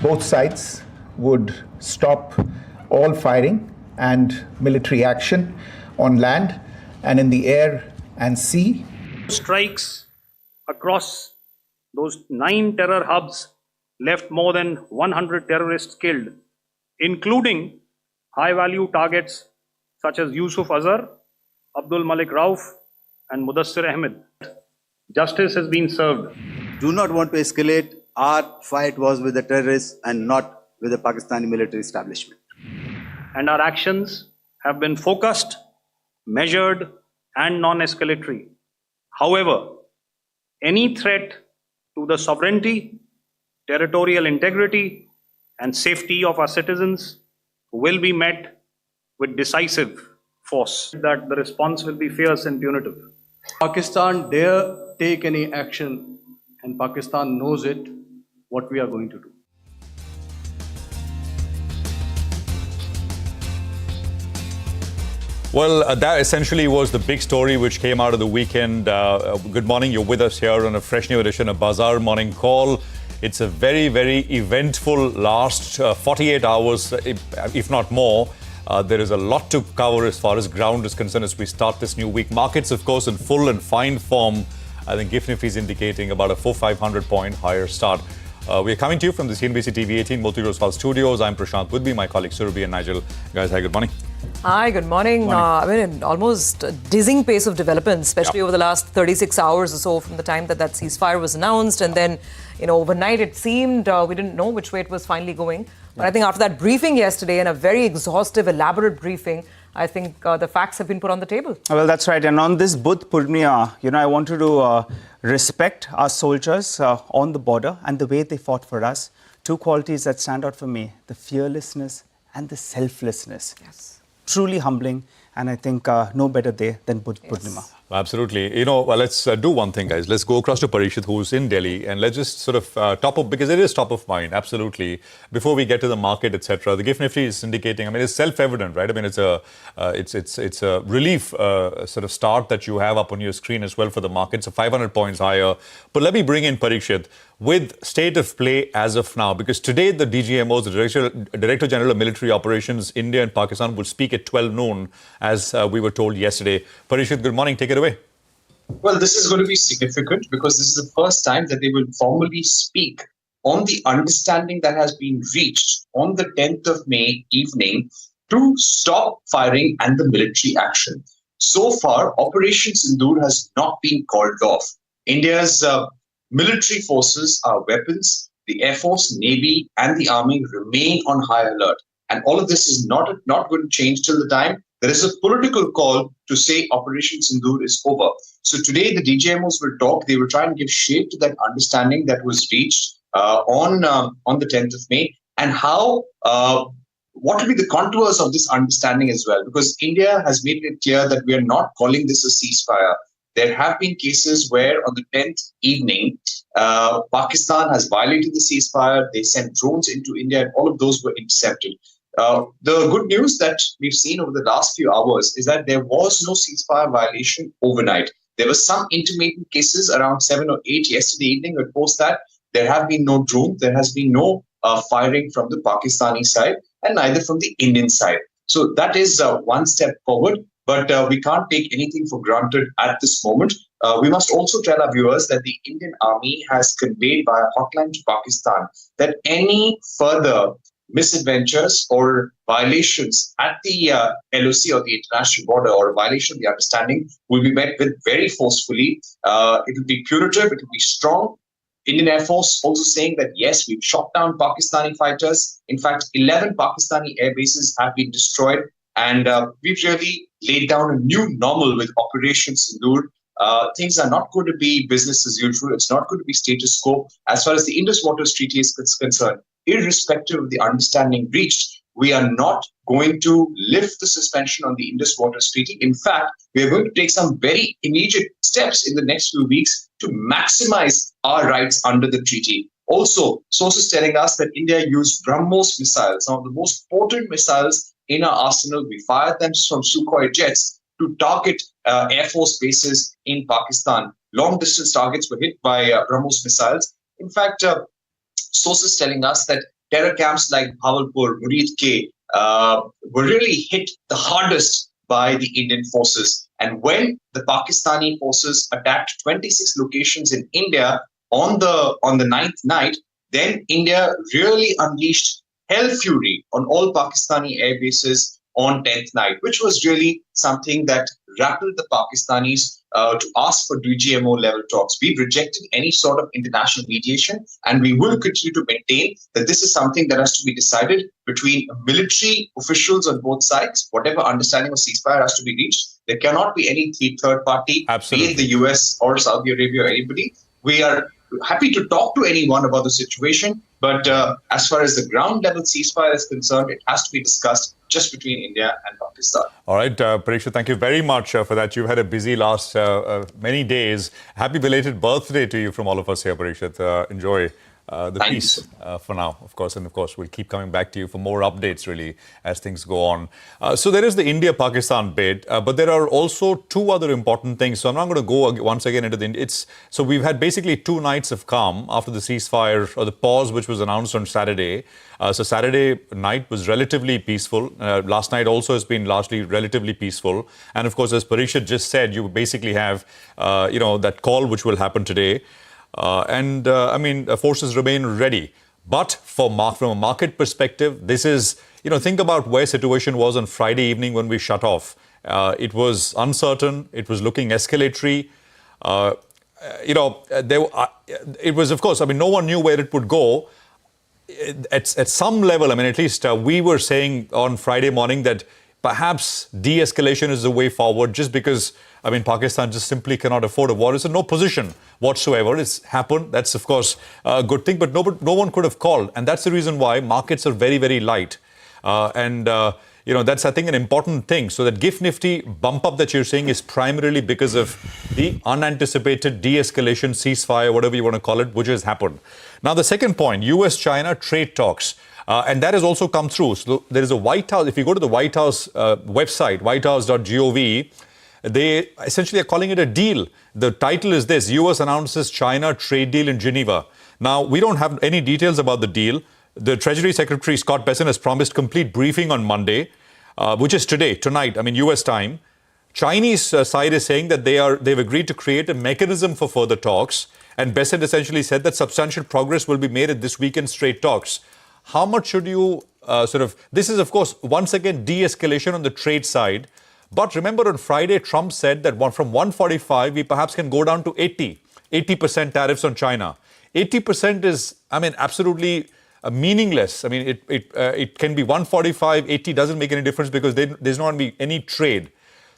both sides would stop all firing and military action on land and in the air and sea. Strikes across those 9 terror hubs left more than 100 terrorists killed, including high-value targets such as Yusuf Azhar, Abdul Malik Rauf, and Mudassir Ahmed. Justice has been served. Do not want to escalate. Our fight was with the terrorists and not with the Pakistani military establishment. And our actions have been focused, measured, and non-escalatory. However, any threat to the sovereignty, territorial integrity, and safety of our citizens will be met with decisive force. That the response will be fierce and punitive. Pakistan dare take any action, and Pakistan knows it, what we are going to do. Well, that essentially was the big story which came out of the weekend. Good morning. You're with us here on a fresh new edition of Bazaar Morning Call. It's a very, very eventful last 48 hours, if not more. There is a lot to cover as far as ground is concerned as we start this new week. Markets, of course, in full and fine form. I think GIFT Nifty is indicating about a 400-500 point higher start. We are coming to you from the CNBC TV 18 Multi Rosewal studios. I'm Prashant with me, my colleagues Surabhi and Nigel. Guys, hi, good morning. Hi, good morning. I mean, an almost dizzying pace of developments, especially over the last 36 hours or so from the time that ceasefire was announced. And then, overnight it seemed we didn't know which way it was finally going. But I think after that briefing yesterday, and a very exhaustive, elaborate briefing, I think the facts have been put on the table. Well, that's right. And on this Budh Purnima, I wanted to respect our soldiers on the border and the way they fought for us. Two qualities that stand out for me, the fearlessness and the selflessness. Yes. Truly humbling. And I think no better day than Budh Purnima. Absolutely. Well, let's do one thing, guys. Let's go across to Parishit, who's in Delhi, and let's just sort of top up, because it is top of mind, absolutely. Before we get to the market, etc., the GIFT Nifty is indicating, I mean, it's self-evident, right? I mean, it's a relief sort of start that you have up on your screen as well for the market. So 500 points higher. But let me bring in Parishit with state of play as of now, because today the DGMOs, the Director General of Military Operations, India and Pakistan, will speak at 12 noon, as we were told yesterday. Parishit, good morning. Take it away. Well, this is going to be significant because this is the first time that they will formally speak on the understanding that has been reached on the 10th of May evening to stop firing and the military action. So far, Operation Sindoor has not been called off. India's military forces, our weapons, the Air Force, Navy, and the Army remain on high alert. And all of this is not going to change till the time there is a political call to say Operation Sindoor is over. So today the DGMOs will talk. They will try and give shape to that understanding that was reached on the 10th of May, and how what will be the contours of this understanding as well. Because India has made it clear that we are not calling this a ceasefire. There have been cases where on the 10th evening, Pakistan has violated the ceasefire. They sent drones into India, and all of those were intercepted. The good news that we've seen over the last few hours is that there was no ceasefire violation overnight. There were some intermittent cases around 7 or 8 yesterday evening, but post that, there have been no drones. There has been no firing from the Pakistani side and neither from the Indian side. So that is one step forward, but we can't take anything for granted at this moment. We must also tell our viewers that the Indian Army has conveyed via hotline to Pakistan that any further misadventures or violations at the LOC or the international border, or a violation of the understanding, will be met with very forcefully. It will be punitive, it will be strong. Indian Air Force also saying that yes, we've shot down Pakistani fighters. In fact, 11 Pakistani air bases have been destroyed, and we've really laid down a new normal with Operation Sindoor. Things are not going to be business as usual. It's not going to be status quo as far as the Indus Waters Treaty is concerned. Irrespective of the understanding reached, we are not going to lift the suspension on the Indus Waters Treaty. In fact, we are going to take some very immediate steps in the next few weeks to maximize our rights under the treaty. Also, sources telling us that India used BrahMos missiles, some of the most potent missiles in our arsenal. We fired them from Sukhoi jets to target Air Force bases in Pakistan. Long-distance targets were hit by BrahMos missiles. In fact, sources telling us that terror camps like Bhavalpur, Murid K were really hit the hardest by the Indian forces. And when the Pakistani forces attacked 26 locations in India on the ninth night, then India really unleashed hell fury on all Pakistani air bases on 10th night, which was really something that rattled the Pakistanis to ask for DGMO level talks. We've rejected any sort of international mediation, and we will continue to maintain that this is something that has to be decided between military officials on both sides. Whatever understanding of ceasefire has to be reached, there cannot be any third party, be it the US or Saudi Arabia or anybody. We are happy to talk to anyone about the situation, but as far as the ground level ceasefire is concerned, it has to be discussed just between India and Pakistan. All right, Parikshit, thank you very much for that. You've had a busy last many days. Happy belated birthday to you from all of us here, Parikshit. Enjoy the peace for now, of course. And of course, we'll keep coming back to you for more updates, really, as things go on. So there is the India-Pakistan bid, but there are also two other important things. So I'm not going to go once again into the... So we've had basically 2 nights of calm after the ceasefire, or the pause, which was announced on Saturday. So Saturday night was relatively peaceful. Last night also has been largely relatively peaceful. And of course, as Parikshit just said, you basically have, that call which will happen today. Forces remain ready. But from a market perspective, this is, think about where situation was on Friday evening when we shut off. It was uncertain. It was looking escalatory. It was, of course, no one knew where it would go. At some level, at least we were saying on Friday morning that perhaps de-escalation is the way forward, just because, Pakistan just simply cannot afford a war. It's in no position whatsoever. It's happened. That's, of course, a good thing, but no one could have called. And that's the reason why markets are very, very light. That's, I think, an important thing. So that GIFT Nifty bump up that you're seeing is primarily because of the unanticipated de-escalation, ceasefire, whatever you want to call it, which has happened. Now, the second point, US-China trade talks. And that has also come through. So there is a White House, if you go to the White House website, whitehouse.gov, they essentially are calling it a deal. The title is this: US announces China trade deal in Geneva. Now, we don't have any details about the deal. The Treasury Secretary, Scott Bessent, has promised complete briefing on Monday, which is tonight, US time. Chinese side is saying that they've agreed to create a mechanism for further talks. And Bessent essentially said that substantial progress will be made at this weekend's trade talks. How much should you this is, of course, once again, de-escalation on the trade side. But remember, on Friday, Trump said that from 145, we perhaps can go down to 80% tariffs on China. 80% is, absolutely meaningless. It can be 145, 80 doesn't make any difference because there's not going to be any trade.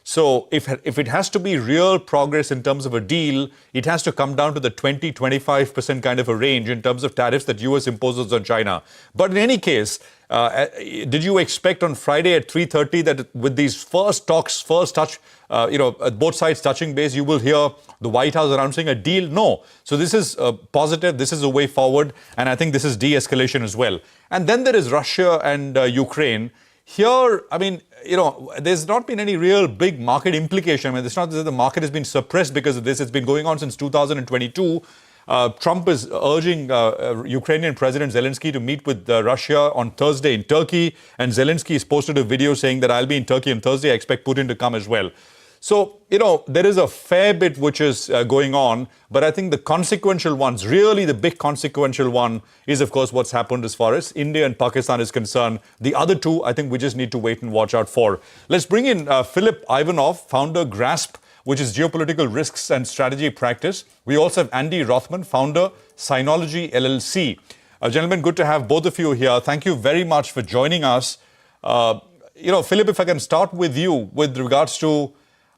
So if it has to be real progress in terms of a deal, it has to come down to the 20-25% kind of a range in terms of tariffs that US imposes on China. But in any case, did you expect on Friday at 3:30 that with these first touch, both sides touching base, you will hear the White House announcing a deal? No. So this is positive. This is a way forward. And I think this is de-escalation as well. And then there is Russia and Ukraine. Here, there's not been any real big market implication. It's not that the market has been suppressed because of this. It's been going on since 2022. Trump is urging Ukrainian President Zelensky to meet with Russia on Thursday in Turkey. And Zelensky has posted a video saying that I'll be in Turkey on Thursday. I expect Putin to come as well. So, there is a fair bit which is going on. But I think the consequential ones, really the big consequential one, is, of course, what's happened as far as India and Pakistan is concerned. The other two, I think we just need to wait and watch out for. Let's bring in Philip Ivanov, founder, GRASP, which is Geopolitical Risks and Strategy Practice. We also have Andy Rothman, founder, Synology LLC. Gentlemen, good to have both of you here. Thank you very much for joining us. Philip, if I can start with you with regards to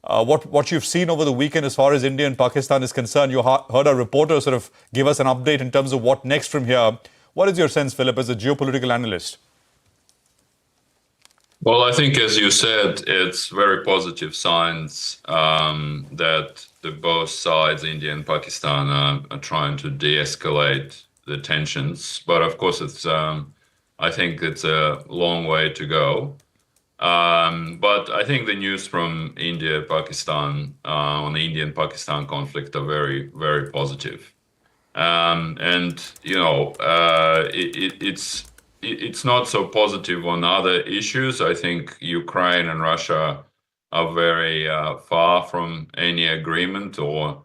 what you've seen over the weekend as far as India and Pakistan is concerned. You heard a reporter sort of give us an update in terms of what next from here. What is your sense, Philip, as a geopolitical analyst? Well, I think, as you said, it's very positive signs that both sides, India and Pakistan, are trying to de-escalate the tensions. But of course, I think it's a long way to go. But I think the news from India, Pakistan, on the Indian-Pakistan conflict are very, very positive. It's it's not so positive on other issues. I think Ukraine and Russia are very far from any agreement or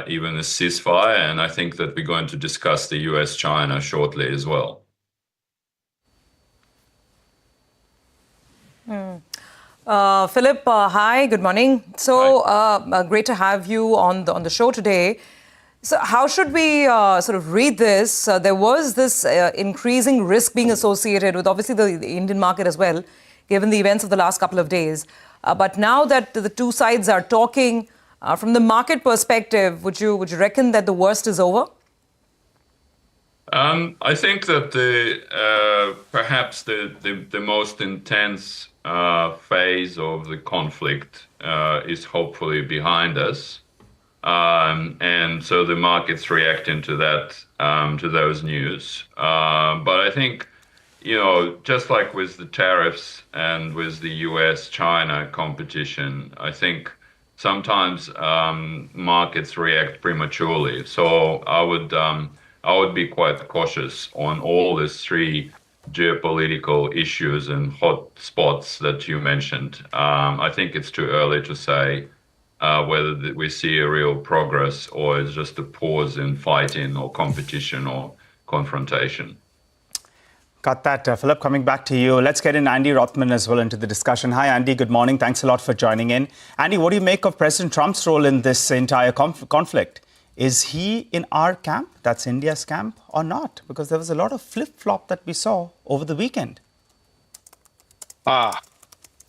even a ceasefire. And I think that we're going to discuss the US-China shortly as well. Philip, hi, good morning. So great to have you on the show today. So how should we sort of read this? There was this increasing risk being associated with obviously the Indian market as well, given the events of the last couple of days. But now that the two sides are talking, from the market perspective, would you reckon that the worst is over? I think that perhaps the most intense phase of the conflict is hopefully behind us. And so the market's reacting to that, to those news. But I think, just like with the tariffs and with the US-China competition, I think sometimes markets react prematurely. So I would be quite cautious on all these three geopolitical issues and hot spots that you mentioned. I think it's too early to say whether we see a real progress or it's just a pause in fighting or competition or confrontation. Got that. Philip, coming back to you. Let's get in Andy Rothman as well into the discussion. Hi, Andy. Good morning. Thanks a lot for joining in. Andy, what do you make of President Trump's role in this entire conflict? Is he in our camp, that's India's camp, or not? Because there was a lot of flip-flop that we saw over the weekend. I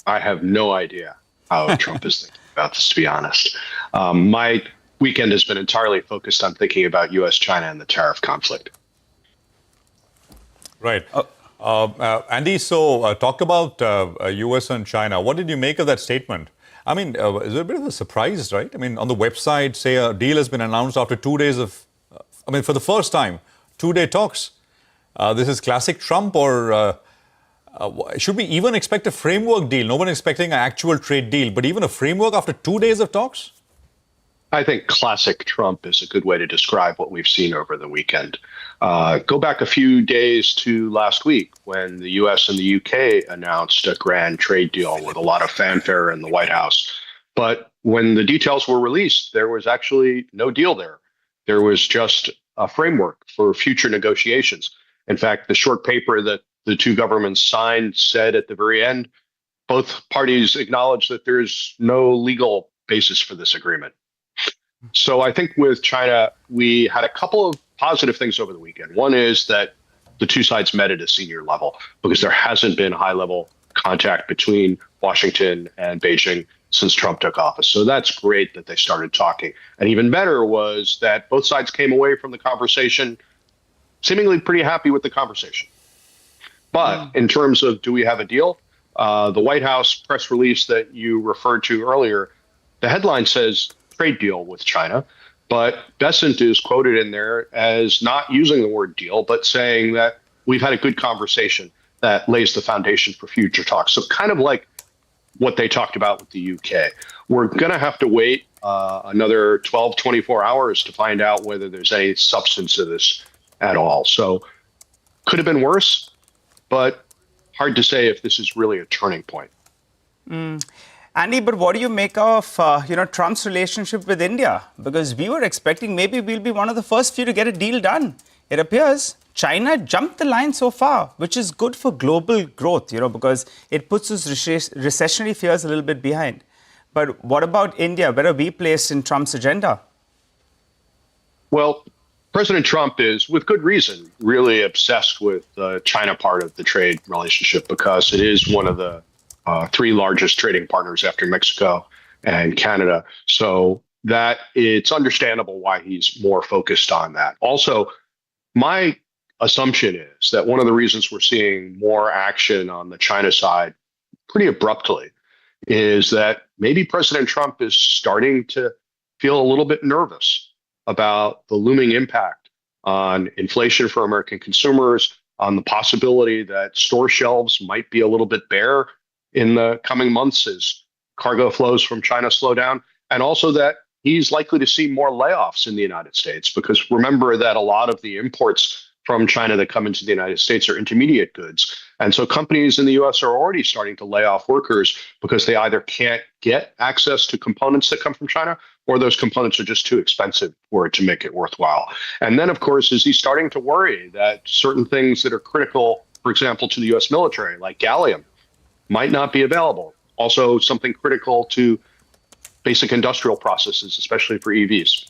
have no idea how Trump is thinking about this, to be honest. My weekend has been entirely focused on thinking about US-China and the tariff conflict. Right. Andy, so talk about US and China. What did you make of that statement? I mean, is it a bit of a surprise, right? I mean, on the website, say a deal has been announced after 2 days of, for the first time, 2-day talks. This is classic Trump, or should we even expect a framework deal? No one expecting an actual trade deal, but even a framework after 2 days of talks? I think classic Trump is a good way to describe what we've seen over the weekend. Go back a few days to last week when the US and the UK announced a grand trade deal with a lot of fanfare in the White House. But when the details were released, there was actually no deal there. There was just a framework for future negotiations. In fact, the short paper that the two governments signed said at the very end, both parties acknowledge that there is no legal basis for this agreement. So I think with China, we had a couple of positive things over the weekend. One is that the two sides met at a senior level because there hasn't been high-level contact between Washington and Beijing since Trump took office. So that's great that they started talking. And even better was that both sides came away from the conversation seemingly pretty happy with the conversation. But in terms of do we have a deal, the White House press release that you referred to earlier, the headline says trade deal with China, but Bessent is quoted in there as not using the word deal, but saying that we've had a good conversation that lays the foundation for future talks. So kind of like what they talked about with the UK. We're going to have to wait another 12, 24 hours to find out whether there's any substance to this at all. So could have been worse, but hard to say if this is really a turning point. Andy, but what do you make of Trump's relationship with India? Because we were expecting maybe we'll be one of the first few to get a deal done. It appears China jumped the line so far, which is good for global growth, because it puts those recessionary fears a little bit behind. But what about India? Where are we placed in Trump's agenda? Well, President Trump is, with good reason, really obsessed with the China part of the trade relationship because it is one of the three largest trading partners after Mexico and Canada. So that it's understandable why he's more focused on that. Also, my assumption is that one of the reasons we're seeing more action on the China side pretty abruptly is that maybe President Trump is starting to feel a little bit nervous about the looming impact on inflation for American consumers, on the possibility that store shelves might be a little bit bare in the coming months as cargo flows from China slow down, and also that he's likely to see more layoffs in the United States, because remember that a lot of the imports from China that come into the United States are intermediate goods. And so companies in the US are already starting to lay off workers because they either can't get access to components that come from China, or those components are just too expensive for it to make it worthwhile. And then, of course, is he starting to worry that certain things that are critical, for example, to the US military, like gallium, might not be available. Also, something critical to basic industrial processes, especially for EVs.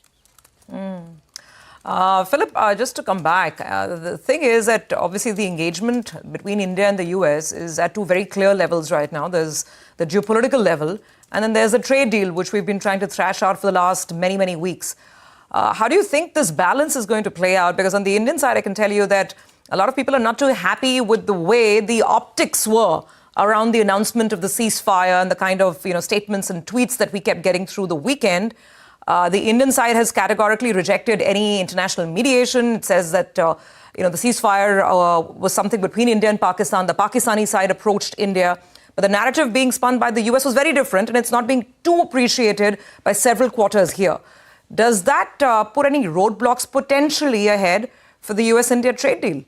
Philip, just to come back, the thing is that obviously the engagement between India and the US is at two very clear levels right now. There's the geopolitical level, and then there's a trade deal, which we've been trying to thrash out for the last many, many weeks. How do you think this balance is going to play out? Because on the Indian side, I can tell you that a lot of people are not too happy with the way the optics were around the announcement of the ceasefire and the kind of statements and tweets that we kept getting through the weekend. The Indian side has categorically rejected any international mediation. It says that the ceasefire was something between India and Pakistan. The Pakistani side approached India. But the narrative being spun by the US was very different, and it's not being too appreciated by several quarters here. Does that put any roadblocks potentially ahead for the US-India trade deal?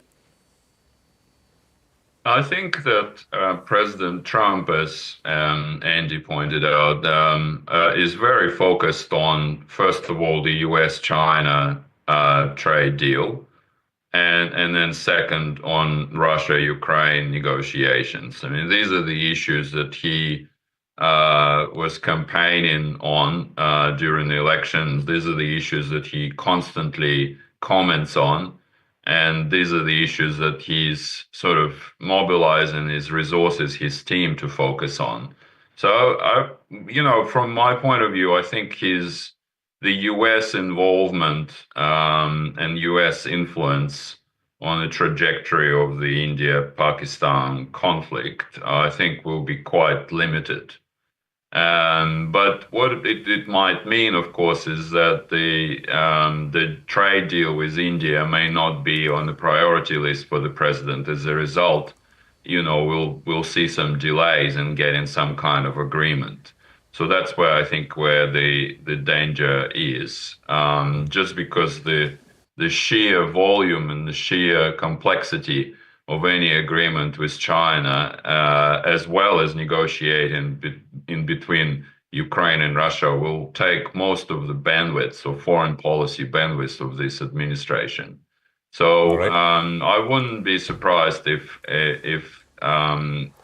I think that President Trump, as Andy pointed out, is very focused on, first of all, the US-China trade deal, and then second on Russia-Ukraine negotiations. I mean, these are the issues that he was campaigning on during the elections. These are the issues that he constantly comments on. And these are the issues that he's sort of mobilizing his resources, his team to focus on. So, from my point of view, I think the US involvement and US influence on the trajectory of the India-Pakistan conflict, I think will be quite limited. But what it might mean, of course, is that the trade deal with India may not be on the priority list for the president. As a result, we'll see some delays in getting some kind of agreement. So that's where I think the danger is, just because the sheer volume and the sheer complexity of any agreement with China, as well as negotiating in between Ukraine and Russia, will take most of the bandwidth, or foreign policy bandwidth, of this administration. So I wouldn't be surprised if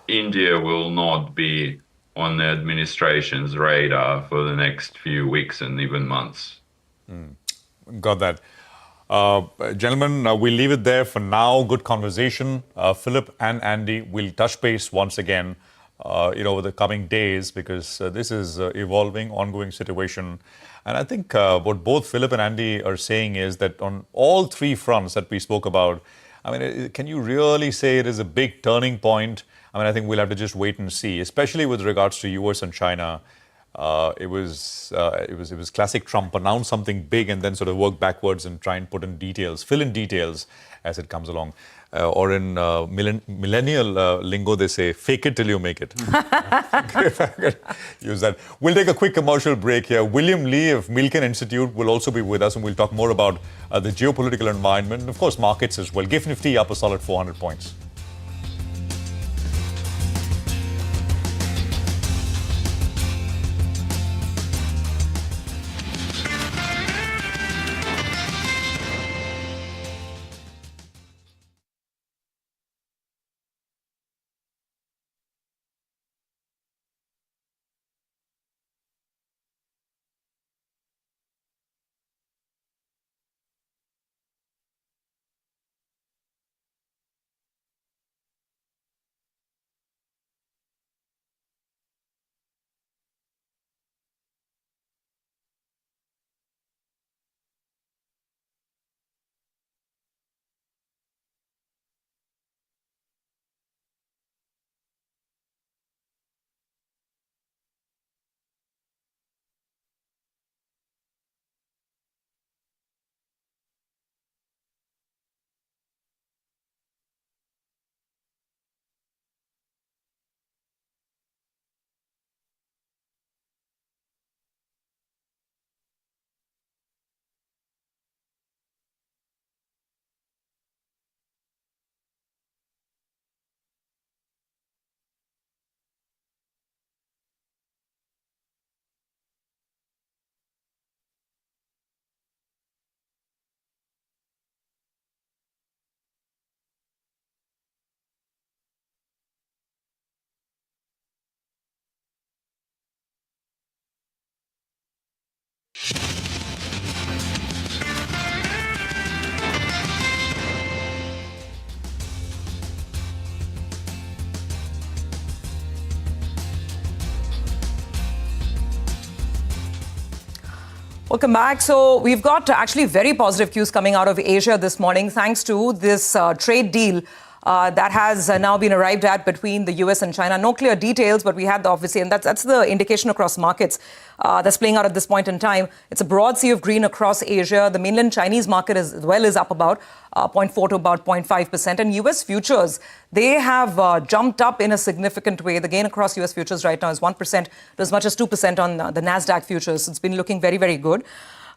India will not be on the administration's radar for the next few weeks and even months. Got that. Gentlemen, we'll leave it there for now. Good conversation. Philip and Andy will touch base once again, over the coming days, because this is evolving, ongoing situation. And I think what both Philip and Andy are saying is that on all three fronts that we spoke about, I mean, can you really say it is a big turning point? I mean, I think we'll have to just wait and see, especially with regards to US and China. It was classic Trump: announce something big and then sort of work backwards and try and put in details, fill in details as it comes along. Or in millennial lingo, they say, fake it till you make it. If I could use that. We'll take a quick commercial break here. William Lee of Milken Institute will also be with us, and we'll talk more about the geopolitical environment and, of course, markets as well. GIFT Nifty up a solid 400 points. Welcome back. So we've got actually very positive cues coming out of Asia this morning, thanks to this trade deal that has now been arrived at between the US and China. No clear details, but we had obviously, and that's the indication across markets that's playing out at this point in time. It's a broad sea of green across Asia. The mainland Chinese market as well is up about 0.4 to about 0.5%. And US futures, they have jumped up in a significant way. The gain across US futures right now is 1% to as much as 2% on the NASDAQ futures. It's been looking very, very good.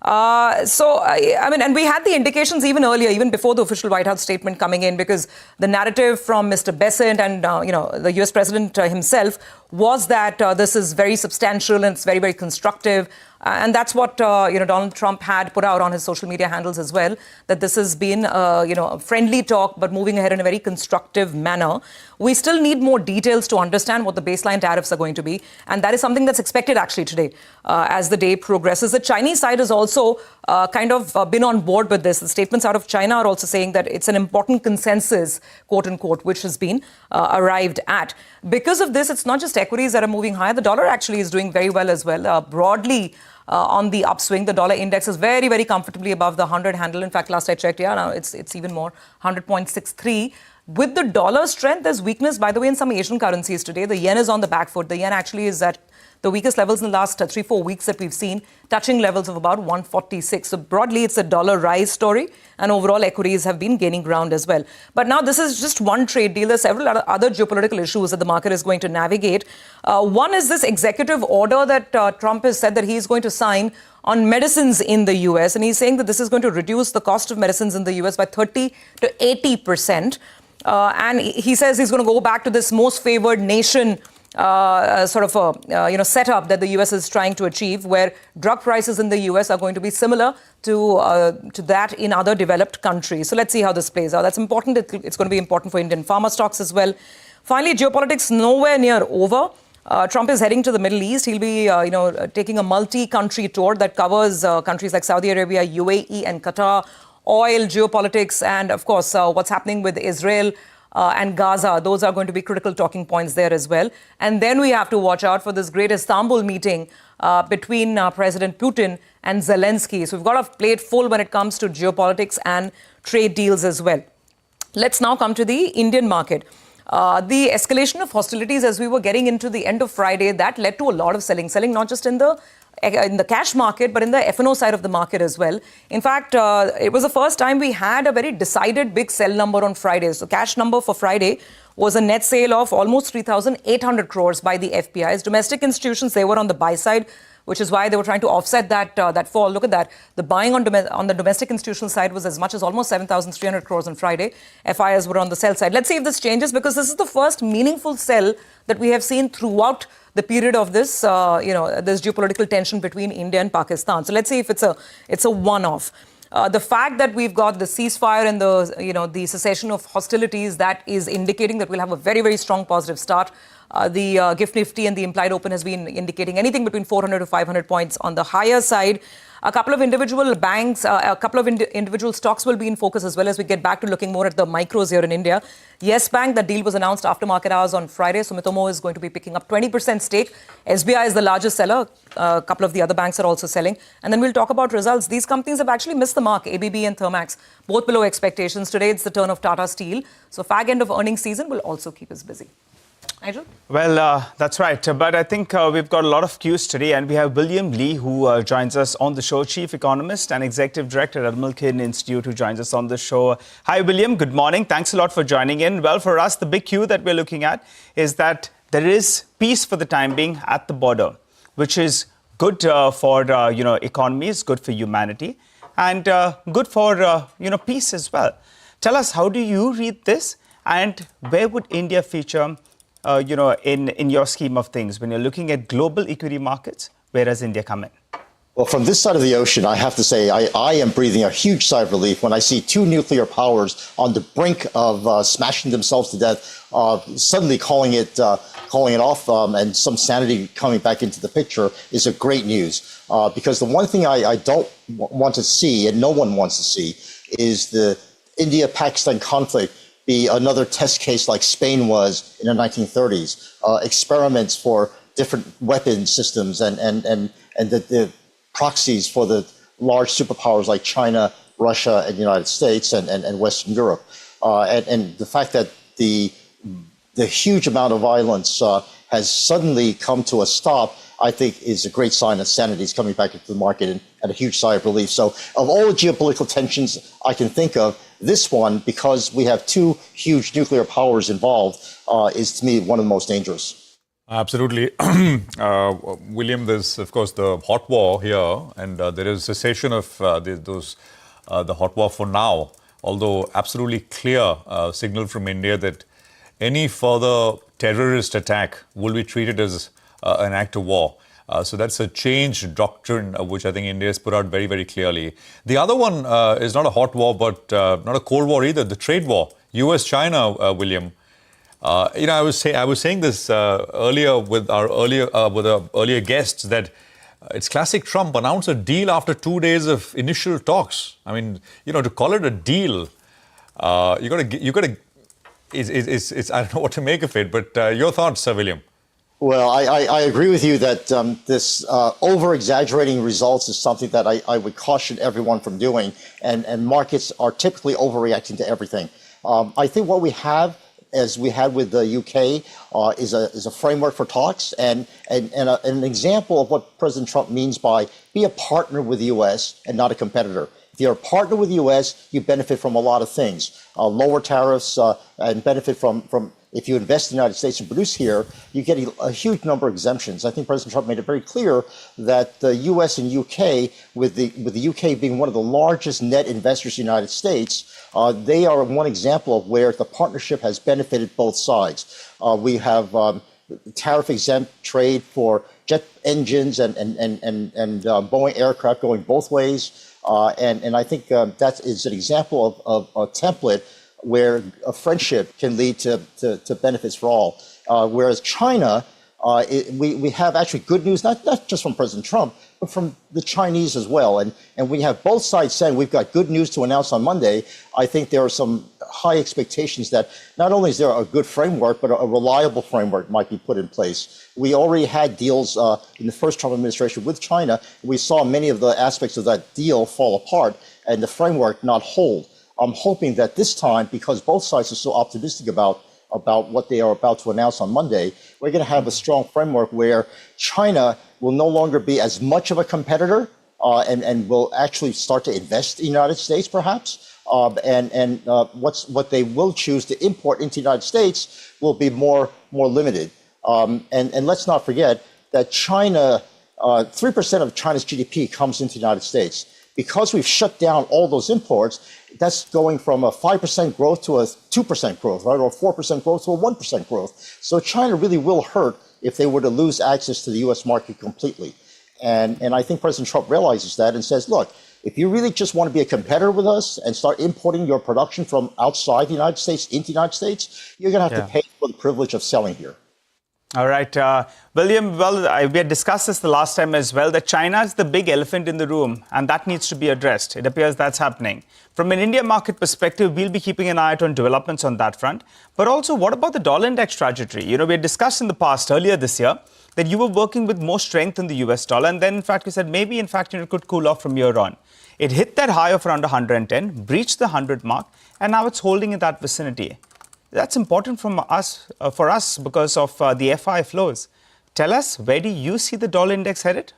And we had the indications even earlier, even before the official White House statement coming in, because the narrative from Mr. Besant and, the US president himself was that this is very substantial and it's very, very constructive. And that's what, Donald Trump had put out on his social media handles as well, that this has been, a friendly talk, but moving ahead in a very constructive manner. We still need more details to understand what the baseline tariffs are going to be. And that is something that's expected actually today as the day progresses. The Chinese side has also been on board with this. The statements out of China are also saying that it's an important consensus, quote unquote, which has been arrived at. Because of this, it's not just equities that are moving higher. The dollar actually is doing very well as well. Broadly on the upswing, the dollar index is very, very comfortably above the 100 handle. In fact, last I checked, now it's even more, 100.63. With the dollar strength, there's weakness, by the way, in some Asian currencies today. The yen is on the back foot. The yen actually is at the weakest levels in the last 3-4 weeks that we've seen, touching levels of about 146. So broadly, it's a dollar rise story, and overall equities have been gaining ground as well. But now this is just one trade deal. There's several other geopolitical issues that the market is going to navigate. One is this executive order that Trump has said that he's going to sign on medicines in the US, and he's saying that this is going to reduce the cost of medicines in the US by 30 to 80%. And he says he's going to go back to this most favored nation setup that the US is trying to achieve, where drug prices in the US are going to be similar to that in other developed countries. So let's see how this plays out. That's important. It's going to be important for Indian pharma stocks as well. Finally, geopolitics nowhere near over. Trump is heading to the Middle East. He'll be, taking a multi-country tour that covers countries like Saudi Arabia, UAE, and Qatar. Oil, geopolitics, and of course, what's happening with Israel and Gaza. Those are going to be critical talking points there as well. And then we have to watch out for this great Istanbul meeting between President Putin and Zelensky. So we've got a plate full when it comes to geopolitics and trade deals as well. Let's now come to the Indian market. The escalation of hostilities as we were getting into the end of Friday, that led to a lot of selling not just in the cash market, but in the F&O side of the market as well. In fact, it was the first time we had a very decided big sell number on Friday. So cash number for Friday was a net sale of almost 3,800 crores by the FPIs. Domestic institutions, they were on the buy side, which is why they were trying to offset that fall. Look at that. The buying on the domestic institutional side was as much as almost 7,300 crores on Friday. FIs were on the sell side. Let's see if this changes, because this is the first meaningful sell that we have seen throughout the period of this, this geopolitical tension between India and Pakistan. So let's see if it's a one-off. The fact that we've got the ceasefire and the cessation of hostilities, that is indicating that we'll have a very, very strong positive start. The GIFT Nifty and the implied open has been indicating anything between 400 to 500 points on the higher side. A couple of individual banks, a couple of individual stocks will be in focus as well as we get back to looking more at the micros here in India. Yes Bank, that deal was announced after market hours on Friday. Sumitomo is going to be picking up 20% stake. SBI is the largest seller. A couple of the other banks are also selling. And then we'll talk about results. These companies have actually missed the mark. ABB and Thermax, both below expectations. Today it's the turn of Tata Steel. So fag end of earnings season will also keep us busy. Nigel? Well, that's right. But I think we've got a lot of cues today, and we have William Lee, who joins us on the show, Chief Economist and Executive Director at Milken Institute, who joins us on the show. Hi, William. Good morning. Thanks a lot for joining in. Well, for us, the big cue that we're looking at is that there is peace for the time being at the border, which is good for economies, good for humanity, and good for peace as well. Tell us, how do you read this, and where would India feature in your scheme of things, when you're looking at global equity markets? Where does India come in? Well, from this side of the ocean, I have to say I am breathing a huge sigh of relief when I see two nuclear powers on the brink of smashing themselves to death, suddenly calling it off, and some sanity coming back into the picture is a great news. Because the one thing I don't want to see, and no one wants to see, is the India-Pakistan conflict be another test case like Spain was in the 1930s, experiments for different weapon systems and the proxies for the large superpowers like China, Russia, and the United States, and Western Europe. And the fact that the huge amount of violence has suddenly come to a stop, I think, is a great sign that sanity is coming back into the market, and a huge sigh of relief. So of all the geopolitical tensions I can think of, this one, because we have two huge nuclear powers involved, is to me one of the most dangerous. Absolutely. William, there's, of course, the hot war here, and there is cessation of the hot war for now, although absolutely clear signal from India that any further terrorist attack will be treated as an act of war. So that's a changed doctrine, which I think India has put out very, very clearly. The other one is not a hot war, but not a cold war either, the trade war, US-China, William. I was saying this earlier with our earlier guests that it's classic Trump, announce a deal after 2 days of initial talks. I mean, to call it a deal, you got to. It's I don't know what to make of it, but your thoughts, Sir William. Well, I agree with you that this over-exaggerating results is something that I would caution everyone from doing, and markets are typically overreacting to everything. I think what we have, as we had with the UK, is a framework for talks and an example of what President Trump means by be a partner with the US and not a competitor. If you're a partner with the US, you benefit from a lot of things, lower tariffs, and benefit from if you invest in the United States and produce here, you get a huge number of exemptions. I think President Trump made it very clear that the US and UK, with the UK being one of the largest net investors in the United States, they are one example of where the partnership has benefited both sides. We have tariff-exempt trade for jet engines and Boeing aircraft going both ways. And I think that is an example of a template where a friendship can lead to benefits for all. Whereas China, we have actually good news, not just from President Trump, but from the Chinese as well. And we have both sides saying we've got good news to announce on Monday. I think there are some high expectations that not only is there a good framework, but a reliable framework might be put in place. We already had deals in the first Trump administration with China. We saw many of the aspects of that deal fall apart and the framework not hold. I'm hoping that this time, because both sides are so optimistic about what they are about to announce on Monday, we're going to have a strong framework where China will no longer be as much of a competitor and will actually start to invest in the United States, perhaps. And what they will choose to import into the United States will be more limited. And let's not forget that China, 3% of China's GDP comes into the United States. Because we've shut down all those imports, that's going from a 5% growth to a 2% growth, right? Or 4% growth to a 1% growth. So China really will hurt if they were to lose access to the US market completely. And I think President Trump realizes that and says, look, if you really just want to be a competitor with us and start importing your production from outside the United States into the United States, you're going to have to pay for the privilege of selling here. All right. William, we had discussed this the last time as well, that China is the big elephant in the room, and that needs to be addressed. It appears that's happening. From an India market perspective, we'll be keeping an eye out on developments on that front. But also, what about the dollar index trajectory? We had discussed in the past, earlier this year, that you were working with more strength in the US dollar, and then, in fact, you said maybe, in fact, it could cool off from here on. It hit that high of around 110, breached the 100 mark, and now it's holding in that vicinity. That's important for us because of the FI flows. Tell us, where do you see the dollar index headed?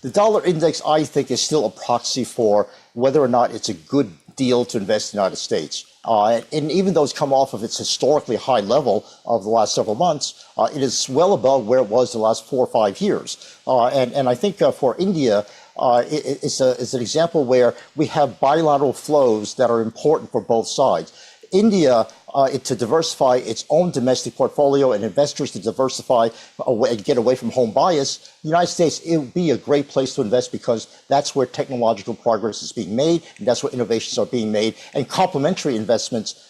The dollar index, I think, is still a proxy for whether or not it's a good deal to invest in the United States. And even though it's come off of its historically high level of the last several months, it is well above where it was the last 4 or 5 years. And I think for India, it's an example where we have bilateral flows that are important for both sides. India, to diversify its own domestic portfolio and investors to diversify and get away from home bias, the United States, it would be a great place to invest because that's where technological progress is being made, and that's where innovations are being made, and complementary investments,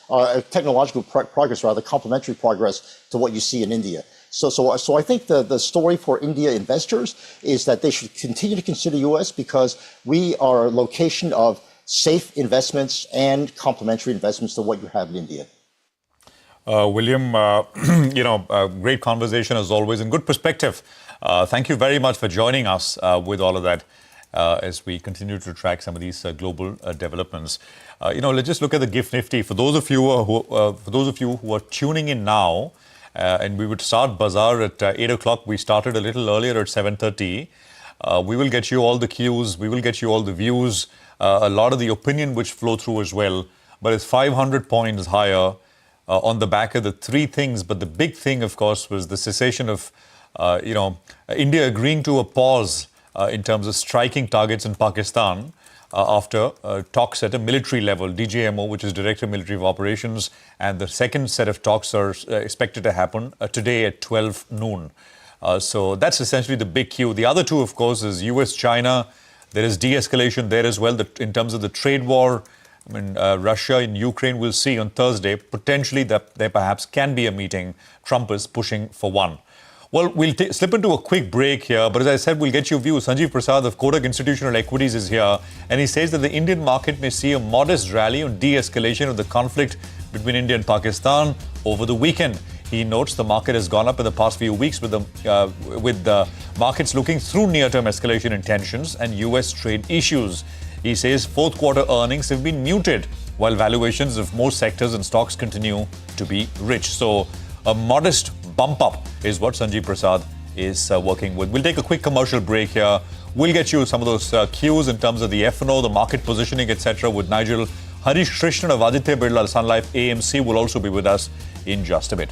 technological progress, rather, complementary progress to what you see in India. So I think the story for India investors is that they should continue to consider U.S. because we are a location of safe investments and complementary investments to what you have in India. William, great conversation as always and good perspective Thank you very much for joining us with all of that as we continue to track some of these global developments. Let's just look at the GIFT Nifty. For those of you who are tuning in now, and we would start Bazaar at 8 o'clock. We started a little earlier at 7:30. We will get you all the cues. We will get you all the views, a lot of the opinion which flow through as well. But it's 500 points higher on the back of the three things. But the big thing, of course, was the cessation of, India agreeing to a pause in terms of striking targets in Pakistan after talks at a military level. DGMO, which is Director of Military Operations, and the second set of talks are expected to happen today at 12 noon. So that's essentially the big cue. The other two, of course, is US-China. There is de-escalation there as well. In terms of the trade war, Russia and Ukraine, we'll see on Thursday. Potentially, that there perhaps can be a meeting. Trump is pushing for one. Well, we'll slip into a quick break here. But as I said, we'll get your views. Sanjeev Prasad of Kotak Institutional Equities is here. And he says that the Indian market may see a modest rally on de-escalation of the conflict between India and Pakistan over the weekend. He notes the market has gone up in the past few weeks with the markets looking through near-term escalation in tensions and US trade issues. He says fourth quarter earnings have been muted while valuations of most sectors and stocks continue to be rich. So a modest bump up is what Sanjeev Prasad is working with. We'll take a quick commercial break here. We'll get you some of those cues in terms of the F&O, the market positioning, etc. with Nigel. Harish Krishnan of Aditya Birla Sun Life AMC will also be with us in just a bit.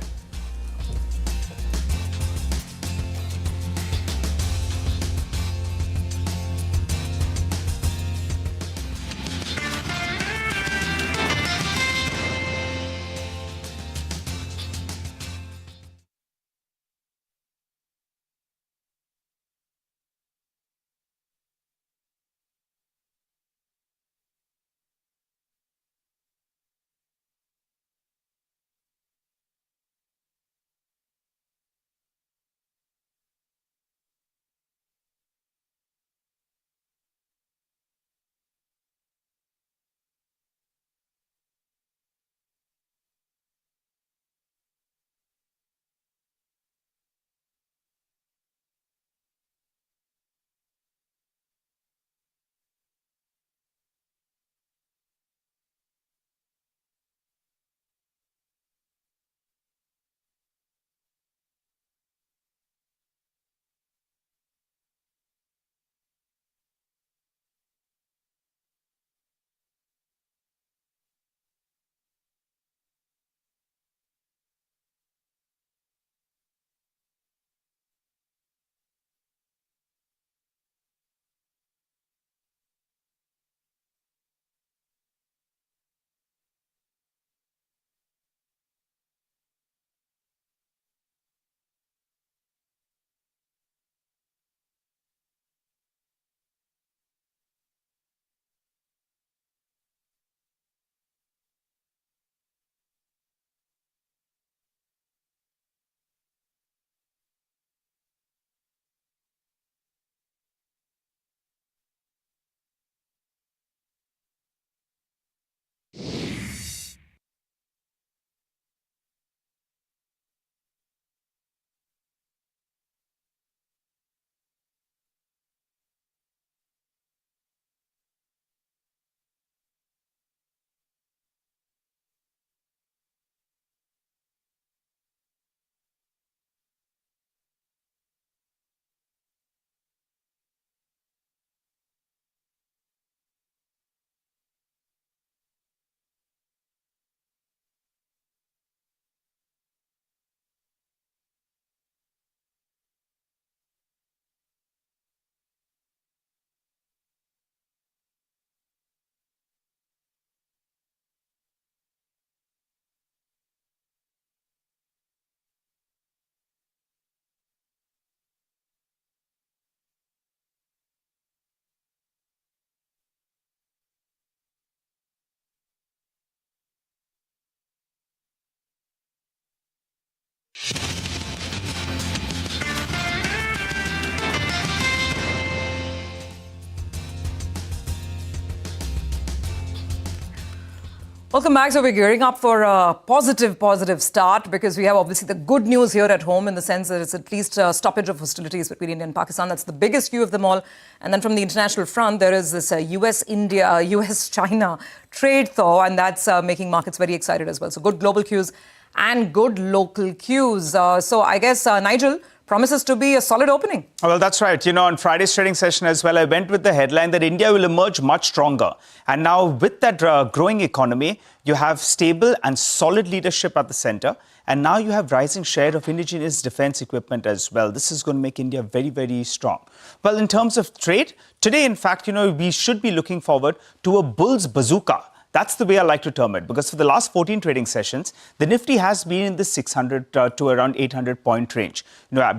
Welcome back. So we're gearing up for a positive start because we have obviously the good news here at home in the sense that it's at least a stoppage of hostilities between India and Pakistan. That's the biggest view of them all. And then from the international front, there is this US-China trade thaw, and that's making markets very excited as well. So good global cues and good local cues. So I guess, Nigel, promises to be a solid opening. Well, that's right. On Friday's trading session as well, I went with the headline that India will emerge much stronger. And now with that growing economy, you have stable and solid leadership at the center. And now you have rising share of indigenous defense equipment as well. This is going to make India very, very strong. Well, in terms of trade, today, in fact, we should be looking forward to a bull's bazooka. That's the way I like to term it, because for the last 14 trading sessions, the Nifty has been in the 600 to around 800 point range,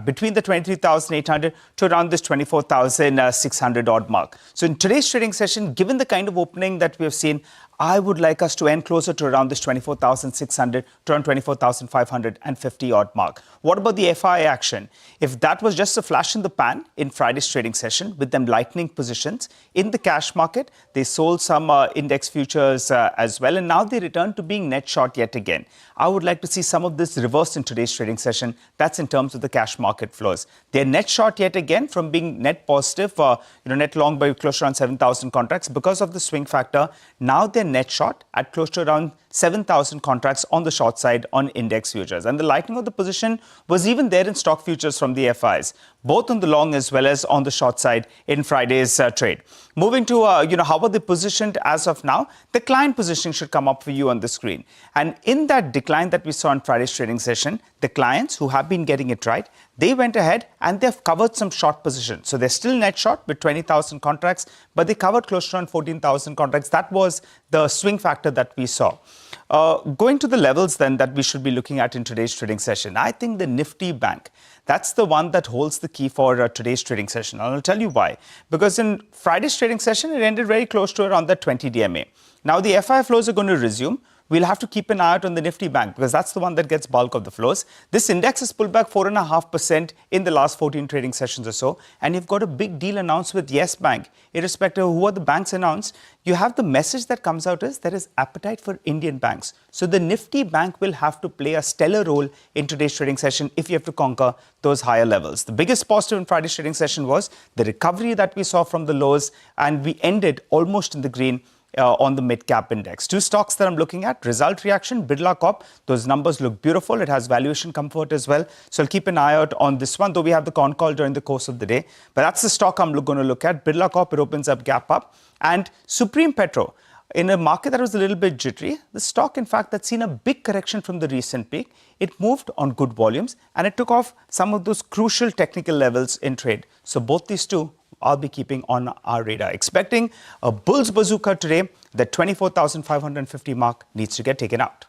between the 23,800 to around this 24,600 odd mark. So in today's trading session, given the kind of opening that we have seen, I would like us to end closer to around this 24,600 to around 24,550 odd mark. What about the FI action? If that was just a flash in the pan in Friday's trading session with them lightening positions in the cash market, they sold some index futures as well, and now they return to being net short yet again. I would like to see some of this reversed in today's trading session. That's in terms of the cash market flows. They're net short yet again from being net positive, net long by close to around 7,000 contracts because of the swing factor. Now they're net short at close to around 7,000 contracts on the short side on index futures. And the lightening of the position was even there in stock futures from the FIs, both on the long as well as on the short side in Friday's trade. Moving to, how are they positioned as of now? The client positioning should come up for you on the screen. And in that decline that we saw in Friday's trading session, the clients who have been getting it right, they went ahead and they've covered some short positions. So they're still net short with 20,000 contracts, but they covered close to around 14,000 contracts. That was the swing factor that we saw. Going to the levels then that we should be looking at in today's trading session, I think the Nifty Bank, that's the one that holds the key for today's trading session. And I'll tell you why. Because in Friday's trading session, it ended very close to around that 20 DMA. Now the FI flows are going to resume. We'll have to keep an eye out on the Nifty Bank because that's the one that gets bulk of the flows. This index has pulled back 4.5% in the last 14 trading sessions or so. And you've got a big deal announced with Yes Bank. Irrespective of who are the banks announced, you have the message that comes out is there is appetite for Indian banks. So the Nifty Bank will have to play a stellar role in today's trading session if you have to conquer those higher levels. The biggest positive in Friday's trading session was the recovery that we saw from the lows, and we ended almost in the green on the mid-cap index. Two stocks that I'm looking at, result reaction, Birla Corp. Those numbers look beautiful. It has valuation comfort as well. So I'll keep an eye out on this one, though we have the con call during the course of the day. But that's the stock I'm going to look at. Birla Corp, it opens up gap up. And Supreme Petro, in a market that was a little bit jittery, the stock, in fact, that's seen a big correction from the recent peak. It moved on good volumes and it took off some of those crucial technical levels in trade. So both these two I'll be keeping on our radar. Expecting a bull's bazooka today. The 24,550 mark needs to get taken out.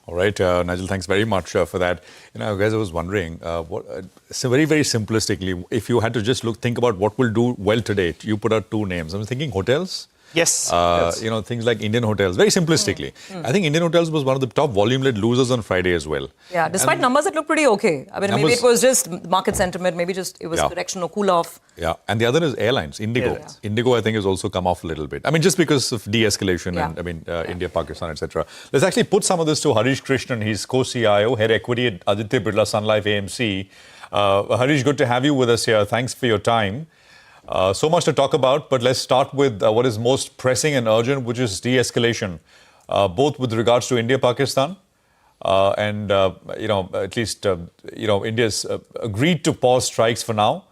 All right, Nigel, thanks very much for that. Guys, I was wondering, so very, very simplistically, if you had to just think about what will do well today, you put out two names. I'm thinking hotels. Yes. Things like Indian hotels, very simplistically. I think Indian hotels was one of the top volume-led losers on Friday as well. Yeah, despite numbers that look pretty okay. I mean, maybe it was just market sentiment, maybe just it was correction or cool off. Yeah, and the other is airlines, Indigo. Yeah. Indigo, I think, has also come off a little bit. I mean, just because of de-escalation and, India, Pakistan, etc. Let's actually put some of this to Harish Krishnan. He's co-CIO, head equity at Aditya Birla Sun Life AMC. Harish, good to have you with us here. Thanks for your time. So much to talk about, but let's start with what is most pressing and urgent, which is de-escalation, both with regards to India, Pakistan, and at least India's agreed to pause strikes for now.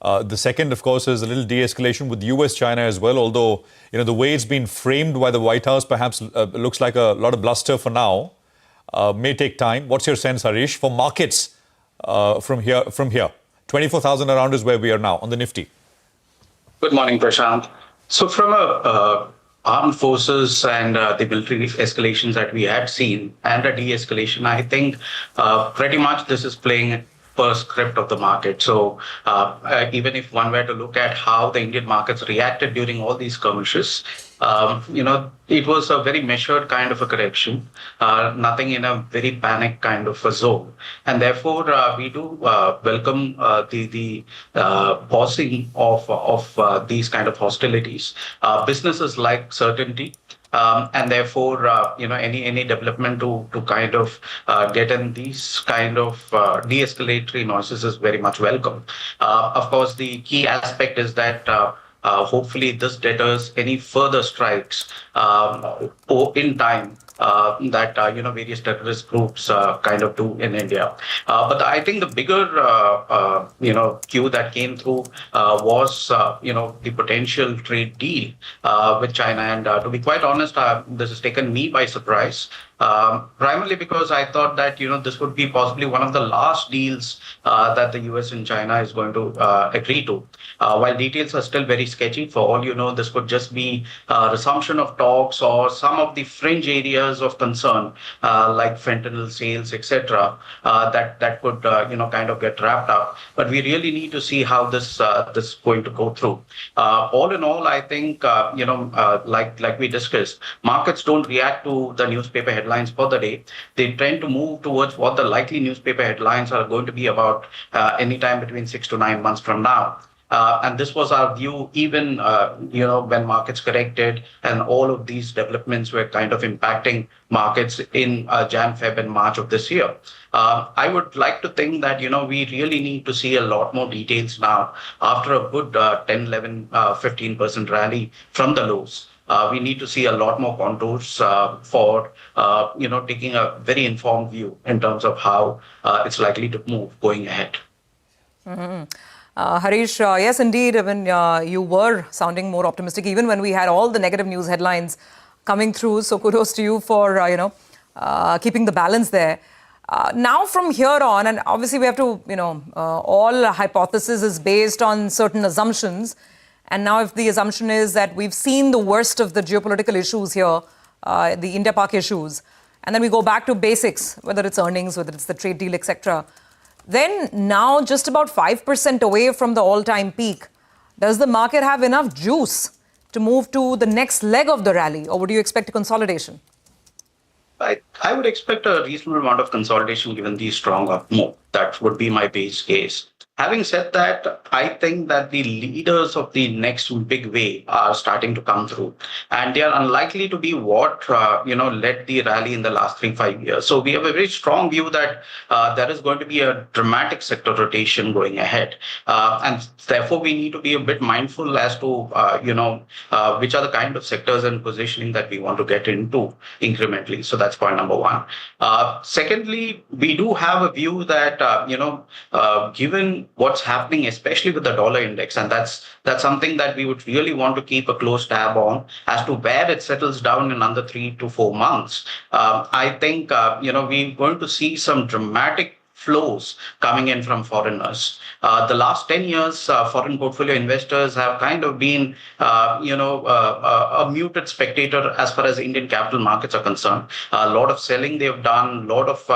The second, of course, is a little de-escalation with US, China as well. Although the way it's been framed by the White House, perhaps looks like a lot of bluster for now. May take time. What's your sense, Harish, for markets from here? 24,000 around is where we are now on the Nifty. Good morning, Prashant. So from armed forces and the military escalations that we had seen and a de-escalation, I think pretty much this is playing per script of the market. So even if one were to look at how the Indian markets reacted during all these skirmishes, it was a very measured kind of a correction, nothing in a very panic kind of a zone. And therefore, we do welcome the pausing of these kind of hostilities. Businesses like certainty, And therefore, any development to kind of get in these kind of de-escalatory noises is very much welcome. Of course, the key aspect is that hopefully this deters any further strikes in time that various terrorist groups kind of do in India. But I think the bigger cue that came through was the potential trade deal with China. And to be quite honest, this has taken me by surprise. Primarily because I thought that this would be possibly one of the last deals that the US and China is going to agree to. While details are still very sketchy, for all you know, this could just be a resumption of talks or some of the fringe areas of concern like fentanyl sales, etc. That could kind of get wrapped up. But we really need to see how this is going to go through. All in all, I think like we discussed, markets don't react to the newspaper headlines for the day. They tend to move towards what the likely newspaper headlines are going to be about anytime between 6 to 9 months from now. And this was our view even, when markets corrected and all of these developments were kind of impacting markets in Jan, Feb and March of this year. I would like to think that, we really need to see a lot more details now after a good 10, 11, 15% rally from the lows. We need to see a lot more contours for, taking a very informed view in terms of how it's likely to move going ahead. Mm-hmm. Harish, yes, indeed, you were sounding more optimistic even when we had all the negative news headlines coming through. So kudos to you for, keeping the balance there. Now from here on, and obviously we have to, all hypothesis is based on certain assumptions. And now if the assumption is that we've seen the worst of the geopolitical issues here, the India-Pak issues, and then we go back to basics, whether it's earnings, whether it's the trade deal, etc., then now just about 5% away from the all-time peak, does the market have enough juice to move to the next leg of the rally, or would you expect a consolidation? I would expect a reasonable amount of consolidation given the strong up move. That would be my base case. Having said that, I think that the leaders of the next big wave are starting to come through, and they are unlikely to be what led the rally in the last 3-5 years. So we have a very strong view that there is going to be a dramatic sector rotation going ahead, and therefore we need to be a bit mindful as to which are the kind of sectors and positioning that we want to get into incrementally. So that's point number one. Secondly, we do have a view that given what's happening, especially with the dollar index, and that's something that we would really want to keep a close tab on as to where it settles down in under 3 to 4 months. I think we're going to see some dramatic flows coming in from foreigners. The last 10 years, foreign portfolio investors have kind of been, a muted spectator as far as Indian capital markets are concerned. A lot of selling they've done, a lot of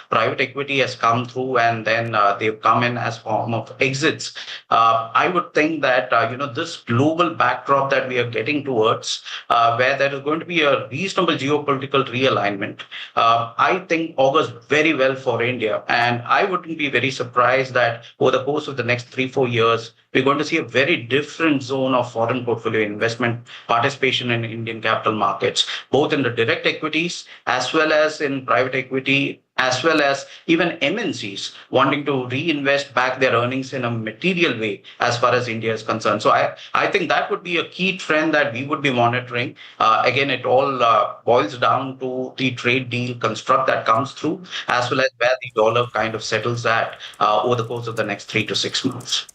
private equity has come through, and then they've come in as form of exits. I would think that, this global backdrop that we are getting towards, where there is going to be a reasonable geopolitical realignment, I think augurs very well for India. And I wouldn't be very surprised that over the course of the next 3-4 years, we're going to see a very different zone of foreign portfolio investment participation in Indian capital markets, both in the direct equities as well as in private equity, as well as even MNCs wanting to reinvest back their earnings in a material way as far as India is concerned. So I think that would be a key trend that we would be monitoring. Again, it all boils down to the trade deal construct that comes through, as well as where the dollar kind of settles at over the course of the next 3 to 6 months.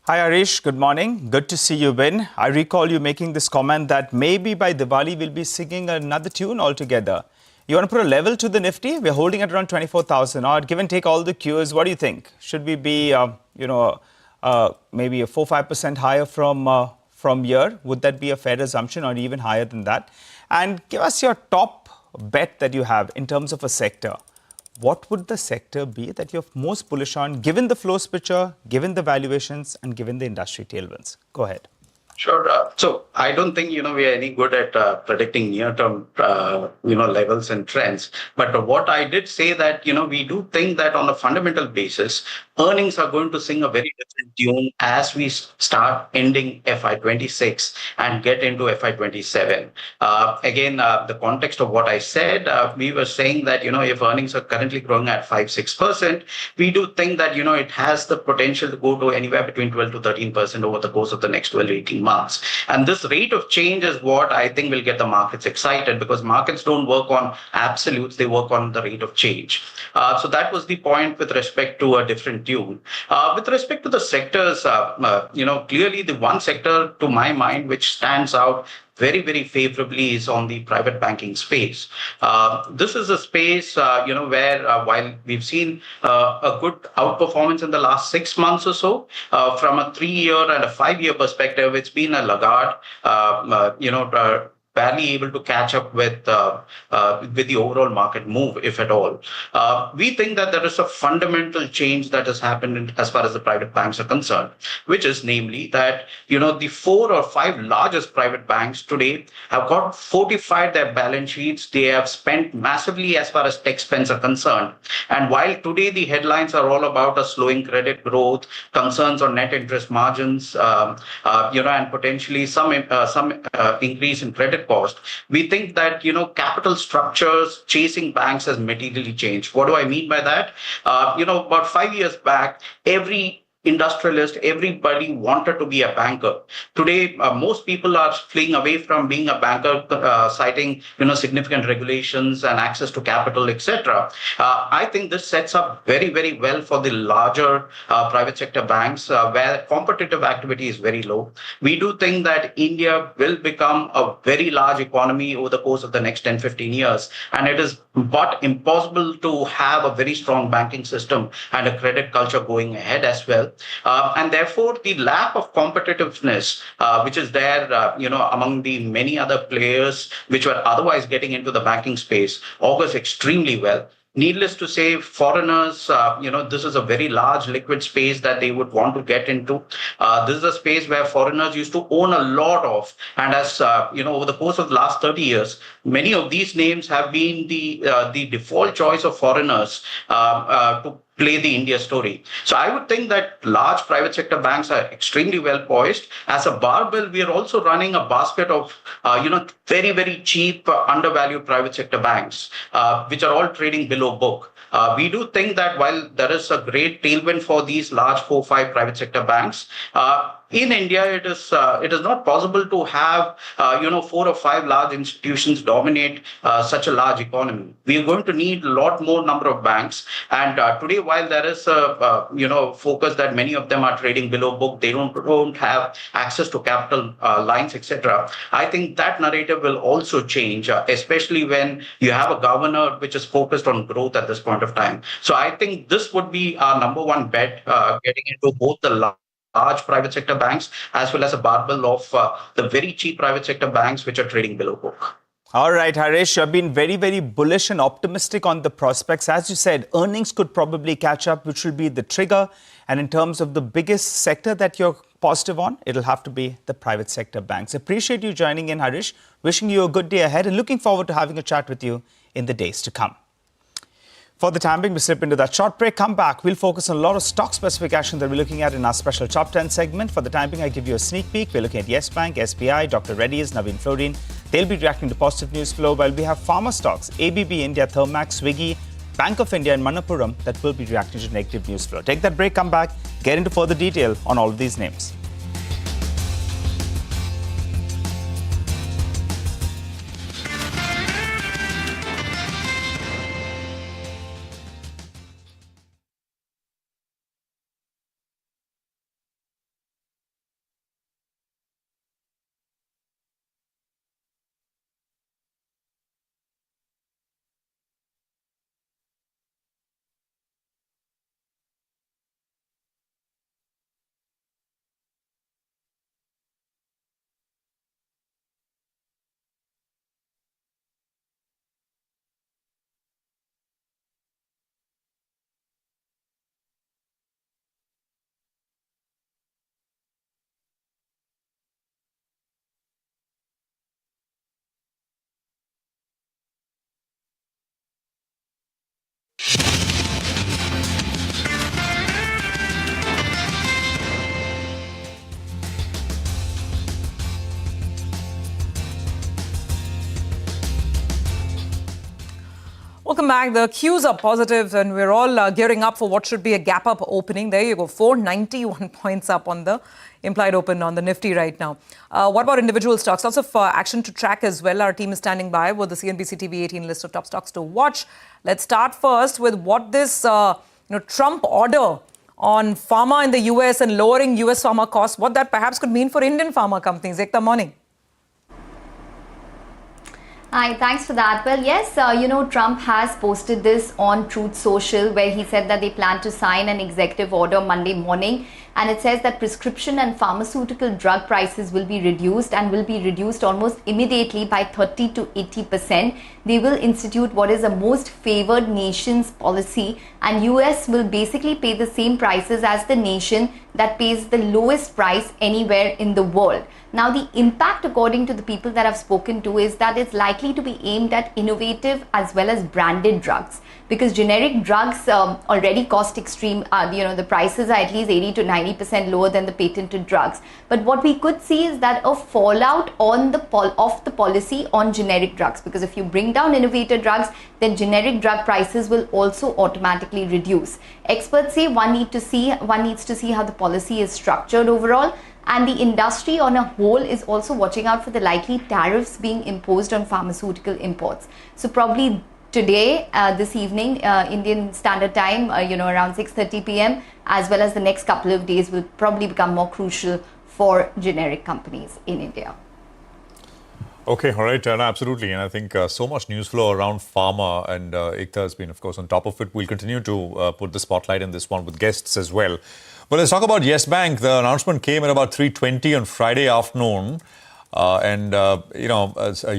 Hi Harish, good morning. Good to see you, Ben. I recall you making this comment that maybe by Diwali we'll be singing another tune altogether. You want to put a level to the Nifty? We're holding at around 24,000 odd. Give and take all the cues, what do you think? Should we be, maybe a 4-5% higher from here? Would that be a fair assumption, or even higher than that? And give us your top bet that you have in terms of a sector. What would the sector be that you're most bullish on, given the flows picture, given the valuations, and given the industry tailwinds? Go ahead. Sure. So I don't think, we are any good at predicting near-term, levels and trends. But what I did say that, we do think that on a fundamental basis, earnings are going to sing a very different tune as we start ending FY26 and get into FY27. Again, the context of what I said, we were saying that, if earnings are currently growing at 5-6%, we do think that, it has the potential to go to anywhere between 12 to 13% over the course of the next 12 to 18 months. And this rate of change is what I think will get the markets excited, because markets don't work on absolutes, they work on the rate of change. So that was the point with respect to a different tune. With respect to the sectors, clearly the one sector to my mind which stands out very, very favorably is on the private banking space. This is a space, where while we've seen a good outperformance in the last 6 months or so, from a 3-year and a 5-year perspective, it's been a laggard, barely able to catch up with the overall market move, if at all. We think that there is a fundamental change that has happened as far as the private banks are concerned, which is namely that, the 4 or 5 largest private banks today have got fortified their balance sheets. They have spent massively as far as tech spends are concerned. And while today the headlines are all about a slowing credit growth, concerns on net interest margins, and potentially some increase in credit cost, we think that, capital structures chasing banks has materially changed. What do I mean by that? About 5 years back, every industrialist, everybody wanted to be a banker. Today, most people are fleeing away from being a banker, citing, significant regulations and access to capital, etc. I think this sets up very, very well for the larger private sector banks, where competitive activity is very low. We do think that India will become a very large economy over the course of the next 10-15 years, and it is but impossible to have a very strong banking system and a credit culture going ahead as well. And therefore, the lack of competitiveness, which is there, among the many other players which were otherwise getting into the banking space, augurs extremely well. Needless to say, foreigners, this is a very large liquid space that they would want to get into. This is a space where foreigners used to own a lot of, and as over the course of the last 30 years, many of these names have been the default choice of foreigners to play the India story. So I would think that large private sector banks are extremely well poised. As a barbell, we are also running a basket of, very, very cheap, undervalued private sector banks, which are all trading below book. We do think that while there is a great tailwind for these large 4-5 private sector banks, in India, it is not possible to have 4 or 5 large institutions dominate such a large economy. We are going to need a lot more number of banks. And today, while there is a focus that many of them are trading below book, they don't have access to capital lines, etc. I think that narrative will also change, especially when you have a governor which is focused on growth at this point of time. So I think this would be our number one bet, getting into both the large private sector banks as well as a barbell of the very cheap private sector banks which are trading below book. All right, Harish, you've been very, very bullish and optimistic on the prospects. As you said, earnings could probably catch up, which will be the trigger. And in terms of the biggest sector that you're positive on, it'll have to be the private sector banks. Appreciate you joining in, Harish. Wishing you a good day ahead and looking forward to having a chat with you in the days to come. For the time being, we slip into that short break. Come back. We'll focus on a lot of stock specific action that we're looking at in our special Top 10 segment. For the time being, I give you a sneak peek. We're looking at Yes Bank, SBI, Dr. Reddy's, Naveen Florin. They'll be reacting to positive news flow, while we have pharma stocks, ABB India, Thermax, Swiggy, Bank of India and Manappuram that will be reacting to negative news flow. Take that break, come back, get into further detail on all of these names. Welcome back. The cues are positive and we're all gearing up for what should be a gap-up opening. There you go, 491 points up on the implied open on the Nifty right now. What about individual stocks? Lots of action to track as well. Our team is standing by with the CNBC TV 18 list of top stocks to watch. Let's start first with what this Trump order on pharma in the US and lowering US pharma costs, what that perhaps could mean for Indian pharma companies. Ekta, morning. Hi, thanks for that. Well, yes, Trump has posted this on Truth Social where he said that they plan to sign an executive order Monday morning. And it says that prescription and pharmaceutical drug prices will be reduced and will be reduced almost immediately by 30 to 80%. They will institute what is a most favored nations policy, and US will basically pay the same prices as the nation that pays the lowest price anywhere in the world. Now, the impact, according to the people that I've spoken to, is that it's likely to be aimed at innovative as well as branded drugs, because generic drugs already cost extreme, the prices are at least 80 to 90% lower than the patented drugs. But what we could see is that a fallout on of the policy on generic drugs, because if you bring down innovative drugs, then generic drug prices will also automatically reduce. Experts say one needs to see how the policy is structured overall. And the industry on a whole is also watching out for the likely tariffs being imposed on pharmaceutical imports. So probably today, this evening, Indian Standard Time, around 6:30 p.m., as well as the next couple of days will probably become more crucial for generic companies in India. Okay, all right, absolutely. And I think so much news flow around pharma, and Ekta has been, of course, on top of it. We'll continue to put the spotlight in this one with guests as well. But let's talk about Yes Bank. The announcement came at about 3:20 on Friday afternoon.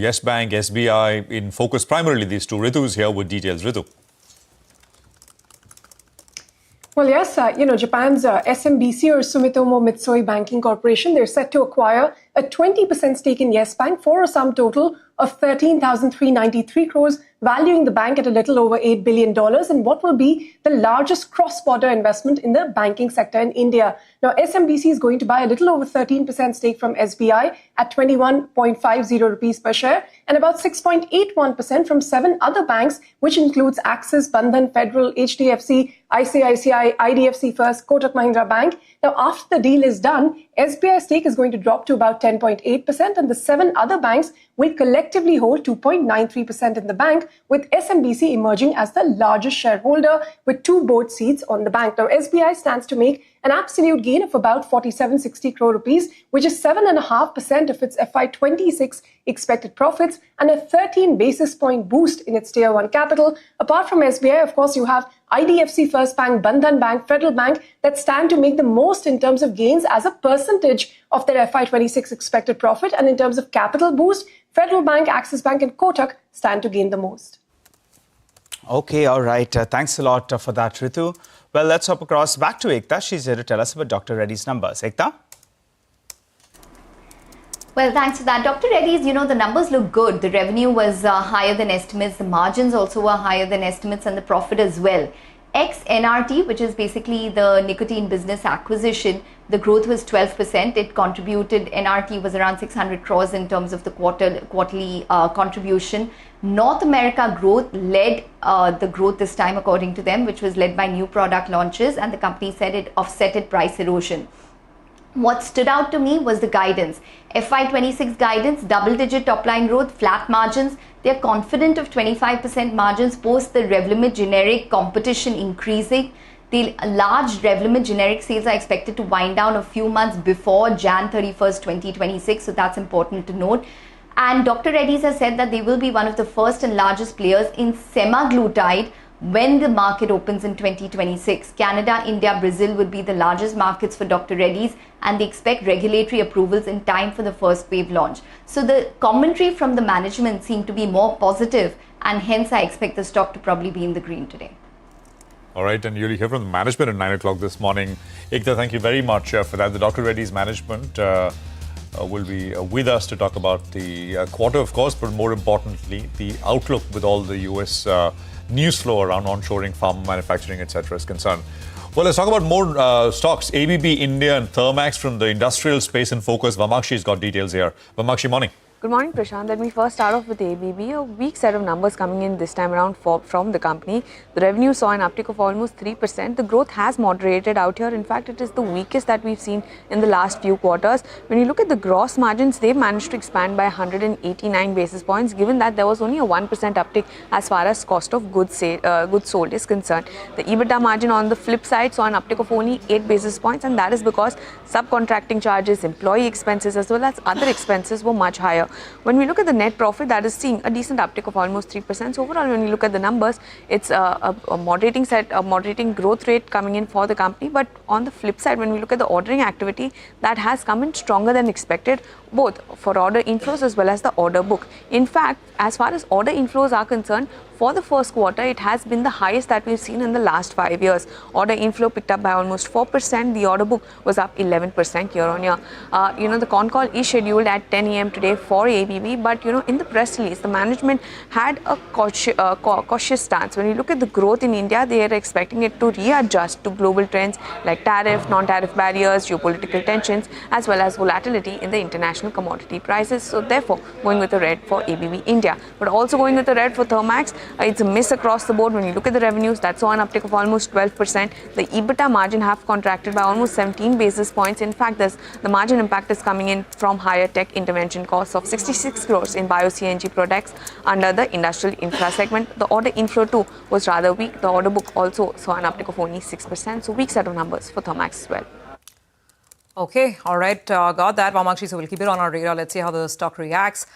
Yes Bank, SBI in focus, primarily these two. Ritu is here with details. Ritu. Well, yes, Japan's SMBC or Sumitomo Mitsui Banking Corporation, they're set to acquire a 20% stake in Yes Bank for a sum total of 13,393 crores, valuing the bank at a little over $8 billion in what will be the largest cross-border investment in the banking sector in India. Now, SMBC is going to buy a little over 13% stake from SBI at 21.50 rupees per share and about 6.81% from 7 other banks, which includes Axis, Bandhan, Federal, HDFC, ICICI, IDFC First, Kotak Mahindra Bank. Now, after the deal is done, SBI stake is going to drop to about 10.8%, and the 7 other banks will collectively hold 2.93% in the bank, with SMBC emerging as the largest shareholder with 2 board seats on the bank. Now, SBI stands to make an absolute gain of about 4760 crore rupees, which is 7.5% of its FY26 expected profits and a 13 basis point boost in its Tier 1 capital. Apart from SBI, of course, you have IDFC First Bank, Bandhan Bank, Federal Bank that stand to make the most in terms of gains as a percentage of their FY26 expected profit. And in terms of capital boost, Federal Bank, Axis Bank and Kotak stand to gain the most. Okay, all right. Thanks a lot for that, Ritu. Well, let's hop across back to Ekta. She's here to tell us about Dr. Reddy's numbers. Ekta? Well, thanks for that. Dr. Reddy's, the numbers look good. The revenue was higher than estimates. The margins also were higher than estimates and the profit as well. Ex-NRT, which is basically the nicotine business acquisition, the growth was 12%. It contributed, NRT was around 600 crores in terms of the quarterly contribution. North America growth led the growth this time, according to them, which was led by new product launches, and the company said it offsetted price erosion. What stood out to me was the guidance. FY26 guidance, double-digit top-line growth, flat margins. They're confident of 25% margins post the Revlimid generic competition increasing. The large Revlimid generic sales are expected to wind down a few months before Jan 31st, 2026. So that's important to note. And Dr. Reddy's has said that they will be one of the first and largest players in semaglutide when the market opens in 2026. Canada, India, Brazil would be the largest markets for Dr. Reddy's, and they expect regulatory approvals in time for the first wave launch. So the commentary from the management seemed to be more positive, and hence I expect the stock to probably be in the green today. All right, and you'll hear from the management at 9 o'clock this morning. Ekta, thank you very much for that. The Dr. Reddy's management will be with us to talk about the quarter, of course, but more importantly, the outlook with all the US news flow around onshoring, pharma manufacturing, etc. is concerned. Well, let's talk about more stocks. ABB India and Thermax from the industrial space in focus. Vamakshi has got details here. Vamakshi, morning. Good morning, Prashant. Let me first start off with ABB. A weak set of numbers coming in this time around from the company. The revenue saw an uptick of almost 3%. The growth has moderated out here. In fact, it is the weakest that we've seen in the last few quarters. When you look at the gross margins, they've managed to expand by 189 basis points, given that there was only a 1% uptick as far as cost of goods sold is concerned. The EBITDA margin on the flip side saw an uptick of only 8 basis points, and that is because subcontracting charges, employee expenses as well as other expenses were much higher. When we look at the net profit, that is seeing a decent uptick of almost 3%. So overall, when you look at the numbers, it's a moderating growth rate coming in for the company. But on the flip side, when we look at the ordering activity, that has come in stronger than expected, both for order inflows as well as the order book. In fact, as far as order inflows are concerned, for the first quarter, it has been the highest that we've seen in the last 5 years. Order inflow picked up by almost 4%. The order book was up 11% year on year. The con call is scheduled at 10 a.m. today for ABB, but in the press release, the management had a cautious stance. When you look at the growth in India, they are expecting it to readjust to global trends like tariff, non-tariff barriers, geopolitical tensions, as well as volatility in the international commodity prices. So therefore, going with the red for ABB India, but also going with the red for Thermax. It's a miss across the board. When you look at the revenues, that saw an uptick of almost 12%. The EBITDA margin have contracted by almost 17 basis points. In fact, the margin impact is coming in from higher tech intervention costs of 66 crores in bio-CNG products under the industrial infra segment. The order inflow too was rather weak. The order book also saw an uptick of only 6%. So weak set of numbers for Thermax as well. Okay, all right, got that, Vamakshi. So we'll keep it on our radar. Let's see how the stock reacts.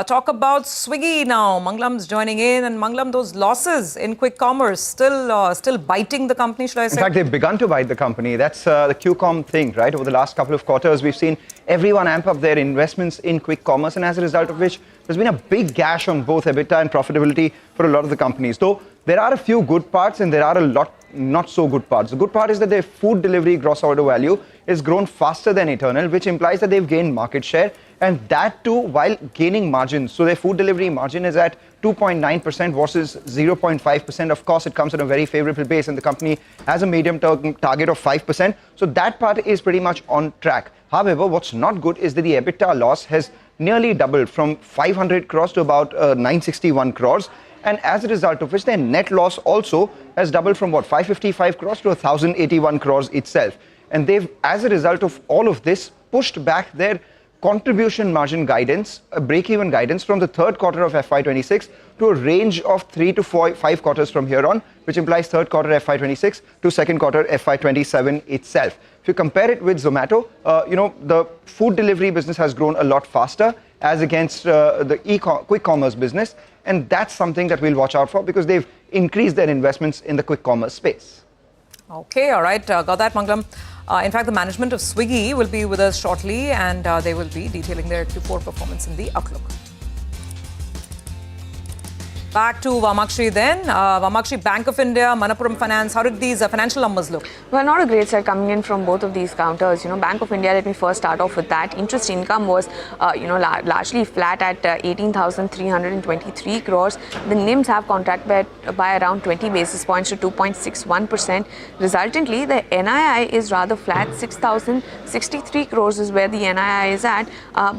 Talk about Swiggy now. Manglam's joining in, and Manglam, those losses in quick commerce still biting the company, should I say? In fact, they've begun to bite the company. That's the QCom thing, right? Over the last couple of quarters, we've seen everyone amp up their investments in quick commerce, and as a result of which, there's been a big gash on both EBITDA and profitability for a lot of the companies. Though there are a few good parts and there are a lot not so good parts. The good part is that their food delivery gross order value is grown faster than Eternal, which implies that they've gained market share, and that too while gaining margins. So their food delivery margin is at 2.9% versus 0.5%. Of course, it comes at a very favorable base, and the company has a medium-term target of 5%. So that part is pretty much on track. However, what's not good is that the EBITDA loss has nearly doubled from 500 crores to about 961 crores. And as a result of which, their net loss also has doubled from 555 crores to 1,081 crores itself. And they've, as a result of all of this, pushed back their contribution margin guidance, a break-even guidance from the third quarter of FY26 to a range of 3 to 5 quarters from here on, which implies third quarter FY26 to second quarter FY27 itself. If you compare it with Zomato, the food delivery business has grown a lot faster as against the quick commerce business. And that's something that we'll watch out for because they've increased their investments in the quick commerce space. Okay, all right. Got that, Manglam. In fact, the management of Swiggy will be with us shortly, and they will be detailing their Q4 performance in the outlook. Back to Vamakshi then. Vamakshi, Bank of India, Manappuram Finance, how did these financial numbers look? Well, not a great set coming in from both of these counters. Bank of India, let me first start off with that. Interest income was, largely flat at 18,323 crores. The NIMs have contracted by around 20 basis points to 2.61%. Resultantly, the NII is rather flat. 6,063 crores is where the NII is at.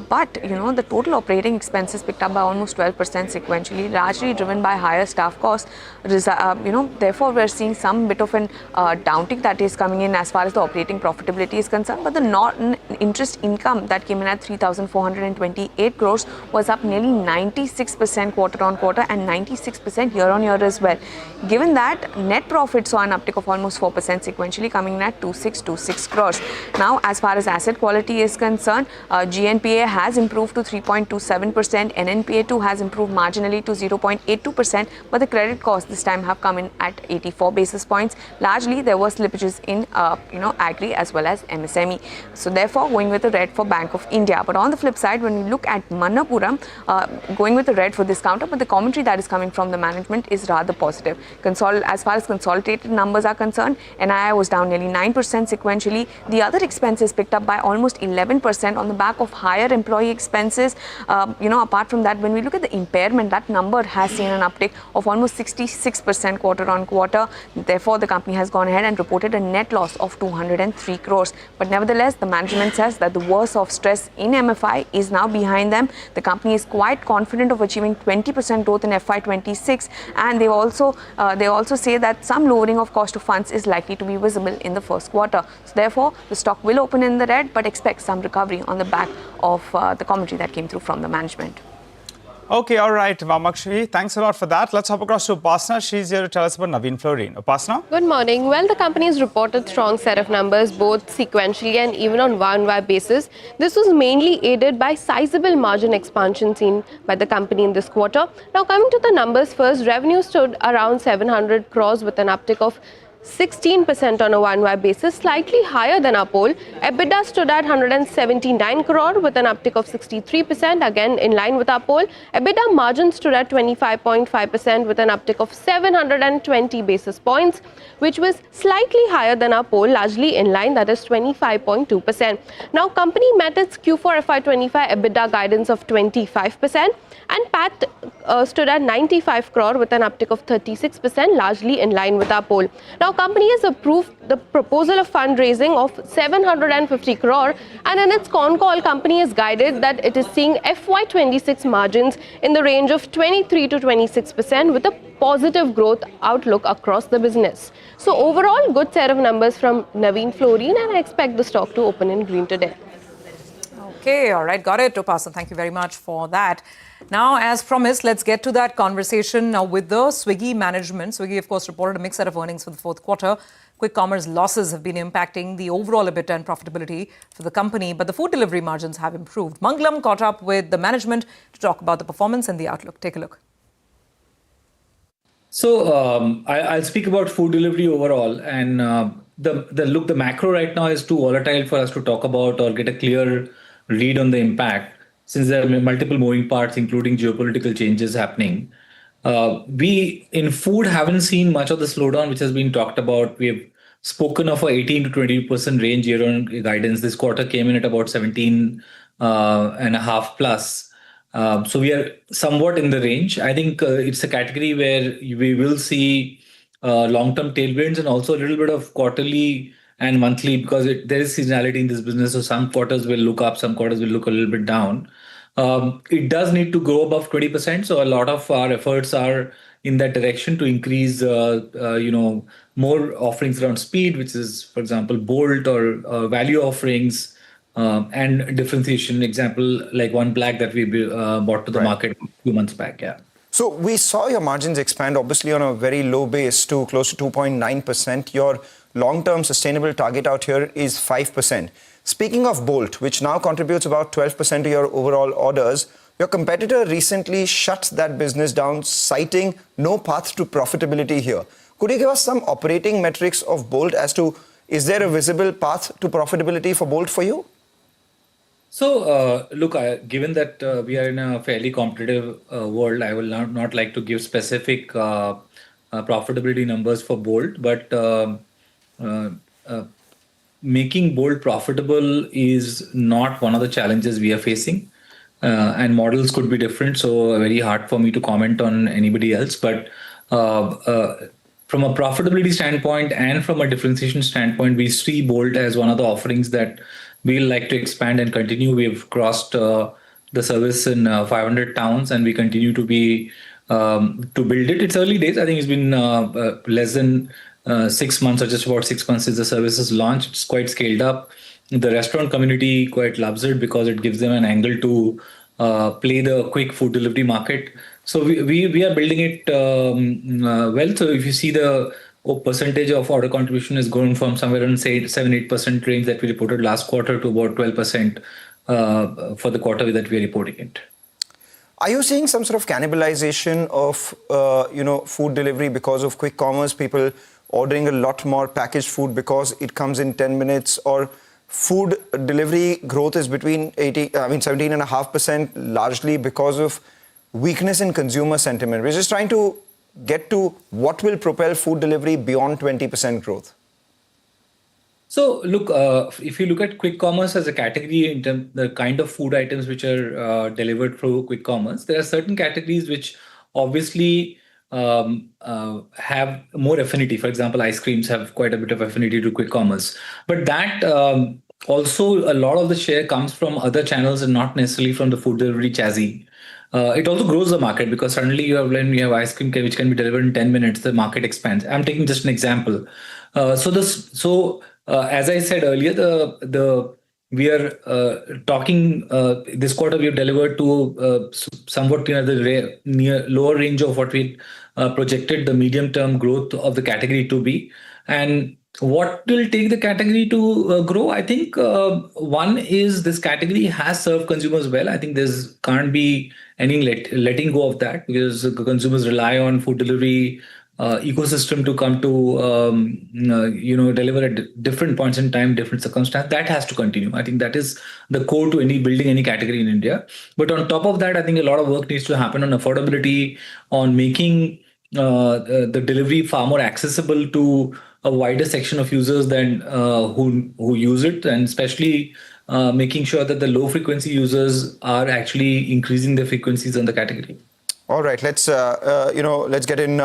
But, the total operating expenses picked up by almost 12% sequentially, largely driven by higher staff costs. Therefore, we're seeing some bit of an downtick that is coming in as far as the operating profitability is concerned. But the non-interest income that came in at 3,428 crores was up nearly 96% quarter on quarter and 96% year on year as well. Given that, net profit saw an uptick of almost 4% sequentially, coming in at 2,626 crores. Now, as far as asset quality is concerned, GNPA has improved to 3.27%. NNPA too has improved marginally to 0.82%, but the credit costs this time have come in at 84 basis points. Largely, there were slippages in, agri as well as MSME. So therefore, going with the red for Bank of India. But on the flip side, when we look at Manappuram, going with the red for this counter, but the commentary that is coming from the management is rather positive. As far as consolidated numbers are concerned, NII was down nearly 9% sequentially. The other expenses picked up by almost 11% on the back of higher employee expenses. Apart from that, when we look at the impairment, that number has seen an uptick of almost 66% quarter on quarter. Therefore, the company has gone ahead and reported a net loss of 203 crores. But nevertheless, the management says that the worst of stress in MFI is now behind them. The company is quite confident of achieving 20% growth in FY26, and they also say that some lowering of cost of funds is likely to be visible in the first quarter. So therefore, the stock will open in the red, but expect some recovery on the back of the commentary that came through from the management. Okay, all right, Vamakshi, thanks a lot for that. Let's hop across to Upasana. She's here to tell us about Navin Fluorine. Upasana? Good morning. Well, the company has reported strong set of numbers, both sequentially and even on Y-on-Y basis. This was mainly aided by sizable margin expansion seen by the company in this quarter. Now, coming to the numbers first, revenue stood around 700 crores with an uptick of 16% on a Y-on-Y basis, slightly higher than our poll. EBITDA stood at 179 crore with an uptick of 63%, again in line with our poll. EBITDA margin stood at 25.5% with an uptick of 720 basis points, which was slightly higher than our poll, largely in line, that is 25.2%. Now, company met its Q4 FY25 EBITDA guidance of 25%, and PAT stood at 95 crore with an uptick of 36%, largely in line with our poll. Now, company has approved the proposal of fundraising of 750 crore, and in its con call, company has guided that it is seeing FY26 margins in the range of 23 to 26% with a positive growth outlook across the business. So overall, good set of numbers from Navin Fluorine, and I expect the stock to open in green today. Okay, all right, got it, Upasana. Thank you very much for that. Now, as promised, let's get to that conversation now with the Swiggy management. Swiggy, of course, reported a mixed set of earnings for the fourth quarter. Quick commerce losses have been impacting the overall EBITDA and profitability for the company, but the food delivery margins have improved. Mangalam caught up with the management to talk about the performance and the outlook. Take a look. So I'll speak about food delivery overall, and the macro right now is too volatile for us to talk about or get a clear read on the impact, since there are multiple moving parts, including geopolitical changes happening. We in food haven't seen much of the slowdown which has been talked about. We have spoken of a 18 to 20% range year on guidance. This quarter came in at about 17 and a half plus. So we are somewhat in the range. I think it's a category where we will see long-term tailwinds and also a little bit of quarterly and monthly, because there is seasonality in this business. So some quarters will look up, some quarters will look a little bit down. It does need to grow above 20%. So a lot of our efforts are in that direction to increase, more offerings around speed, which is, for example, Bolt or value offerings and differentiation. Example, like One Black that we brought to the market a few months back. Yeah. So we saw your margins expand, obviously on a very low base to close to 2.9%. Your long-term sustainable target out here is 5%. Speaking of Bolt, which now contributes about 12% to your overall orders, your competitor recently shut that business down, citing no path to profitability here. Could you give us some operating metrics of Bolt as to, is there a visible path to profitability for Bolt for you? So, look, given that we are in a fairly competitive world, I will not like to give specific profitability numbers for Bolt, but making Bolt profitable is not one of the challenges we are facing. And models could be different, so very hard for me to comment on anybody else. But from a profitability standpoint and from a differentiation standpoint, we see Bolt as one of the offerings that we'll like to expand and continue. We've crossed the service in 500 towns, and we continue to be to build it. It's early days. I think it's been less than 6 months or just about 6 months since the service is launched. It's quite scaled up. The restaurant community quite loves it because it gives them an angle to play the quick food delivery market. So we are building it well. So if you see the percentage of order contribution has grown from somewhere around, say, 7-8% range that we reported last quarter to about 12% for the quarter that we are reporting it. Are you seeing some sort of cannibalization of food delivery because of quick commerce, people ordering a lot more packaged food because it comes in 10 minutes, or food delivery growth is between 17.5% largely because of weakness in consumer sentiment? We're just trying to get to what will propel food delivery beyond 20% growth. So look, if you look at quick commerce as a category in terms the kind of food items which are delivered through quick commerce, there are certain categories which obviously have more affinity. For example, ice creams have quite a bit of affinity to quick commerce. But that also, a lot of the share comes from other channels and not necessarily from the food delivery chassis. It also grows the market because suddenly when you have ice cream which can be delivered in 10 minutes, the market expands. I'm taking just an example. As I said earlier, we are talking this quarter. We have delivered to somewhat near the lower range of what we projected the medium-term growth of the category to be. And what will take the category to grow? I think one is this category has served consumers well. I think can't be any letting go of that because consumers rely on food delivery ecosystem to come to deliver at different points in time, different circumstances. That has to continue. I think that is the core to building any category in India. But on top of that, I think a lot of work needs to happen on affordability, on making the delivery far more accessible to a wider section of users than who use it, and especially making sure that the low frequency users are actually increasing their frequencies on the category. All right, let's get in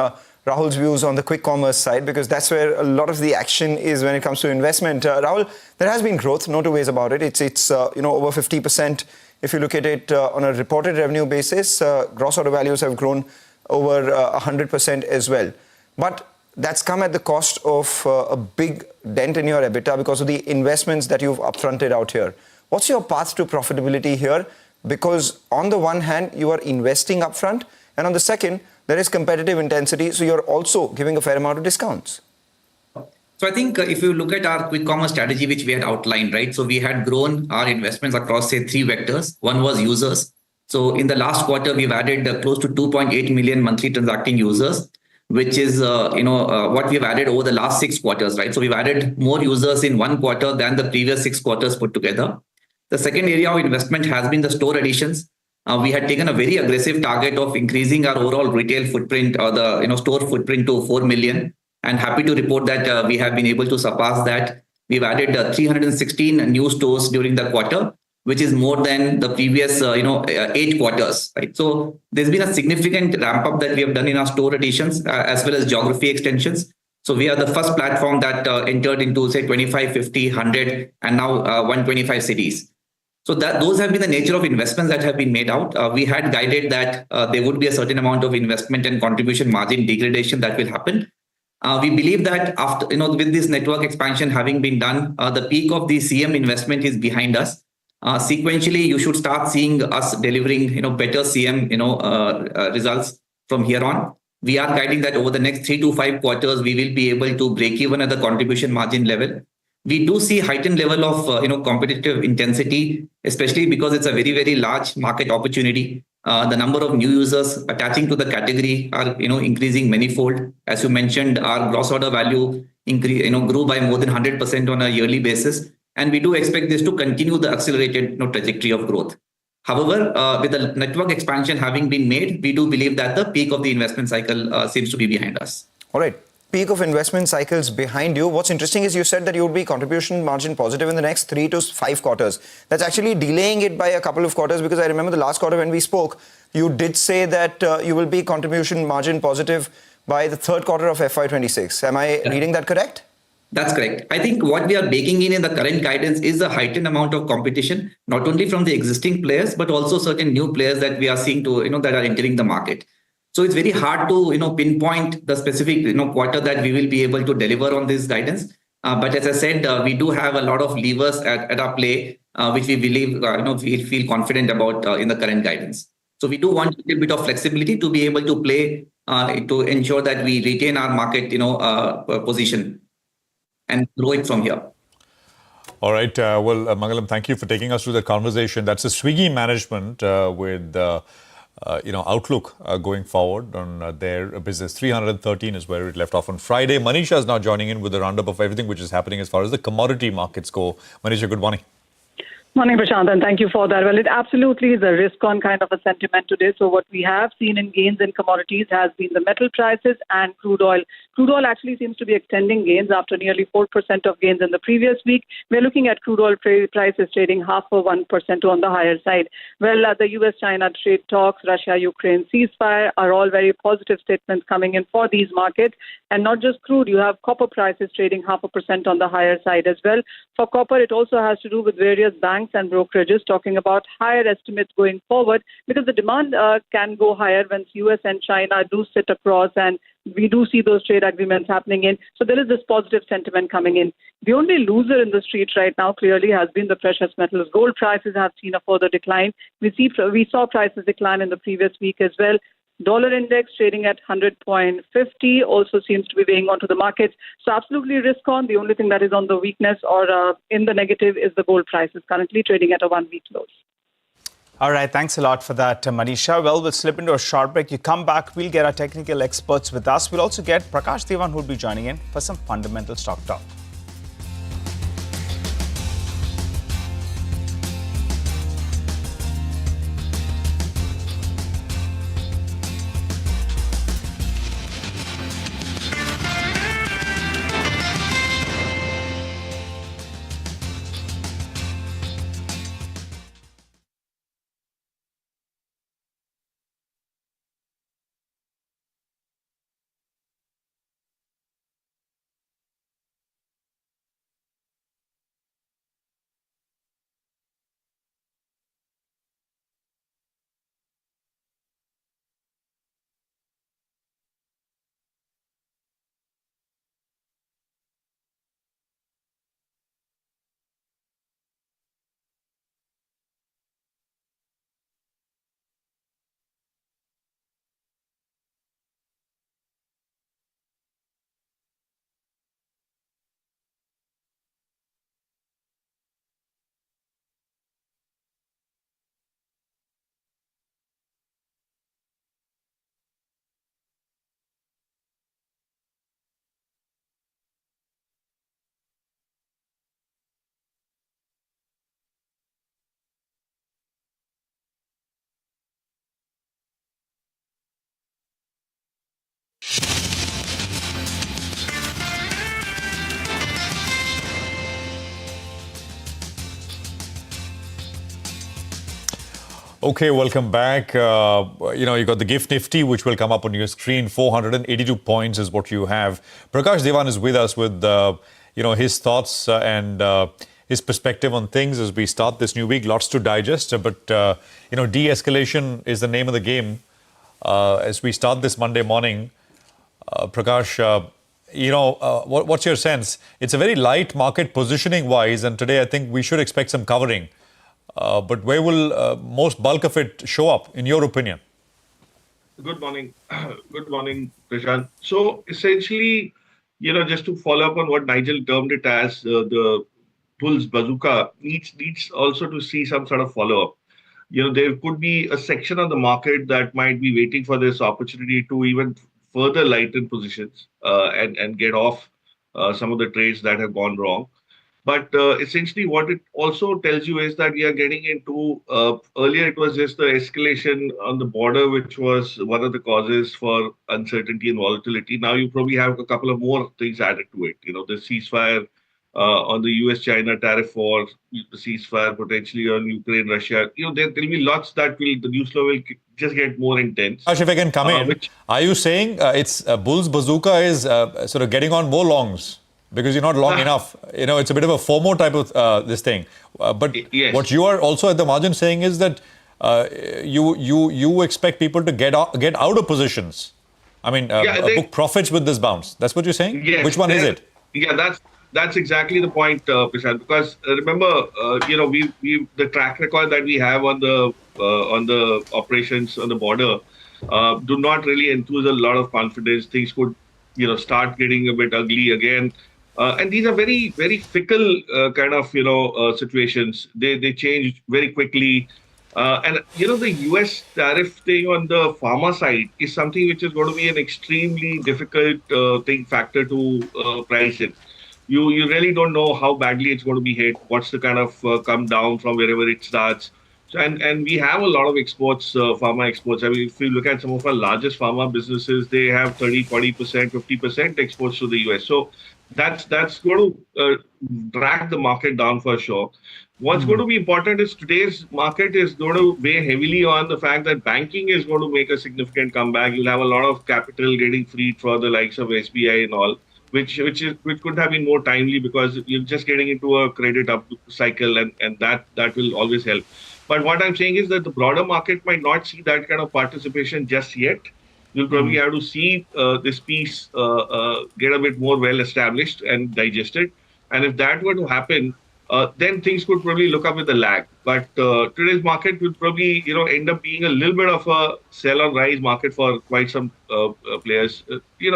Rahul's views on the quick commerce side, because that's where a lot of the action is when it comes to investment. Rahul, there has been growth, no two ways about it. It's over 50%. If you look at it on a reported revenue basis, gross order values have grown over 100% as well. But that's come at the cost of a big dent in your EBITDA because of the investments that you've upfronted out here. What's your path to profitability here? Because on the one hand, you are investing upfront, and on the second, there is competitive intensity, so you're also giving a fair amount of discounts. So I think if you look at our quick commerce strategy, which we had outlined, right? So we had grown our investments across, say, 3 vectors. One was users. So in the last quarter, we've added close to 2.8 million monthly transacting users, which is what we've added over the last 6 quarters, right? So we've added more users in 1 quarter than the previous 6 quarters put together. The second area of investment has been the store additions. We had taken a very aggressive target of increasing our overall retail footprint or the store footprint to 4 million. And happy to report that we have been able to surpass that. We've added 316 new stores during the quarter, which is more than the previous 8 quarters, right? So there's been a significant ramp up that we have done in our store additions as well as geography extensions. So we are the first platform that entered into, say, 25, 50, 100, and now 125 cities. So those have been the nature of investments that have been made out. We had guided that there would be a certain amount of investment and contribution margin degradation that will happen. We believe that after, with this network expansion having been done, the peak of the CM investment is behind us. Sequentially, you should start seeing us delivering, better CM, results from here on. We are guiding that over the next 3 to 5 quarters, we will be able to break even at the contribution margin level. We do see heightened level of, competitive intensity, especially because it's a very, very large market opportunity. The number of new users attaching to the category are, increasing manifold. As you mentioned, our gross order value grew by more than 100% on a yearly basis. And we do expect this to continue the accelerated trajectory of growth. However, with the network expansion having been made, we do believe that the peak of the investment cycle seems to be behind us. All right. Peak of investment cycles behind you. What's interesting is you said that you would be contribution margin positive in the next 3 to 5 quarters. That's actually delaying it by a couple of quarters, because I remember the last quarter when we spoke, you did say that you will be contribution margin positive by the 3rd quarter of FY26. Am I reading that correct? That's correct. I think what we are baking in the current guidance is a heightened amount of competition, not only from the existing players, but also certain new players that we are seeing that are entering the market. So it's very hard to, pinpoint the specific, quarter that we will be able to deliver on this guidance. But as I said, we do have a lot of levers at our play, which we believe, we feel confident about in the current guidance. So we do want a little bit of flexibility to be able to play to ensure that we retain our market, position and grow it from here. All right. Mangalam, thank you for taking us through the conversation. That's the Swiggy management with outlook going forward on their business. 313 is where it left off on Friday. Manisha is now joining in with a roundup of everything which is happening as far as the commodity markets go. Manisha, good morning. Morning, Prashant, and thank you for that. Well, it absolutely is a risk-on kind of a sentiment today. So what we have seen in gains in commodities has been the metal prices and crude oil. Crude oil actually seems to be extending gains after nearly 4% of gains in the previous week. We're looking at crude oil prices trading 0.5% on the higher side. Well, the US-China trade talks, Russia-Ukraine ceasefire are all very positive statements coming in for these markets. And not just crude, you have copper prices trading 0.5% on the higher side as well. For copper, it also has to do with various banks and brokerages talking about higher estimates going forward, because the demand can go higher once US and China do sit across, and we do see those trade agreements happening in. So there is this positive sentiment coming in. The only loser in the street right now clearly has been the precious metals. Gold prices have seen a further decline. We saw prices decline in the previous week as well. Dollar index trading at 100.50 also seems to be weighing onto the markets. So absolutely risk on. The only thing that is on the weakness or in the negative is the gold prices currently trading at a 1 week low. All right, thanks a lot for that, Manisha. Well, we'll slip into a short break. You come back, we'll get our technical experts with us. We'll also get Prakash Devan, who'll be joining in for some fundamental stock talk. Okay, welcome back. You got the GIFT Nifty, which will come up on your screen. 482 points is what you have. Prakash Devan is with us with, his thoughts and his perspective on things as we start this new week. Lots to digest, but, de-escalation is the name of the game as we start this Monday morning. Prakash, what's your sense? It's a very light market positioning-wise, and today I think we should expect some covering. But where will most bulk of it show up, in your opinion? Good morning. Good morning, Prashant. So essentially, just to follow up on what Nigel termed it as the bull's bazooka, needs also to see some sort of follow-up. There could be a section of the market that might be waiting for this opportunity to even further lighten positions and get off some of the trades that have gone wrong. But essentially what it also tells you is that we are getting into, earlier it was just the escalation on the border, which was one of the causes for uncertainty and volatility. Now you probably have a couple of more things added to it. The ceasefire on the US-China tariff war, the ceasefire potentially on Ukraine-Russia. There will be lots that the news flow will just get more intense. Prakash, if I can come in, are you saying it's bull's bazooka is sort of getting on more longs? Because you're not long enough. It's a bit of a FOMO type of this thing. But yes. What you are also at the margin saying is that you expect people to get out of positions. I mean, book profits with this bounce. That's what you're saying? Yes, which one is it? Yeah, that's exactly the point, Prashant. Because remember, the track record that we have on the operations on the border do not really enthuse a lot of confidence. Things could, start getting a bit ugly again. And these are very, very fickle kind of, situations. They change very quickly. And, the US tariff thing on the pharma side is something which is going to be an extremely difficult factor to price in. you really don't know how badly it's going to be hit. What's the kind of come down from wherever it starts. So, and we have a lot of exports, pharma exports. I mean, if you look at some of our largest pharma businesses, they have 30, 40%, 50% exports to the US. So that's going to drag the market down for sure. What's going to be important is today's market is going to weigh heavily on the fact that banking is going to make a significant comeback. You'll have a lot of capital getting freed for the likes of SBI and all, which could have been more timely because you're just getting into a credit up cycle, and that will always help. But what I'm saying is that the broader market might not see that kind of participation just yet. You'll probably have to see this piece get a bit more well established and digested. And if that were to happen, then things could probably look up with a lag. But today's market will probably, end up being a little bit of a sell on rise market for quite some players.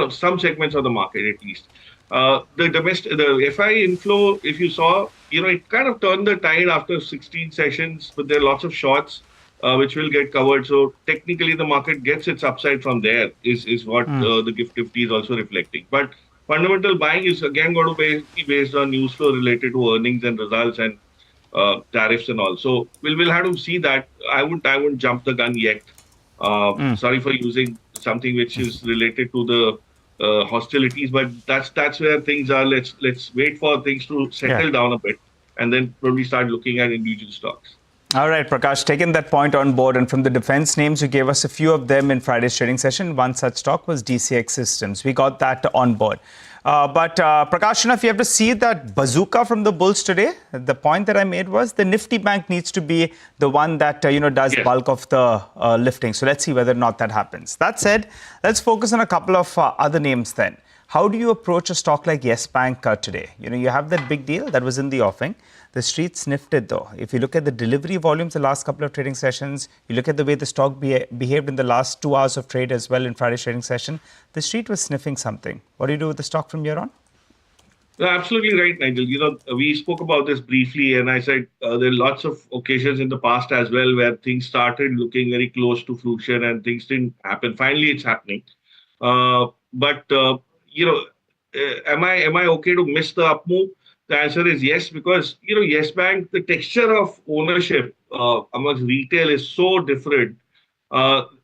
Some segments of the market at least. The FI inflow, if you saw, it kind of turned the tide after 16 sessions, but there are lots of shorts which will get covered. So technically, the market gets its upside from there. Is what the GIFT Nifty is also reflecting. But fundamental buying is again going to be based on news flow related to earnings and results and tariffs and all. So we'll have to see that. I wouldn't jump the gun yet. Sorry for using something which is related to the hostilities, but that's where things are. Let's wait for things to settle down a bit, and then probably start looking at individual stocks. All right, Prakash, taking that point on board, and from the defense names, you gave us a few of them in Friday's trading session. One such stock was DCX Systems. We got that on board. But Prakash, if you have to see that bazooka from the bulls today, the point that I made was the Nifty Bank needs to be the one that does bulk of the lifting. So let's see whether or not that happens. That said, let's focus on a couple of other names then. How do you approach a stock like Yes Bank today? You have that big deal that was in the offing. The street sniffed it though. If you look at the delivery volumes the last couple of trading sessions, you look at the way the stock behaved in the last 2 hours of trade as well in Friday's trading session, the street was sniffing something. What do you do with the stock from here on? You're absolutely right, Nigel. We spoke about this briefly, and I said there are lots of occasions in the past as well where things started looking very close to fruition and things didn't happen. Finally, it's happening. But am I okay to miss the up move? The answer is yes, because Yes Bank, the texture of ownership amongst retail is so different.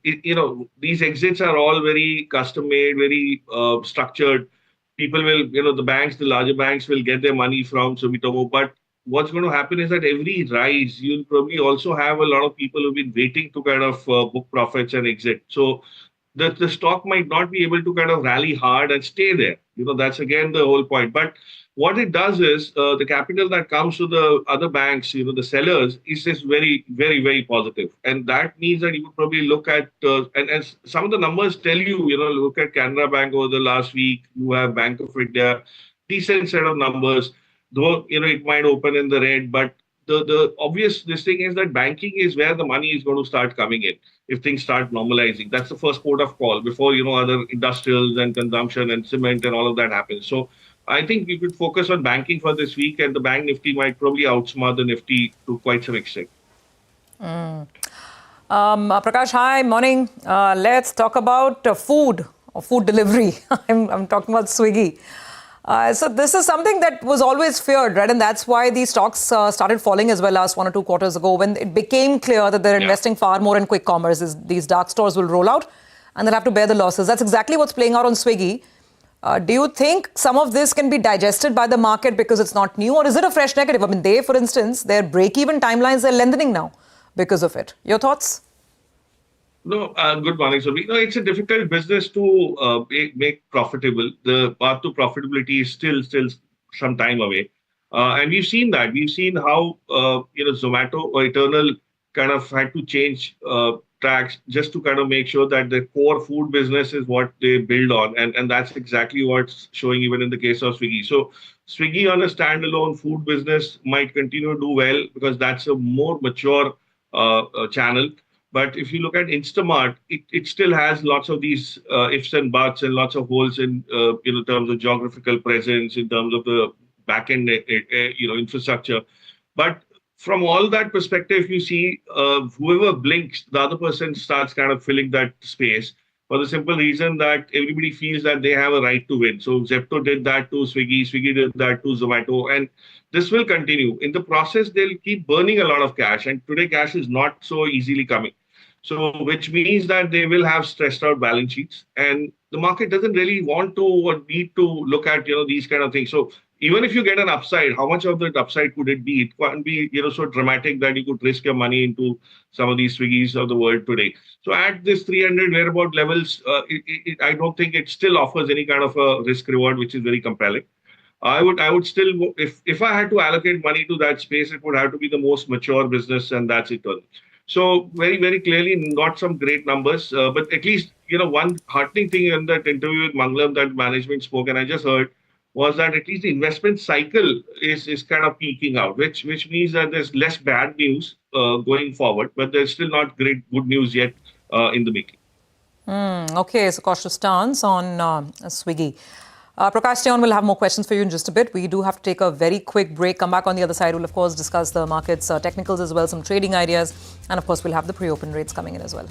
These exits are all very custom made, very structured. People will, the larger banks will get their money from Sumitomo. But what's going to happen is that every rise, you'll probably also have a lot of people who've been waiting to kind of book profits and exit. So the stock might not be able to kind of rally hard and stay there. That's again the whole point. But what it does is the capital that comes to the other banks, the sellers, is just very, very, very positive. And that means that you would probably look at, and some of the numbers tell you, look at Canara Bank over the last week, you have Bank of India, decent set of numbers, though, it might open in the red, but the obvious thing is that banking is where the money is going to start coming in if things start normalizing. That's the first port of call before, other industrials and consumption and cement and all of that happens. So I think we could focus on banking for this week, and the Bank Nifty might probably outsmart the Nifty to quite some extent. Prakash, hi, morning. Let's talk about food or food delivery. I'm talking about Swiggy. So this is something that was always feared, right? And that's why these stocks started falling as well last 1 or 2 quarters ago, when it became clear that they're investing far more in quick commerce. These dark stores will roll out and they'll have to bear the losses. That's exactly what's playing out on Swiggy. Do you think some of this can be digested by the market because it's not new, or is it a fresh negative? I mean, they, for instance, their break-even timelines are lengthening now because of it. Your thoughts? No, good morning. So it's a difficult business to make profitable. The path to profitability is still some time away, and we've seen that. We've seen how Zomato or Eternal kind of had to change tracks just to kind of make sure that the core food business is what they build on, and that's exactly what's showing even in the case of Swiggy. So Swiggy on a standalone food business might continue to do well because that's a more mature channel. But if you look at Instamart, it still has lots of these ifs and buts and lots of holes in terms of geographical presence, in terms of the back-end infrastructure. But from all that perspective, you see whoever blinks, the other person starts kind of filling that space. for the simple reason that everybody feels that they have a right to win. So Zepto did that to Swiggy, Swiggy did that to Zomato, and this will continue. In the process, they'll keep burning a lot of cash, and today cash is not so easily coming. So, which means that they will have stressed out balance sheets, and the market doesn't really want to or need to look at these kind of things. So, even if you get an upside, how much of that upside could it be? It can't be so dramatic that you could risk your money into some of these Swiggies of the world today. So, at this 300 whereabout levels, I don't think it still offers any kind of a risk reward which is very compelling. I would still, if I had to allocate money to that space, it would have to be the most mature business, and that's it. So very, very clearly, not some great numbers, but at least, one heartening thing in that interview with Mangalam that management spoke, and I just heard, was that at least the investment cycle is kind of peaking out, which means that there's less bad news going forward, but there's still not great good news yet in the making. Okay, so cautious stance on Swiggy. Prakash Teon will have more questions for you in just a bit. We do have to take a very quick break. Come back on the other side. We'll, of course, discuss the markets, technicals as well, some trading ideas. And, of course, we'll have the pre-open rates coming in as well.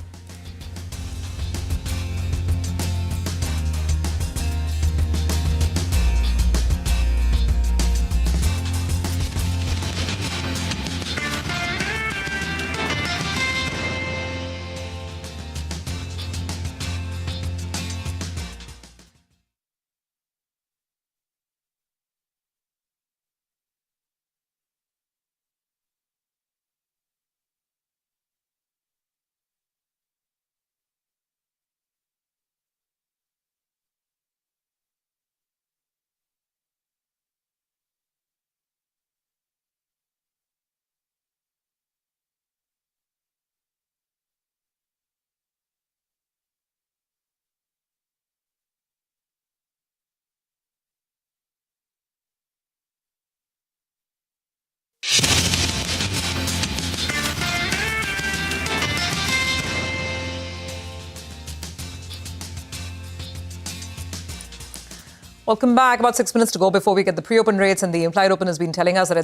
Welcome back. About 6 minutes to go before we get the pre-open rates, and the implied open has been telling us that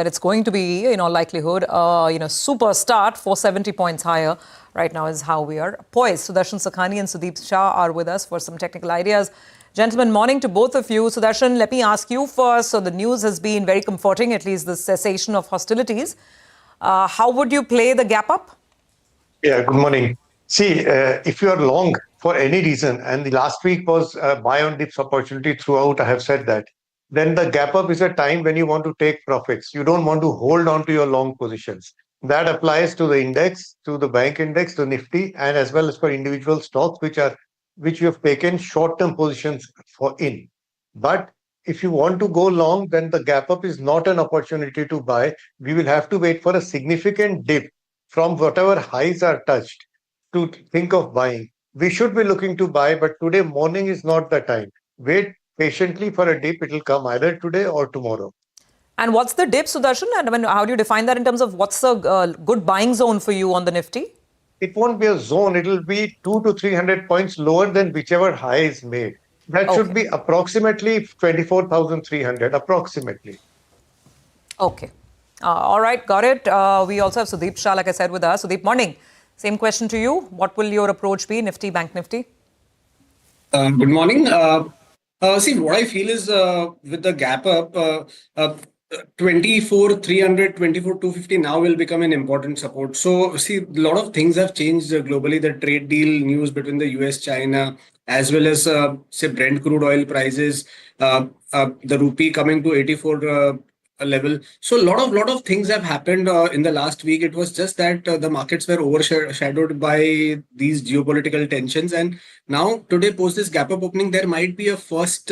it's going to be, in all likelihood, super start. 470 points higher right now is how we are poised. Sudarshan Sakhani and Sudeep Shah are with us for some technical ideas. Gentlemen, morning to both of you. Sudarshan, let me ask you first. So the news has been very comforting, at least the cessation of hostilities. How would you play the gap up? Yeah, good morning. See, if you are long for any reason, and the last week was a buy on dips opportunity throughout, I have said that, then the gap up is a time when you want to take profits. You don't want to hold on to your long positions. That applies to the index, to the bank index, to Nifty, and as well as for individual stocks, which you have taken short-term positions for in. But if you want to go long, then the gap up is not an opportunity to buy. We will have to wait for a significant dip from whatever highs are touched to think of buying. We should be looking to buy, but today morning is not the time. Wait patiently for a dip. It will come either today or tomorrow. And what's the dip, Sudarshan? And how do you define that in terms of what's the good buying zone for you on the Nifty? It won't be a zone. It will be 200 to 300 points lower than whichever high is made. That should be approximately 24,300, approximately. Okay. All right, got it. We also have Sudeep Shah, like I said, with us. Sudeep, morning. Same question to you. What will your approach be, Nifty, Bank Nifty? Good morning. See, what I feel is with the gap up, 24,300, 24,250 now will become an important support. So, see, a lot of things have changed globally. The trade deal news between the US, China, as well as, say, Brent crude oil prices, the rupee coming to 84 level. So a lot of things have happened in the last week. It was just that the markets were overshadowed by these geopolitical tensions, and now today post this gap up opening, there might be a first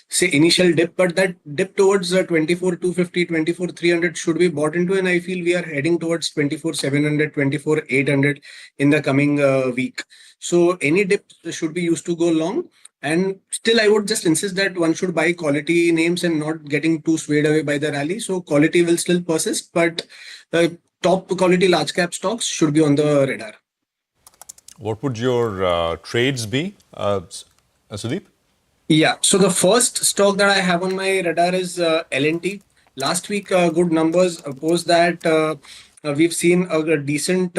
say initial dip, but that dip towards 24,250, 24,300 should be bought into, and I feel we are heading towards 24,700, 24,800 in the coming week. So any dip should be used to go long. And still, I would just insist that one should buy quality names and not getting too swayed away by the rally. So quality will still persist, but top quality large cap stocks should be on the radar. What would your trades be, Sudeep? Yeah, so the first stock that I have on my radar is L&T. Last week, good numbers. Post that, we've seen a decent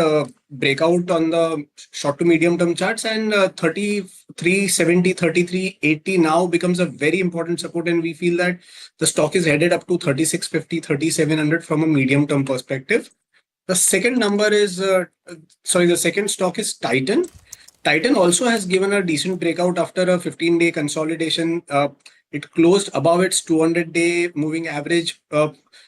breakout on the short to medium term charts, and 3370, 3380 now becomes a very important support, and we feel that the stock is headed up to 3650, 3700 from a medium term perspective. The second stock is Titan. Titan also has given a decent breakout after a 15-day consolidation. It closed above its 200-day moving average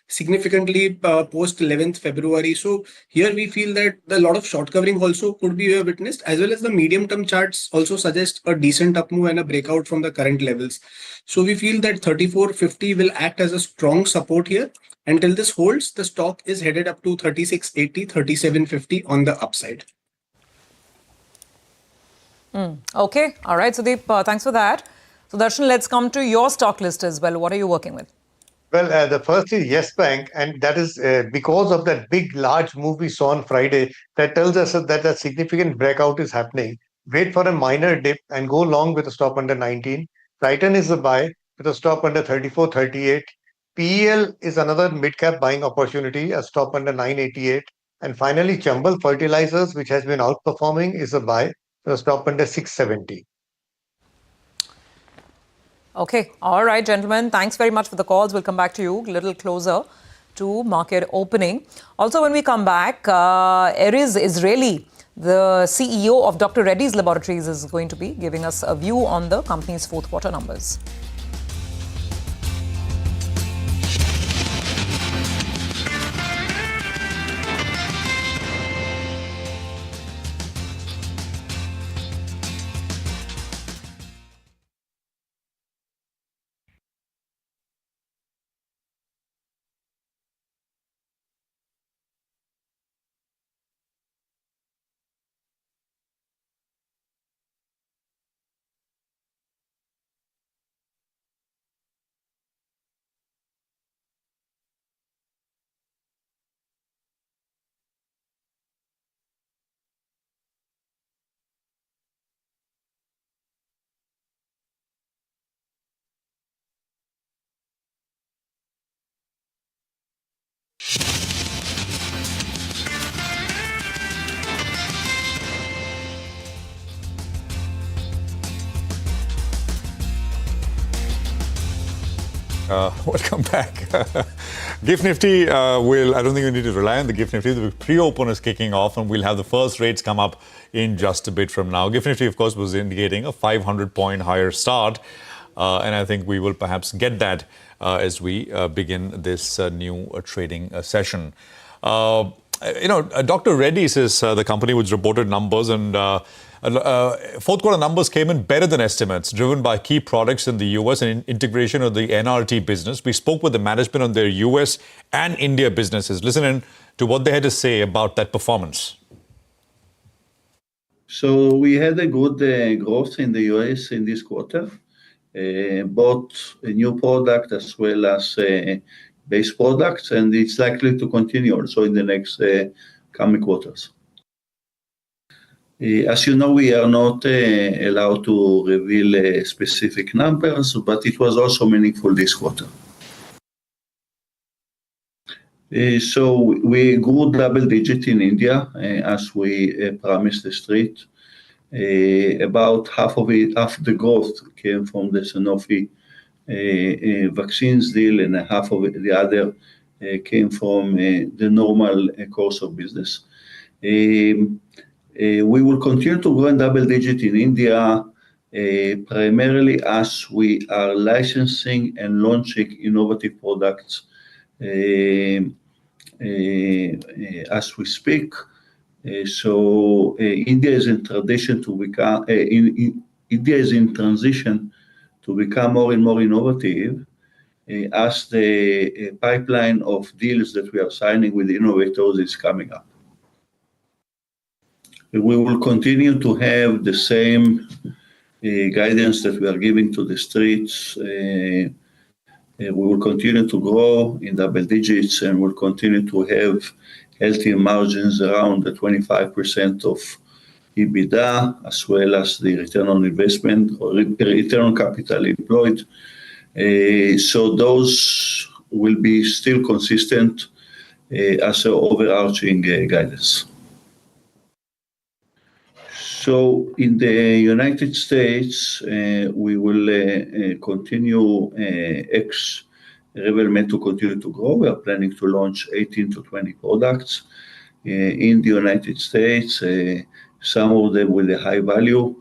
significantly post 11th February. So here we feel that a lot of short covering also could be witnessed, as well as the medium-term charts also suggest a decent up move and a breakout from the current levels. So we feel that 3450 will act as a strong support here. Until this holds, the stock is headed up to 3680, 3750 on the upside. Okay. All right, Sudeep, thanks for that. So, Darshan, let's come to your stock list as well. What are you working with? Well, the first is Yes Bank, and that is because of that big, large move we saw on Friday. That tells us that a significant breakout is happening. Wait for a minor dip and go long with a stop under 19. Titan is a buy with a stop under 34.38. PEL is another mid-cap buying opportunity, a stop under 988. And finally, Chambal Fertilizers, which has been outperforming, is a buy with a stop under 670. Okay. All right, gentlemen. Thanks very much for the calls. We'll come back to you a little closer to market opening. Also, when we come back, Erez Israeli, the CEO of Dr. Reddy's Laboratories, is going to be giving us a view on the company's fourth quarter numbers. Welcome back. GIFT Nifty I don't think we need to rely on the GIFT Nifty. The pre-open is kicking off and we'll have the first rates come up in just a bit from now. GIFT Nifty, of course, was indicating a 500-point higher start. And I think we will perhaps get that as we begin this new trading session. Dr. Reddy says the company which reported numbers and fourth quarter numbers came in better than estimates, driven by key products in the US and integration of the NRT business. We spoke with the management on their US and India businesses. Listen in to what they had to say about that performance. So we had a good growth in the US in this quarter, both a new product as well as base products, and it's likely to continue also in the next coming quarters. As you know, we are not allowed to reveal specific numbers, but it was also meaningful this quarter. So we grew double-digit in India, as we promised the street. About half the growth came from the Sanofi vaccines deal, and half of the other came from the normal course of business. We will continue to grow in double digit in India, primarily as we are licensing and launching innovative products as we speak. So India is in transition to become more and more innovative as the pipeline of deals that we are signing with innovators is coming up. We will continue to have the same guidance that we are giving to the streets. We will continue to grow in double digits, and we'll continue to have healthy margins around the 25% of EBITDA, as well as the return on investment or return on capital employed. So those will be still consistent as an overarching guidance. So in the United States, we will continue ex-Revel to continue to grow. We are planning to launch 18 to 20 products in the United States, some of them with a high value.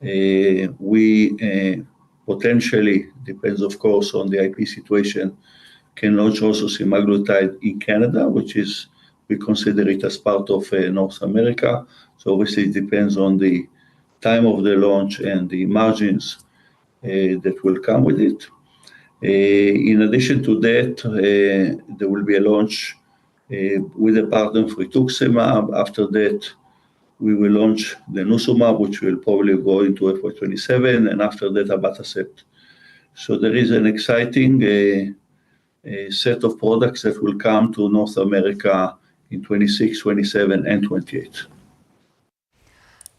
We potentially, depends of course on the IP situation, can launch also semaglutide in Canada, which is, we consider it as part of North America. So obviously it depends on the time of the launch and the margins that will come with it. In addition to that, there will be a launch with a partner for rituximab. After that, we will launch the denosumab, which will probably go into FY27, and after that, abatacept. So there is an exciting set of products that will come to North America in 26, 27, and 28.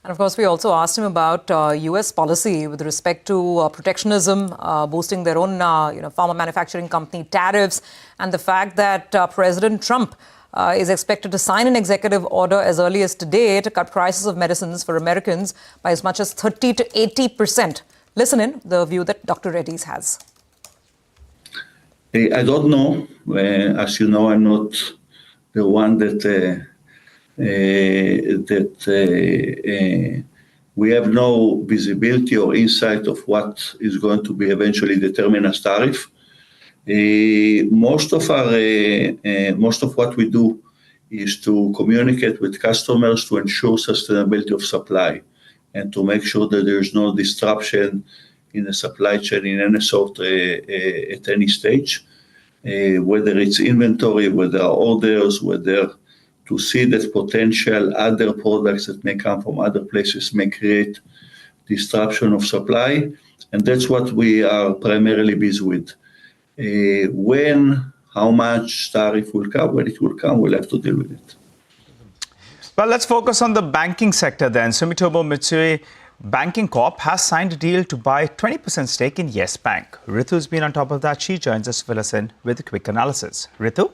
And of course, we also asked him about U.S. policy with respect to protectionism, boosting their own pharma manufacturing company tariffs, and the fact that President Trump is expected to sign an executive order as early as today to cut prices of medicines for Americans by as much as 30 to 80%. Listen in, the view that Dr. Reddy's has. I don't know. As you know, I'm not the one that we have no visibility or insight of what is going to be eventually determined as tariff. Most of what we do is to communicate with customers to ensure sustainability of supply and to make sure that there is no disruption in the supply chain in any sort at any stage, whether it's inventory, whether orders, whether to see that potential other products that may come from other places may create disruption of supply. And that's what we are primarily busy with. When, how much tariff will come, when it will come, we'll have to deal with it. Well, let's focus on the banking sector then. Sumitomo Mitsui Banking Corp has signed a deal to buy 20% stake in Yes Bank. Rithu's been on top of that. She joins us to fill us in with a quick analysis. Rithu?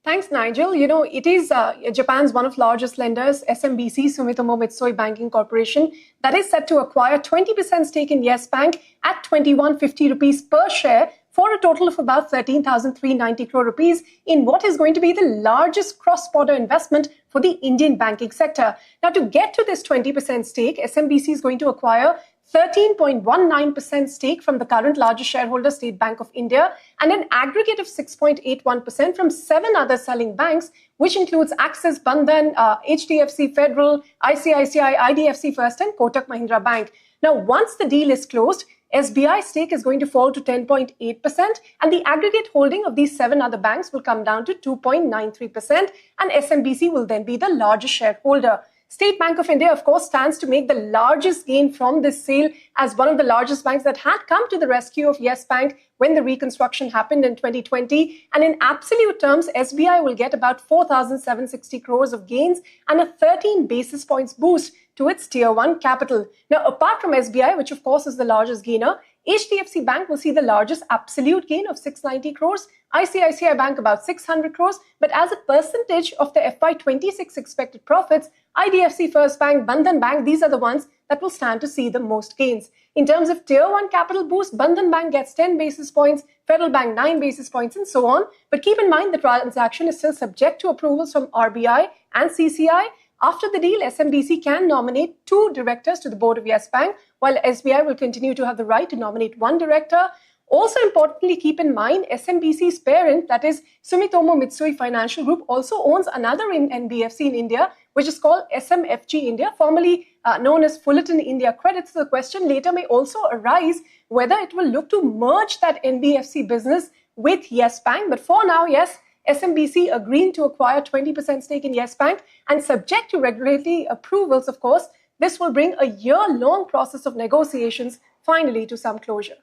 Thanks, Nigel. You know, it is Japan's one of largest lenders, SMBC, Sumitomo Mitsui Banking Corporation, that is set to acquire 20% stake in Yes Bank at 2150 rupees per share for a total of about 13,390 crore rupees in what is going to be the largest cross-border investment for the Indian banking sector. Now, to get to this 20% stake, SMBC is going to acquire 13.19% stake from the current largest shareholder, State Bank of India, and an aggregate of 6.81% from 7 other selling banks, which includes Axis, Bandhan, HDFC Federal, ICICI, IDFC First, and Kotak Mahindra Bank. Now, once the deal is closed, SBI stake is going to fall to 10.8%, and the aggregate holding of these 7 other banks will come down to 2.93%, and SMBC will then be the largest shareholder. State Bank of India, of course, stands to make the largest gain from this sale as one of the largest banks that had come to the rescue of Yes Bank when the reconstruction happened in 2020. And in absolute terms, SBI will get about 4,760 crores of gains and a 13 basis points boost to its Tier 1 capital. Now, apart from SBI, which of course is the largest gainer, HDFC Bank will see the largest absolute gain of 690 crores, ICICI Bank about 600 crores, but as a percentage of the FY26 expected profits, IDFC First Bank, Bandhan Bank, these are the ones that will stand to see the most gains. In terms of Tier 1 capital boost, Bandhan Bank gets 10 basis points, Federal Bank 9 basis points, and so on. But keep in mind the transaction is still subject to approvals from RBI and CCI. After the deal, SMBC can nominate 2 directors to the board of Yes Bank, while SBI will continue to have the right to nominate 1 director. Also importantly, keep in mind, SMBC's parent, that is Sumitomo Mitsui Financial Group, also owns another NBFC in India, which is called SMFG India, formerly known as Fullerton India Credit. So the question later may also arise whether it will look to merge that NBFC business with Yes Bank. But for now, yes, SMBC agreeing to acquire 20% stake in Yes Bank, and subject to regulatory approvals, of course, this will bring a year-long process of negotiations finally to some closure.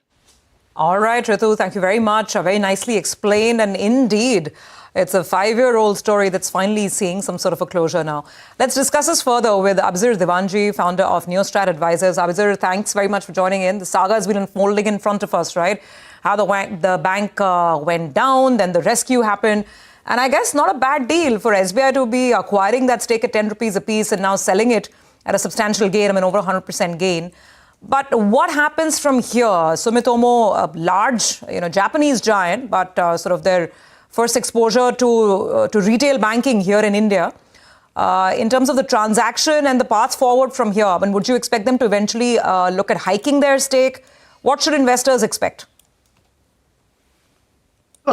All right, Ritu, thank you very much. Very nicely explained. And indeed, it's a 5-year-old story that's finally seeing some sort of a closure now. Let's discuss this further with Abzir Divanji, founder of Neostrat Advisors. Abzir, thanks very much for joining in. The saga has been unfolding in front of us, right? how the bank went down, then the rescue happened. And I guess not a bad deal for SBI to be acquiring that stake at 10 rupees a piece and now selling it at a substantial gain, over 100% gain. But what happens from here? Sumitomo, a large, Japanese giant, but sort of their first exposure to retail banking here in India. In terms of the transaction and the path forward from here, would you expect them to eventually look at hiking their stake? What should investors expect?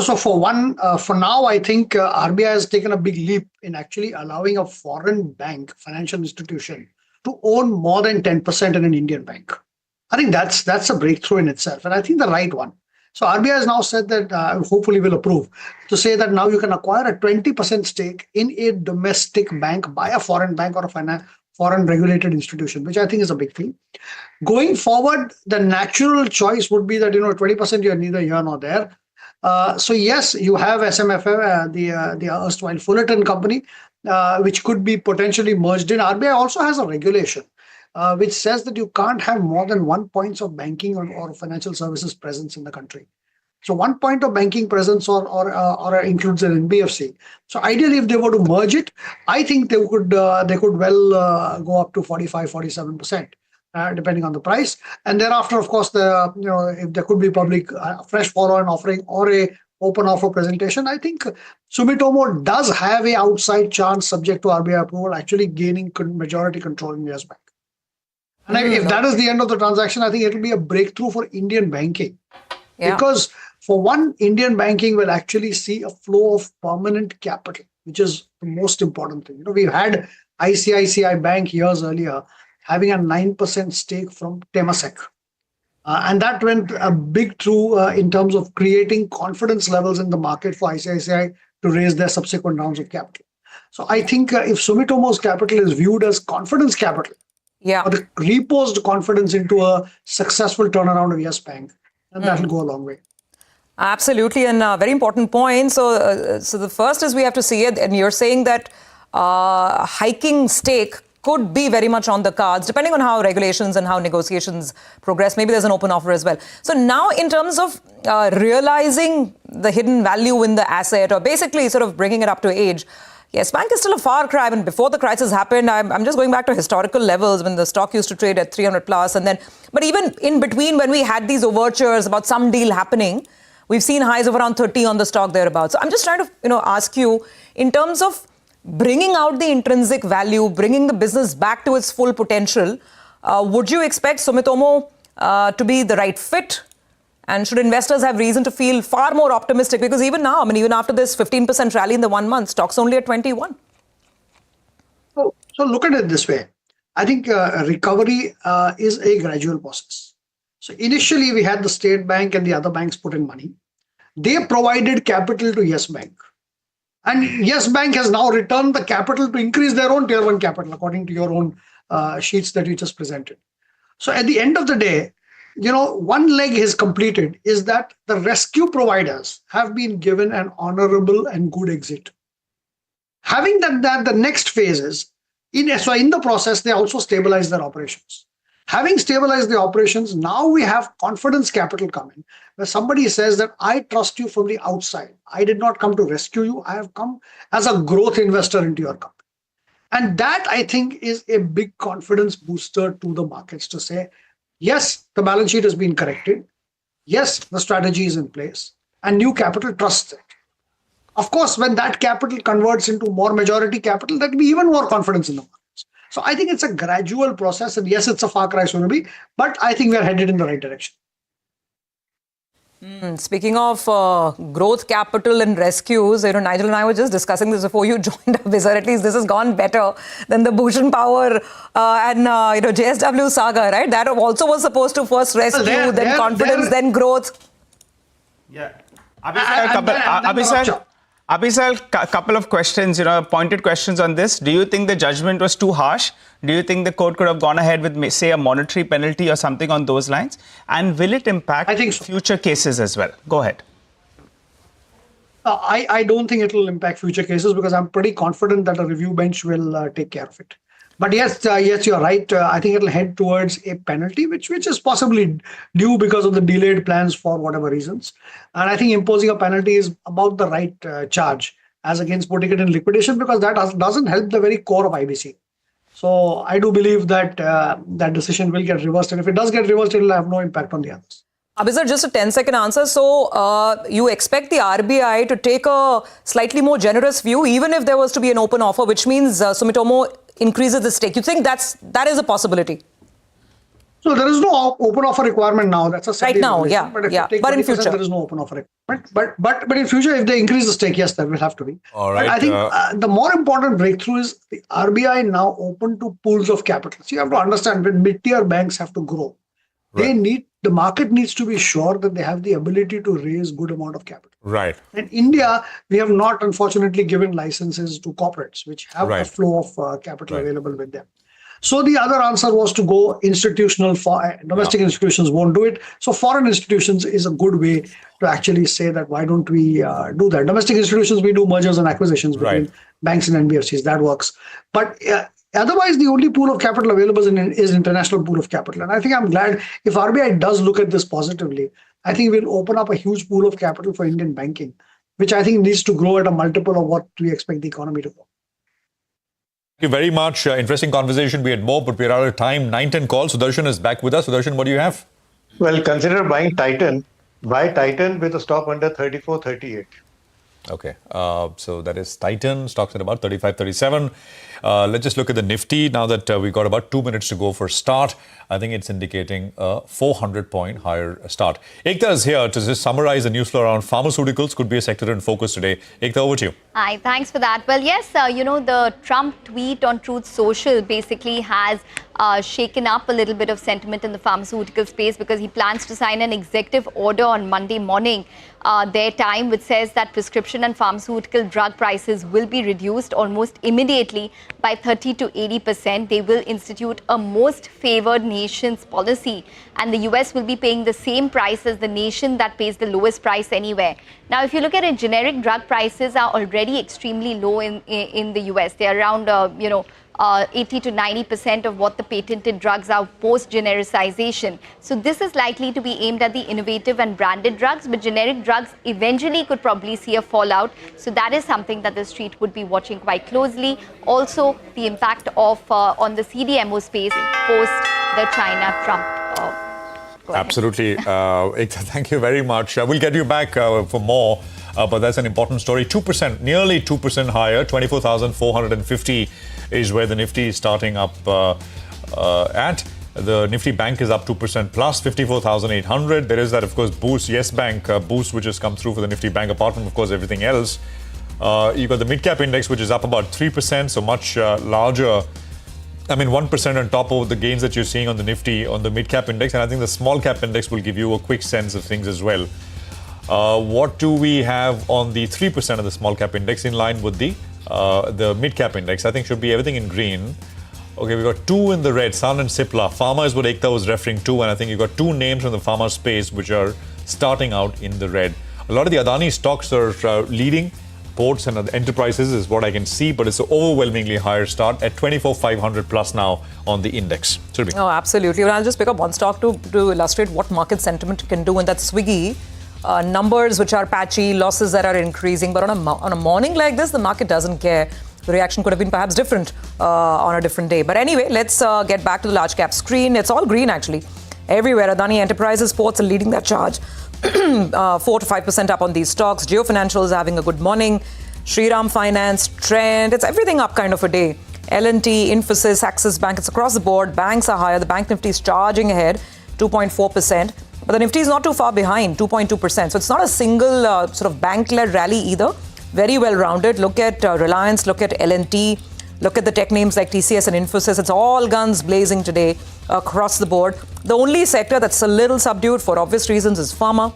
So for now, I think RBI has taken a big leap in actually allowing a foreign bank, financial institution, to own more than 10% in an Indian bank. I think that's a breakthrough in itself, and I think the right one. So RBI has now said that, hopefully will approve, to say that now you can acquire a 20% stake in a domestic bank by a foreign bank or a foreign regulated institution, which I think is a big thing. Going forward, the natural choice would be that, 20% you're neither here nor there. So yes, you have SMFM, the erstwhile Fullerton company, which could be potentially merged in. RBI also has a regulation which says that you can't have more than 1 point of banking or financial services presence in the country. So 1 point of banking presence or includes an NBFC. So ideally, if they were to merge it, I think they could well go up to 45, 47%. Depending on the price, and thereafter, of course, if there could be public fresh follow-on offering or a open offer presentation, I think Sumitomo does have a outside chance, subject to RBI approval, actually gaining majority control in Yes Bank. And if that is the end of the transaction, I think it will be a breakthrough for Indian banking, because for one, Indian banking will actually see a flow of permanent capital, which is the most important thing. We've had ICICI Bank years earlier having a 9% stake from Temasek. And that went a big through in terms of creating confidence levels in the market for ICICI to raise their subsequent rounds of capital. So I think if Sumitomo's capital is viewed as confidence capital, or the reposed confidence into a successful turnaround of Yes Bank, then that will go a long way. Absolutely, and very important point. So the first is we have to see it, and you're saying that hiking stake could be very much on the cards, depending on how regulations and how negotiations progress. Maybe there's an open offer as well. So now in terms of realizing the hidden value in the asset, or basically sort of bringing it up to age, Yes Bank is still a far cry. Before the crisis happened, I'm just going back to historical levels when the stock used to trade at 300 plus. But even in between, when we had these overtures about some deal happening, we've seen highs of around 30 on the stock thereabouts. So I'm just trying to ask you, in terms of bringing out the intrinsic value, bringing the business back to its full potential, would you expect Sumitomo to be the right fit? And should investors have reason to feel far more optimistic? Because even now, even after this 15% rally in the 1 month, stock's only at 21. So look at it this way. I think recovery is a gradual process. So initially, we had the State Bank and the other banks put in money. They provided capital to Yes Bank. And Yes Bank has now returned the capital to increase their own tier 1 capital, according to your own sheets that you just presented. So at the end of the day, one leg is completed, is that the rescue providers have been given an honorable and good exit. Having done that, the next phase is, in the process, they also stabilize their operations. Having stabilized the operations, now we have confidence capital coming, where somebody says that I trust you from the outside. I did not come to rescue you. I have come as a growth investor into your company. And that, I think, is a big confidence booster to the markets to say, yes, the balance sheet has been corrected. Yes, the strategy is in place. And new capital trusts it. Of course, when that capital converts into more majority capital, that will be even more confidence in the market. So I think it's a gradual process, and yes, it's a far cry, Surabhi, but I think we are headed in the right direction. Speaking of growth capital and rescues, Nigel and I were just discussing this before you joined us. At least this has gone better than the Bhushan Power and JSW saga, right? That also was supposed to first rescue, then confidence, then growth. Yeah. Abhisar, a couple of questions, pointed questions on this. Do you think the judgment was too harsh? Do you think the court could have gone ahead with, say, a monetary penalty or something on those lines? And will it impact future cases as well? Go ahead. I don't think it will impact future cases, because I'm pretty confident that a review bench will take care of it. But yes, you're right. I think it'll head towards a penalty, which is possibly due because of the delayed plans for whatever reasons. And I think imposing a penalty is about the right charge as against putting it in liquidation, because that doesn't help the very core of IBC. So I do believe that that decision will get reversed. And if it does get reversed, it will have no impact on the others. Abhisar, just a 10-second answer. So you expect the RBI to take a slightly more generous view, even if there was to be an open offer, which means Sumitomo increases the stake. You think that is a possibility? So there is no open offer requirement now. That's a right now, yeah. But in future, there is no open offer requirement. But in future, if they increase the stake, yes, there will have to be. All right. But I think the more important breakthrough is the RBI now open to pools of capital. So you have to understand, when mid-tier banks have to grow, the market needs to be sure that they have the ability to raise good amount of capital. Right. In India, we have not, unfortunately, given licenses to corporates, which have a flow of capital available with them. So the other answer was to go institutional. Domestic institutions won't do it. So foreign institutions is a good way to actually say that why don't we do that? Domestic institutions, we do mergers and acquisitions between banks and NBFCs. That works. But otherwise, the only pool of capital available is international pool of capital. And I think I'm glad if RBI does look at this positively, I think we'll open up a huge pool of capital for Indian banking, which I think needs to grow at a multiple of what we expect the economy to grow. Thank you very much. Interesting conversation. We had more, but we're out of time. 9:10 calls. Sudarshan is back with us. Sudarshan, what do you have? Well, consider buying Titan. Buy Titan with a stop under 34.38. Okay. So that is Titan. Stocks at about 35, 37. Let's just look at the Nifty now that we've got about 2 minutes to go for start. I think it's indicating a 400-point higher start. Ekta is here to just summarize the news flow around pharmaceuticals. Could be a sector in focus today. Ekta, over to you. Hi, thanks for that. Well, yes, the Trump tweet on Truth Social basically has shaken up a little bit of sentiment in the pharmaceutical space, because he plans to sign an executive order on Monday morning, their time, which says that prescription and pharmaceutical drug prices will be reduced almost immediately by 30 to 80%. They will institute a most favored nations policy, and the US will be paying the same price as the nation that pays the lowest price anywhere. Now, if you look at it, generic drug prices are already extremely low in the US. They are around, 80 to 90% of what the patented drugs are post-genericization. So this is likely to be aimed at the innovative and branded drugs, but generic drugs eventually could probably see a fallout. So that is something that the street would be watching quite closely. Also, the impact of on the CDMO space post the China-Trump. Absolutely. Ekta, thank you very much. We'll get you back for more, but that's an important story. 2%, nearly 2% higher, 24,450 is where the Nifty is starting up at. The Nifty Bank is up 2% plus, 54,800. There is that, of course, boost, Yes Bank boost, which has come through for the Nifty Bank, apart from, of course, everything else. You've got the mid-cap index, which is up about 3%, so much larger. I mean, 1% on top of the gains that you're seeing on the Nifty, on the mid-cap index. And I think the small-cap index will give you a quick sense of things as well. What do we have on the 3% of the small-cap index in line with the mid-cap index? I think should be everything in green. Okay, we've got two in the red, Sun and Cipla. Pharma is what Ekta was referring to, and I think you've got two names from the pharma space which are starting out in the red. A lot of the Adani stocks are leading. Ports and enterprises is what I can see, but it's an overwhelmingly higher start at 24,500 plus now on the index. Surabhi. Oh, absolutely. Well, I'll just pick up one stock to illustrate what market sentiment can do, and that's Swiggy. Numbers which are patchy, losses that are increasing, but on a morning like this, the market doesn't care. The reaction could have been perhaps different on a different day. But anyway, let's get back to the large cap screen. It's all green actually. Everywhere, Adani Enterprises, ports are leading that charge. 4 to 5% up on these stocks. Geo Financial is having a good morning. Shriram Finance, Trend, it's everything up kind of a day. L&T, Infosys, Axis Bank, it's across the board. Banks are higher. The Bank Nifty is charging ahead, 2.4%. But the Nifty is not too far behind, 2.2%. So it's not a single sort of bank-led rally either. Very well rounded. Look at Reliance, look at L&T, look at the tech names like TCS and Infosys. It's all guns blazing today across the board. The only sector that's a little subdued for obvious reasons is Pharma.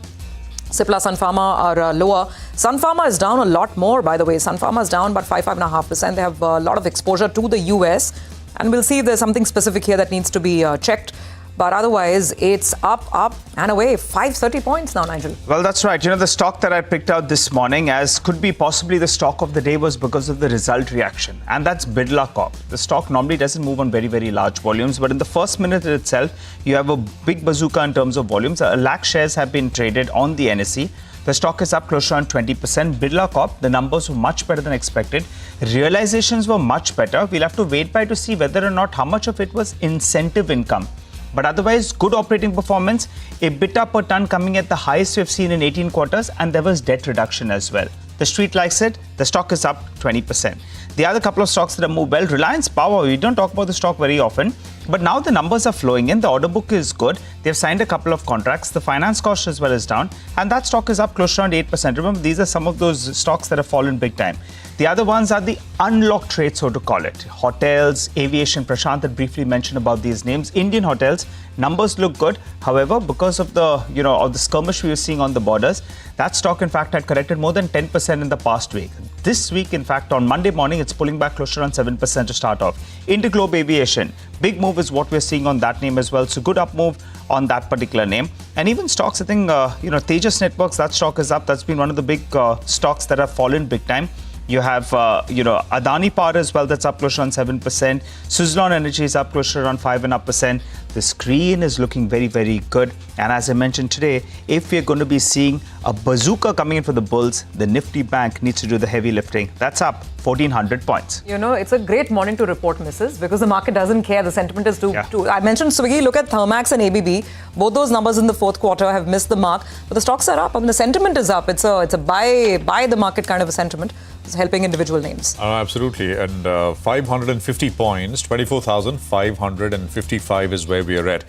Cipla, Sun Pharma are lower. Sun Pharma is down a lot more, by the way. Sun Pharma is down about 5.5%. They have a lot of exposure to the US. And we'll see if there's something specific here that needs to be checked. But otherwise, it's up and away. 530 points now, Nigel. Well, that's right. The stock that I picked out this morning as could be possibly the stock of the day was because of the result reaction. And that's Birla Corp. The stock normally doesn't move on very, very large volumes. But in the first minute itself, you have a big bazooka in terms of volumes. 1 lakh shares have been traded on the NSE. The stock is up close to around 20%. Birla Corp, the numbers were much better than expected. Realizations were much better. We'll have to wait by to see whether or not how much of it was incentive income. But otherwise, good operating performance, EBITDA per ton coming at the highest we've seen in 18 quarters, and there was debt reduction as well. The street likes it. The stock is up 20%. The other couple of stocks that have moved well, Reliance Power, we don't talk about the stock very often, but now the numbers are flowing in. The order book is good. They've signed a couple of contracts. The finance cost as well is down, and that stock is up close to around 8%. Remember, these are some of those stocks that have fallen big time. The other ones are the unlocked trades, so to call it. Hotels, aviation. Prashant had briefly mentioned about these names. Indian hotels, numbers look good. However, because of the, of the skirmish we were seeing on the borders, that stock, in fact, had corrected more than 10% in the past week. This week, in fact, on Monday morning, it's pulling back close to around 7% to start off. Interglobe Aviation, big move is what we're seeing on that name as well. So good up move on that particular name. And even stocks, I think, Tejas Networks, that stock is up. That's been one of the big stocks that have fallen big time. You have, Adani Power as well, that's up close to around 7%. Suzlon Energy is up close to around 5.5%. The screen is looking very, very good. And as I mentioned today, if we're going to be seeing a bazooka coming in for the bulls, the Nifty Bank needs to do the heavy lifting. That's up 1,400 points. It's a great morning to report misses because the market doesn't care. The sentiment is too. I mentioned Swiggy. Look at Thermax and ABB. Both those numbers in the fourth quarter have missed the mark, but the stocks are up. I mean, the sentiment is up. It's a buy the market kind of a sentiment. It's helping individual names. Absolutely. And 550 points, 24,555 is where we are at.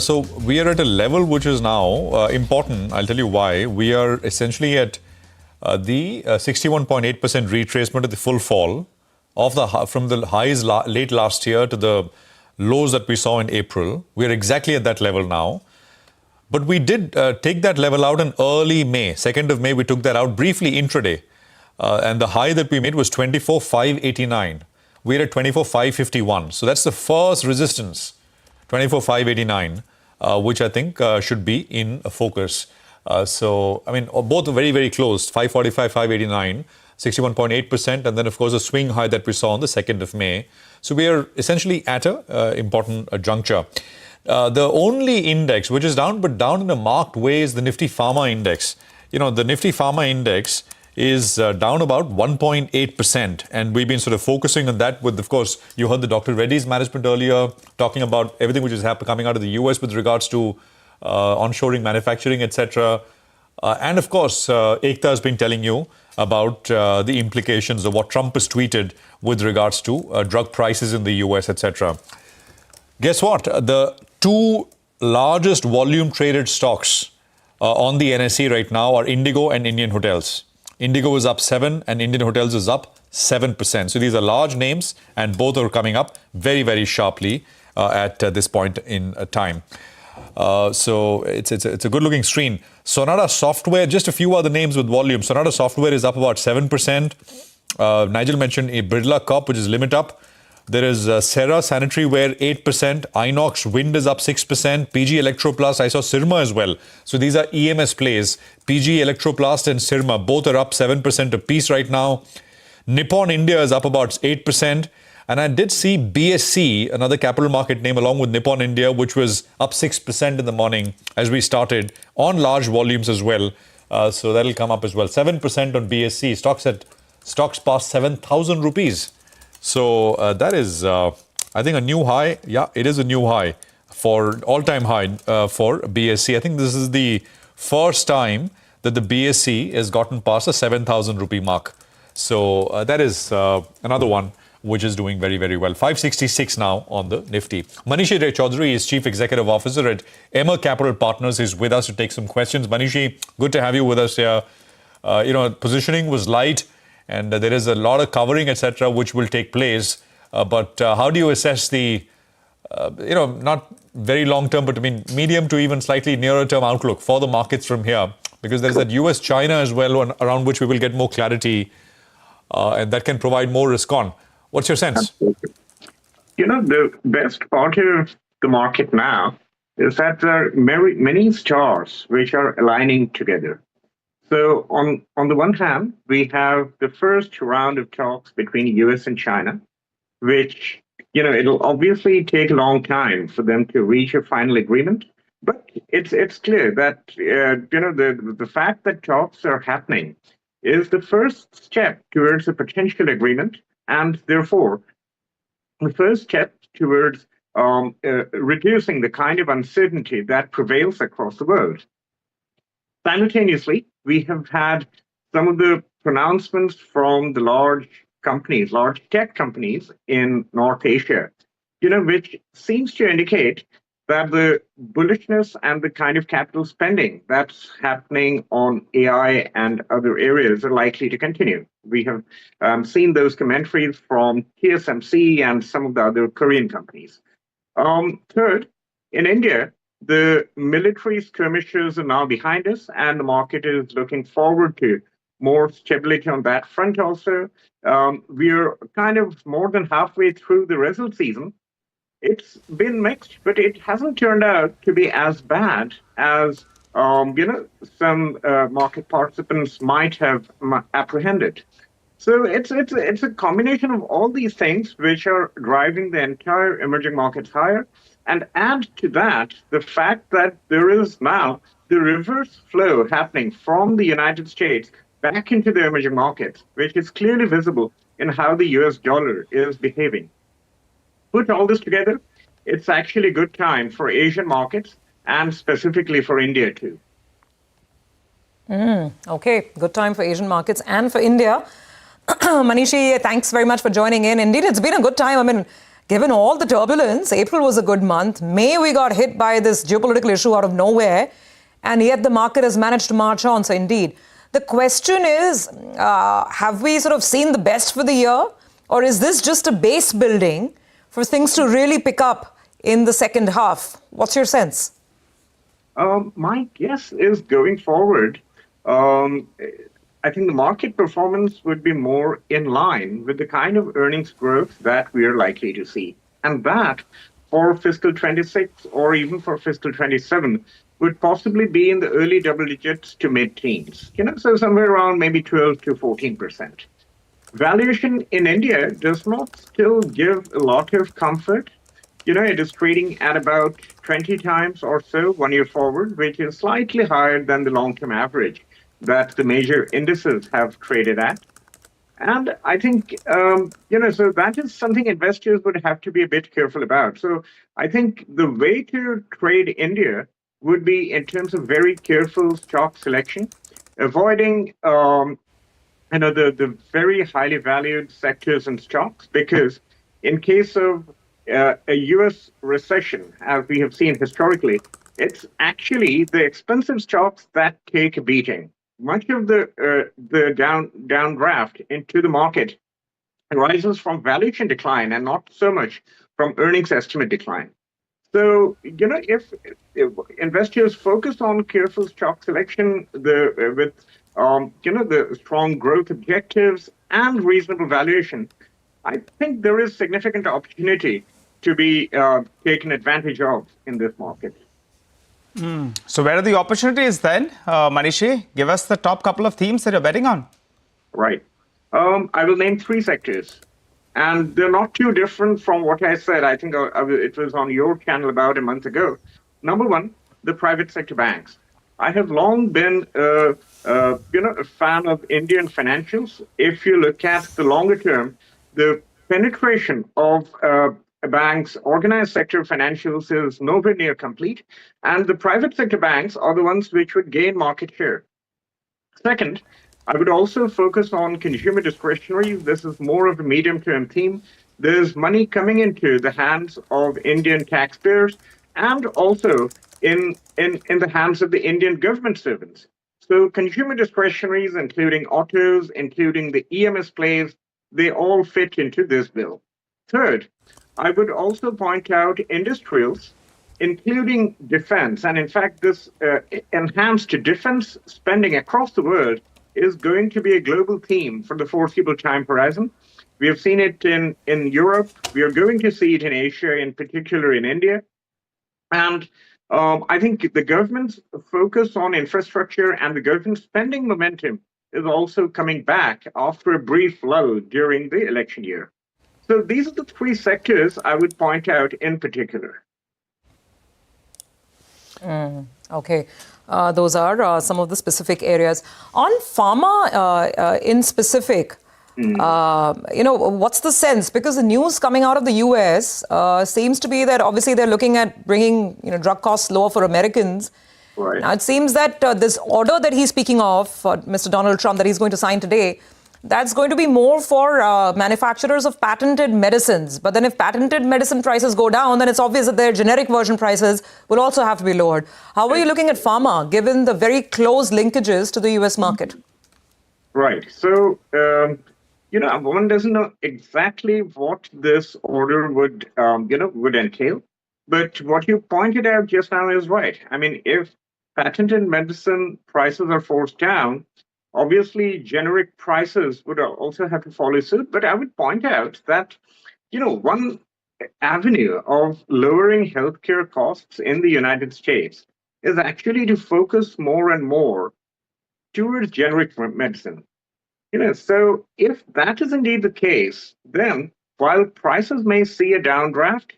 So we are at a level which is now important. I'll tell you why. We are essentially at the 61.8% retracement of the full fall from the highs late last year to the lows that we saw in April. We are exactly at that level now. But we did take that level out in early May. 2nd of May, we took that out briefly intraday. And the high that we made was 24,589. We're at 24,551. So that's the first resistance, 24,589, which I think should be in focus. Both are very, very close, 545, 589, 61.8%. And then, of course, a swing high that we saw on the 2nd of May. So we are essentially at an important juncture. The only index which is down, but down in a marked way, is the Nifty Pharma Index. The Nifty Pharma Index is down about 1.8%. And we've been sort of focusing on that with, of course, you heard the Dr. Reddy's management earlier talking about everything which is coming out of the US with regards to onshoring manufacturing, etc. And of course, Ekta has been telling you about the implications of what Trump has tweeted with regards to drug prices in the US, etc. Guess what? The two largest volume traded stocks on the NSE right now are Indigo and Indian Hotels. Indigo is up 7% and Indian Hotels is up 7%. So these are large names and both are coming up very, very sharply at this point in time. So it's a good looking screen. Sonata Software, just a few other names with volume. Sonata Software is up about 7%. Nigel mentioned a Birla Corp, which is limit up. There is Serra Sanitary Ware 8%. Inox Wind is up 6%. PG Electroplast, I saw Sirma as well. So these are EMS plays. PG Electroplast and Sirma both are up 7% apiece right now. Nippon India is up about 8%. And I did see BSC, another capital market name, along with Nippon India, which was up 6% in the morning as we started on large volumes as well. So that'll come up as well. 7% on BSC. Stocks past 7,000 rupees. So that is, I think, a new high. Yeah, it is a new high for all-time high for BSC. I think this is the first time that the BSC has gotten past the 7,000 rupee mark. So that is another one which is doing very, very well. 566 now on the Nifty. Manishi Ray Chaudhary is Chief Executive Officer at Emma Capital Partners. He's with us to take some questions. Manishi, good to have you with us here. Positioning was light. And there is a lot of covering, etc., which will take place. But how do you assess the, not very long term, but medium to even slightly nearer term outlook for the markets from here? Because there's that US-China as well, around which we will get more clarity, and that can provide more risk on. What's your sense? The best part here the market now is that there are many stars which are aligning together. So on the one hand, we have the first round of talks between US and China, which, it'll obviously take a long time for them to reach a final agreement. But it's clear that, the fact that talks are happening is the first step towards a potential agreement, and therefore the first step towards reducing the kind of uncertainty that prevails across the world. Simultaneously, we have had some of the pronouncements from the large tech companies in North Asia, which seems to indicate that the bullishness and the kind of capital spending that's happening on AI and other areas are likely to continue. We have seen those commentaries from TSMC and some of the other Korean companies. Third, in India, the military skirmishes are now behind us, and the market is looking forward to more stability on that front also. We're kind of more than halfway through the result season. It's been mixed, but it hasn't turned out to be as bad as some market participants might have apprehended. So it's a combination of all these things which are driving the entire emerging markets higher. And add to that the fact that there is now the reverse flow happening from the United States back into the emerging markets, which is clearly visible in how the US dollar is behaving. Put all this together, it's actually a good time for Asian markets and specifically for India too. Okay, good time for Asian markets and for India. Manishi, thanks very much for joining in. Indeed, it's been a good time. I mean, given all the turbulence, April was a good month. May, we got hit by this geopolitical issue out of nowhere, and yet the market has managed to march on. So indeed, the question is, have we sort of seen the best for the year, or is this just a base building for things to really pick up in the second half? What's your sense? My guess is going forward, I think the market performance would be more in line with the kind of earnings growth that we are likely to see. And that for fiscal 26 or even for fiscal 27 would possibly be in the early double digits to mid-teens, so somewhere around maybe 12 to 14%. Valuation in India does not still give a lot of comfort. It is trading at about 20 times or so 1 year forward, which is slightly higher than the long-term average that the major indices have traded at. And I think, so that is something investors would have to be a bit careful about. So I think the way to trade India would be in terms of very careful stock selection, avoiding, the very highly valued sectors and stocks, because in case of a US recession, as we have seen historically, it's actually the expensive stocks that take a beating. Much of the downdraft into the market arises from valuation decline and not so much from earnings estimate decline. So, if investors focus on careful stock selection with the strong growth objectives and reasonable valuation, I think there is significant opportunity to be taken advantage of in this market. So where are the opportunities then? Manishi, give us the top couple of themes that you're betting on. Right. I will name three sectors. And they're not too different from what I said. I think it was on your channel about a month ago. Number one, the private sector banks. I have long been a fan of Indian financials. If you look at the longer term, the penetration of banks, organized sector financials is nowhere near complete. And the private sector banks are the ones which would gain market share. Second, I would also focus on consumer discretionary. This is more of a medium-term theme. There's money coming into the hands of Indian taxpayers and also in the hands of the Indian government servants. So consumer discretionaries, including autos, including the EMS plays, they all fit into this bill. Third, I would also point out industrials, including defense. And in fact, this enhanced defense spending across the world is going to be a global theme for the foreseeable time horizon. We have seen it in Europe. We are going to see it in Asia, in particular in India. And I think the government's focus on infrastructure and the government spending momentum is also coming back after a brief lull during the election year. So these are the three sectors I would point out in particular. Okay. Those are some of the specific areas. On pharma in specific, what's the sense? Because the news coming out of the US seems to be that obviously they're looking at bringing drug costs lower for Americans. Right. Now, it seems that this order that he's speaking of, Mr. Donald Trump, that he's going to sign today, that's going to be more for manufacturers of patented medicines. But then if patented medicine prices go down, then it's obvious that their generic version prices will also have to be lowered. How are you looking at pharma, given the very close linkages to the US market? Right. So, one doesn't know exactly what this order would entail. But what you pointed out just now is right. I mean, if patented medicine prices are forced down, obviously, generic prices would also have to follow suit. But I would point out that, one avenue of lowering healthcare costs in the United States is actually to focus more and more towards generic medicine. So if that is indeed the case, then while prices may see a downdraft,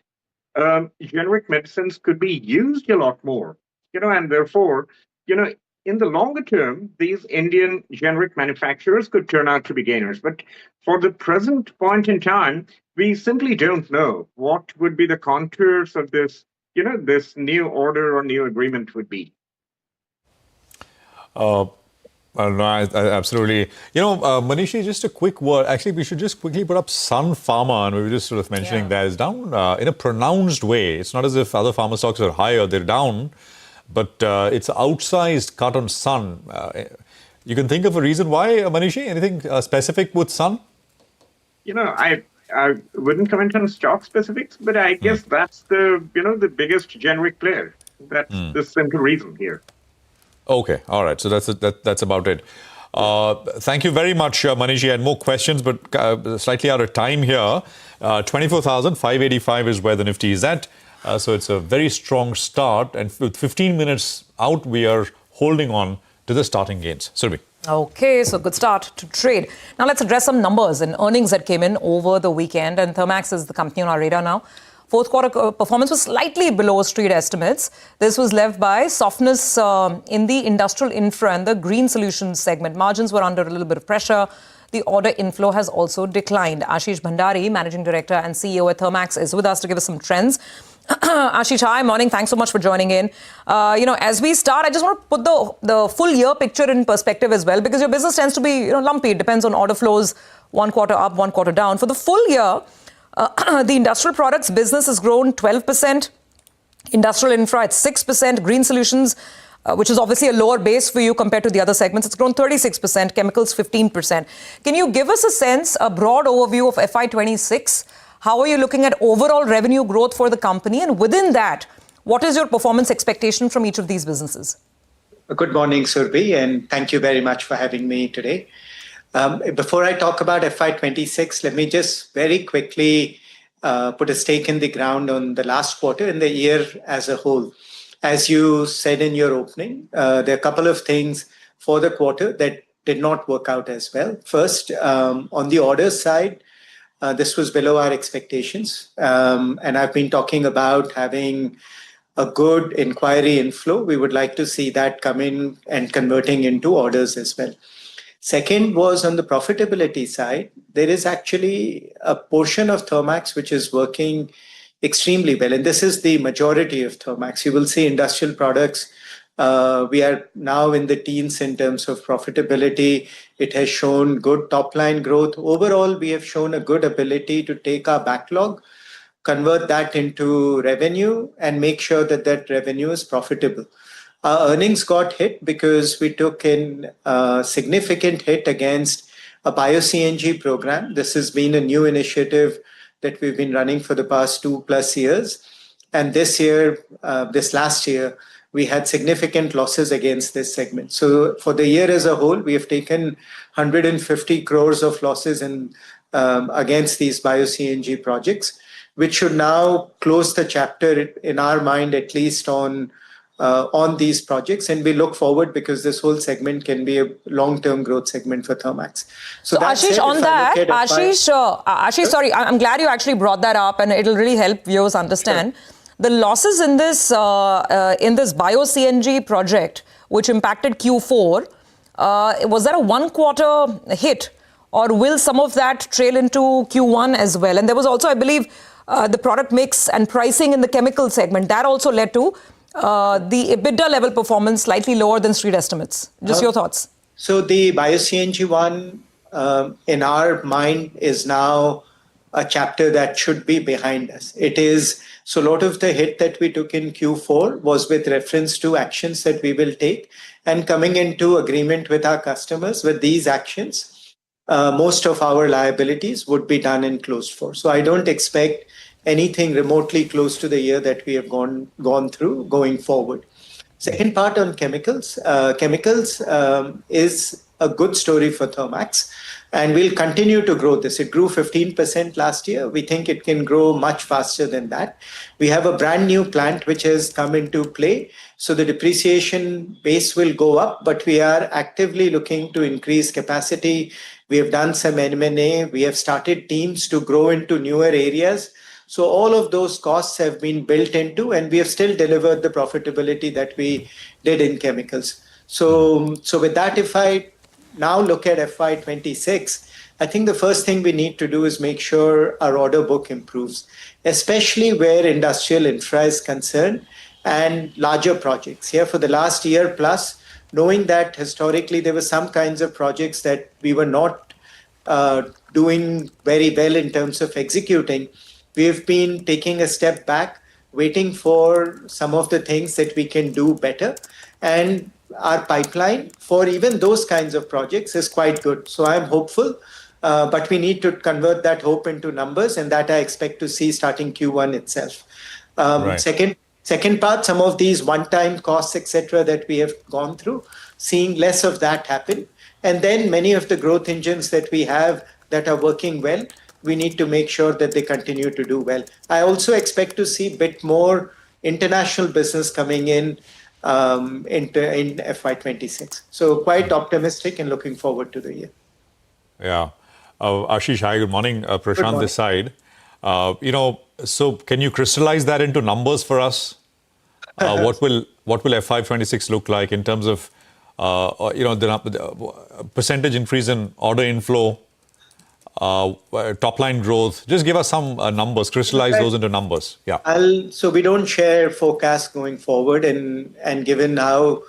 generic medicines could be used a lot more, and therefore, in the longer term, these Indian generic manufacturers could turn out to be gainers. But for the present point in time, we simply don't know what would be the contours of this, this new order or new agreement would be. No, absolutely. Manishi, just a quick word. Actually, we should just quickly put up Sun Pharma, and we were just sort of mentioning that it's down in a pronounced way. It's not as if other pharma stocks are higher, they're down. But it's outsized cut on Sun. You can think of a reason why, Manishi? Anything specific with Sun? I wouldn't comment on stock specifics, but I guess that's the biggest generic player. That's the simple reason here. Okay, all right. So that's about it. Thank you very much, Manishi. I had more questions, but slightly out of time here. 24,585 is where the Nifty is at. So it's a very strong start, and with 15 minutes out, we are holding on to the starting gains. Surabhi. Okay, so good start to trade. Now let's address some numbers and earnings that came in over the weekend, and Thermax is the company on our radar now. Fourth quarter performance was slightly below street estimates. This was led by softness in the industrial infra and the green solutions segment. Margins were under a little bit of pressure. The order inflow has also declined. Ashish Bhandari, Managing Director and CEO at Thermax, is with us to give us some trends. Ashish, hi, morning. Thanks so much for joining in. As we start, I just want to put the full year picture in perspective as well, because your business tends to be lumpy. It depends on order flows, one quarter up, one quarter down. For the full year, the industrial products business has grown 12%, industrial infra at 6%, green solutions, which is obviously a lower base for you compared to the other segments, it's grown 36%, chemicals 15%. Can you give us a sense, a broad overview of FY26? How are you looking at overall revenue growth for the company? And within that, what is your performance expectation from each of these businesses? Good morning, Surabhi, and thank you very much for having me today. Before I talk about FY26, let me just very quickly put a stake in the ground on the last quarter and the year as a whole. As you said in your opening, there are a couple of things for the quarter that did not work out as well. First, on the orders side, this was below our expectations. And I've been talking about having a good inquiry inflow. We would like to see that come in and converting into orders as well. Second was on the profitability side. There is actually a portion of Thermax which is working extremely well. And this is the majority of Thermax. You will see industrial products. We are now in the teens in terms of profitability. It has shown good top line growth. Overall, we have shown a good ability to take our backlog, convert that into revenue, and make sure that that revenue is profitable. Our earnings got hit because we took in a significant hit against a bio-CNG program. This has been a new initiative that we've been running for the past 2+ years. And this last year, we had significant losses against this segment. So for the year as a whole, we have taken 150 crores of losses against these bio-CNG projects. which should now close the chapter in our mind, at least on these projects. And we look forward because this whole segment can be a long-term growth segment for Thermax. So Ashish, on that, Ashish, sorry, I'm glad you actually brought that up, and it'll really help viewers understand. Sure. The losses in this bio-CNG project, which impacted Q4, was that a one-quarter hit, or will some of that trail into Q1 as well? And there was also, I believe, the product mix and pricing in the chemical segment. That also led to the EBITDA level performance slightly lower than street estimates. Just your thoughts. So the bio-CNG one, in our mind, is now a chapter that should be behind us. It is, so a lot of the hit that we took in Q4 was with reference to actions that we will take, and coming into agreement with our customers with these actions, most of our liabilities would be done and closed for. So I don't expect anything remotely close to the year that we have gone through going forward. Second part on chemicals. Chemicals is a good story for Thermax, and we'll continue to grow this. It grew 15% last year. We think it can grow much faster than that. We have a brand new plant which has come into play. So the depreciation base will go up, but we are actively looking to increase capacity. We have done some M&A. We have started teams to grow into newer areas. So all of those costs have been built into, and we have still delivered the profitability that we did in chemicals. So with that, if I now look at FY26, I think the first thing we need to do is make sure our order book improves, especially where industrial infra is concerned and larger projects. Here for the last year plus, knowing that historically there were some kinds of projects that we were not doing very well in terms of executing, we've been taking a step back, waiting for some of the things that we can do better. And our pipeline for even those kinds of projects is quite good. So I'm hopeful, but we need to convert that hope into numbers, and that I expect to see starting Q1 itself. Right. Second part, some of these one-time costs, etc., that we have gone through, seeing less of that happen. And then many of the growth engines that we have that are working well, we need to make sure that they continue to do well. I also expect to see a bit more international business coming in FY26. So quite optimistic and looking forward to the year. Yeah. Ashish, hi, good morning. Prashant this side. So can you crystallize that into numbers for us? What will FY26 look like in terms of the percentage increase in order inflow, top line growth? Just give us some numbers, crystallize those into numbers. Yeah. So we don't share forecasts going forward, and given how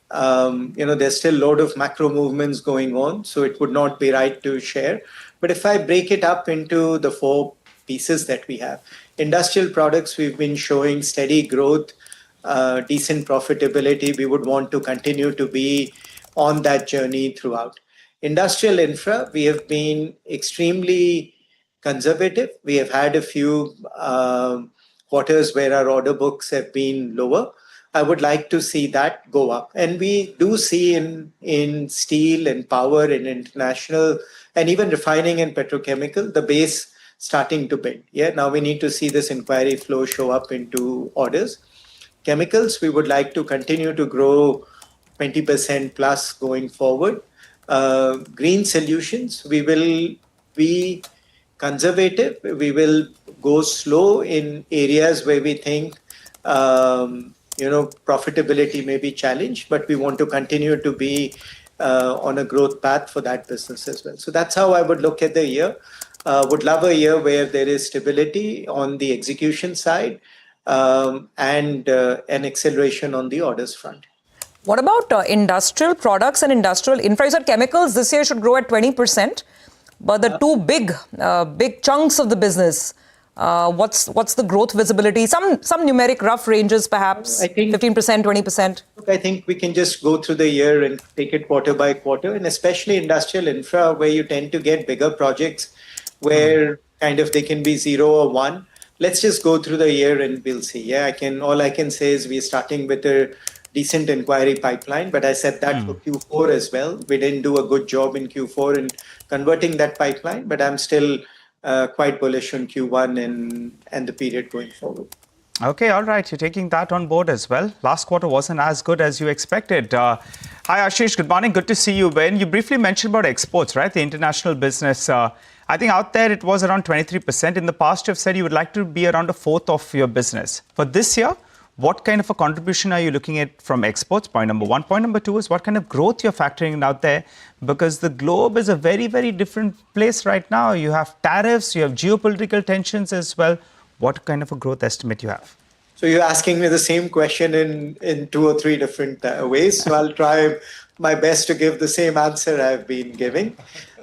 there's still a lot of macro movements going on, so it would not be right to share. But if I break it up into the four pieces that we have, industrial products, we've been showing steady growth, decent profitability. We would want to continue to be on that journey throughout. Industrial infra, we have been extremely conservative. We have had a few quarters where our order books have been lower. I would like to see that go up. And we do see in steel and power and international and even refining and petrochemical, the base starting to bend. Yeah, now we need to see this inquiry flow show up into orders. Chemicals, we would like to continue to grow 20% plus going forward. Green solutions, we will be conservative. We will go slow in areas where we think profitability may be challenged, but we want to continue to be on a growth path for that business as well. So that's how I would look at the year. Would love a year where there is stability on the execution side and an acceleration on the orders front. What about industrial products and industrial infra? You said chemicals this year should grow at 20%, but the two big chunks of the business, what's the growth visibility? Some numeric rough ranges, perhaps. I think 15%, 20%. Look, I think we can just go through the year and take it quarter by quarter, and especially industrial infra, where you tend to get bigger projects, where kind of they can be 0 or 1. Let's just go through the year and we'll see. Yeah, all I can say is we're starting with a decent inquiry pipeline, but I said that for Q4 as well. We didn't do a good job in Q4 in converting that pipeline, but I'm still quite bullish on Q1 and the period going forward. Okay, all right. You're taking that on board as well. Last quarter wasn't as good as you expected. Hi, Ashish. Good morning. Good to see you, Ben. You briefly mentioned about exports, right? The international business. I think out there it was around 23%. In the past, you've said you would like to be around a fourth of your business. For this year, what kind of a contribution are you looking at from exports? Point number one. Point number two is what kind of growth you're factoring in out there? Because the globe is a very, very different place right now. You have tariffs, you have geopolitical tensions as well. What kind of a growth estimate you have? So you're asking me the same question in 2 or 3 different ways. So I'll try my best to give the same answer I've been giving.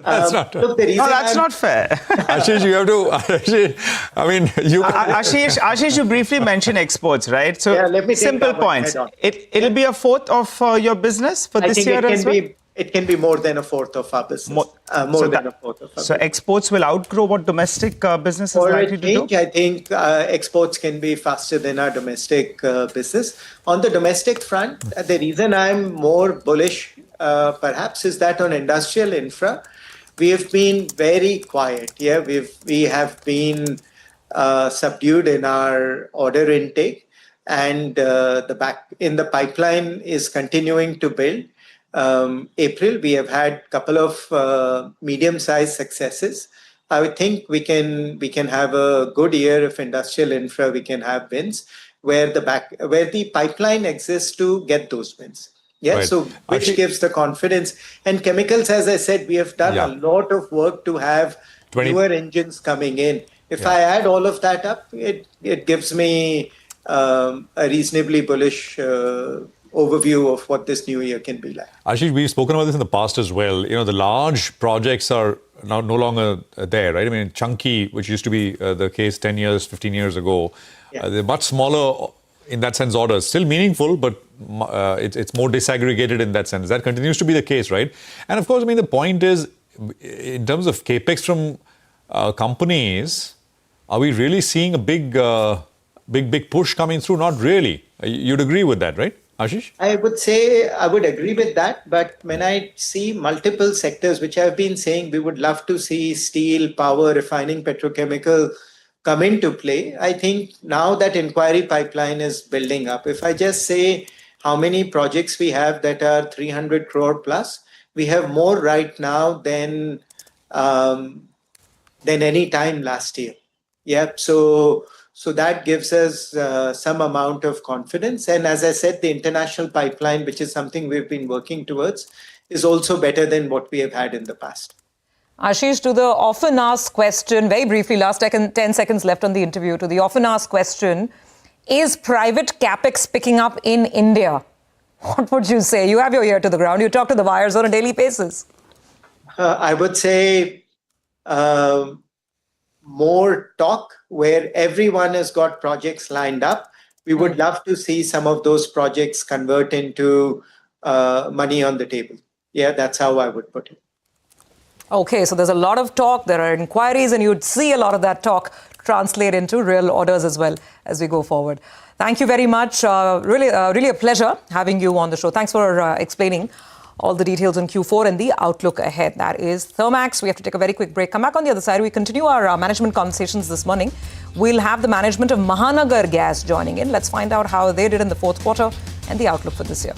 That's not look, the reason that's not fair. Ashish, you have to. I mean, you. Ashish, you briefly mentioned exports, right? So let me take simple that one points. head on. It'll be a fourth of your business for this year as well? It can be more than a fourth of our business. More than a fourth of our business. So exports will outgrow what domestic business is likely to do? I think exports can be faster than our domestic business. On the domestic front, the reason I'm more bullish perhaps is that on industrial infra, we have been very quiet. Yeah, we have been subdued in our order intake, and the pipeline is continuing to build. April, we have had a couple of medium-sized successes. I would think we can have a good year of industrial infra. We can have wins where the pipeline exists to get those wins. Yeah, right. So which gives the confidence. And chemicals, as I said, we have done a lot of work to have newer engines coming in. If I add all of that up, it gives me a reasonably bullish overview of what this new year can be like. Ashish, we've spoken about this in the past as well. You know, the large projects are now no longer there, right? I mean, chunky, which used to be the case 10 years, 15 years ago, they're much smaller in that sense orders. Still meaningful, but it's more disaggregated in that sense. That continues to be the case, right? And of course, I mean, the point is, in terms of capex from companies, are we really seeing a big push coming through? Not really. You'd agree with that, right, Ashish? I would say I would agree with that. But when I see multiple sectors, which I've been saying, we would love to see steel, power, refining, petrochemical come into play. I think now that inquiry pipeline is building up. If I just say how many projects we have that are 300 crore plus, we have more right now than any time last year. Yeah, so that gives us some amount of confidence. And as I said, the international pipeline, which is something we've been working towards, is also better than what we have had in the past. Ashish, to the often asked question, very briefly, last 10 seconds left on the interview, to the often asked question, is private capex picking up in India? What would you say? You have your ear to the ground. You talk to the buyers on a daily basis. I would say more talk where everyone has got projects lined up. We would love to see some of those projects convert into money on the table. Yeah, that's how I would put it. Okay, so there's a lot of talk, there are inquiries, and you'd see a lot of that talk translate into real orders as well as we go forward. Thank you very much. Really a pleasure having you on the show. Thanks for explaining all the details on Q4 and the outlook ahead. That is Thermax. We have to take a very quick break. Come back on the other side. We continue our management conversations this morning. We'll have the management of Mahanagar Gas joining in. Let's find out how they did in the fourth quarter and the outlook for this year.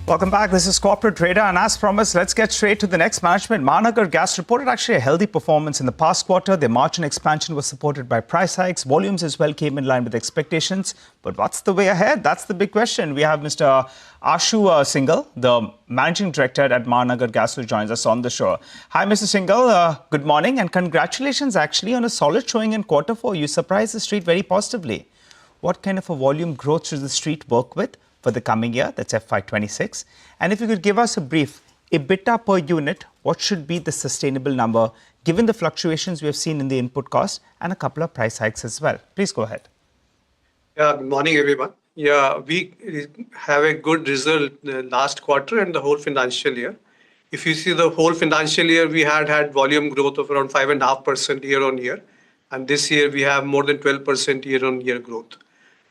Welcome back. This is Corporate Radar, and as promised, let's get straight to the next management. Mahanagar Gas reported actually a healthy performance in the past quarter. Their margin expansion was supported by price hikes. Volumes as well came in line with expectations. But what's the way ahead? That's the big question. We have Mr. Ashu Singhal, the Managing Director at Mahanagar Gas, who joins us on the show. Hi, Mr. Singhal. Good morning, and congratulations actually on a solid showing in quarter 4. You surprised the street very positively. What kind of a volume growth should the street work with for the coming year? That's FY26. And if you could give us a brief, EBITDA per unit, what should be the sustainable number given the fluctuations we have seen in the input cost and a couple of price hikes as well? Please go ahead. Yeah, good morning, everyone. Yeah, we have a good result last quarter and the whole financial year. If you see the whole financial year, we had volume growth of around 5.5% year on year. And this year we have more than 12% year on year growth.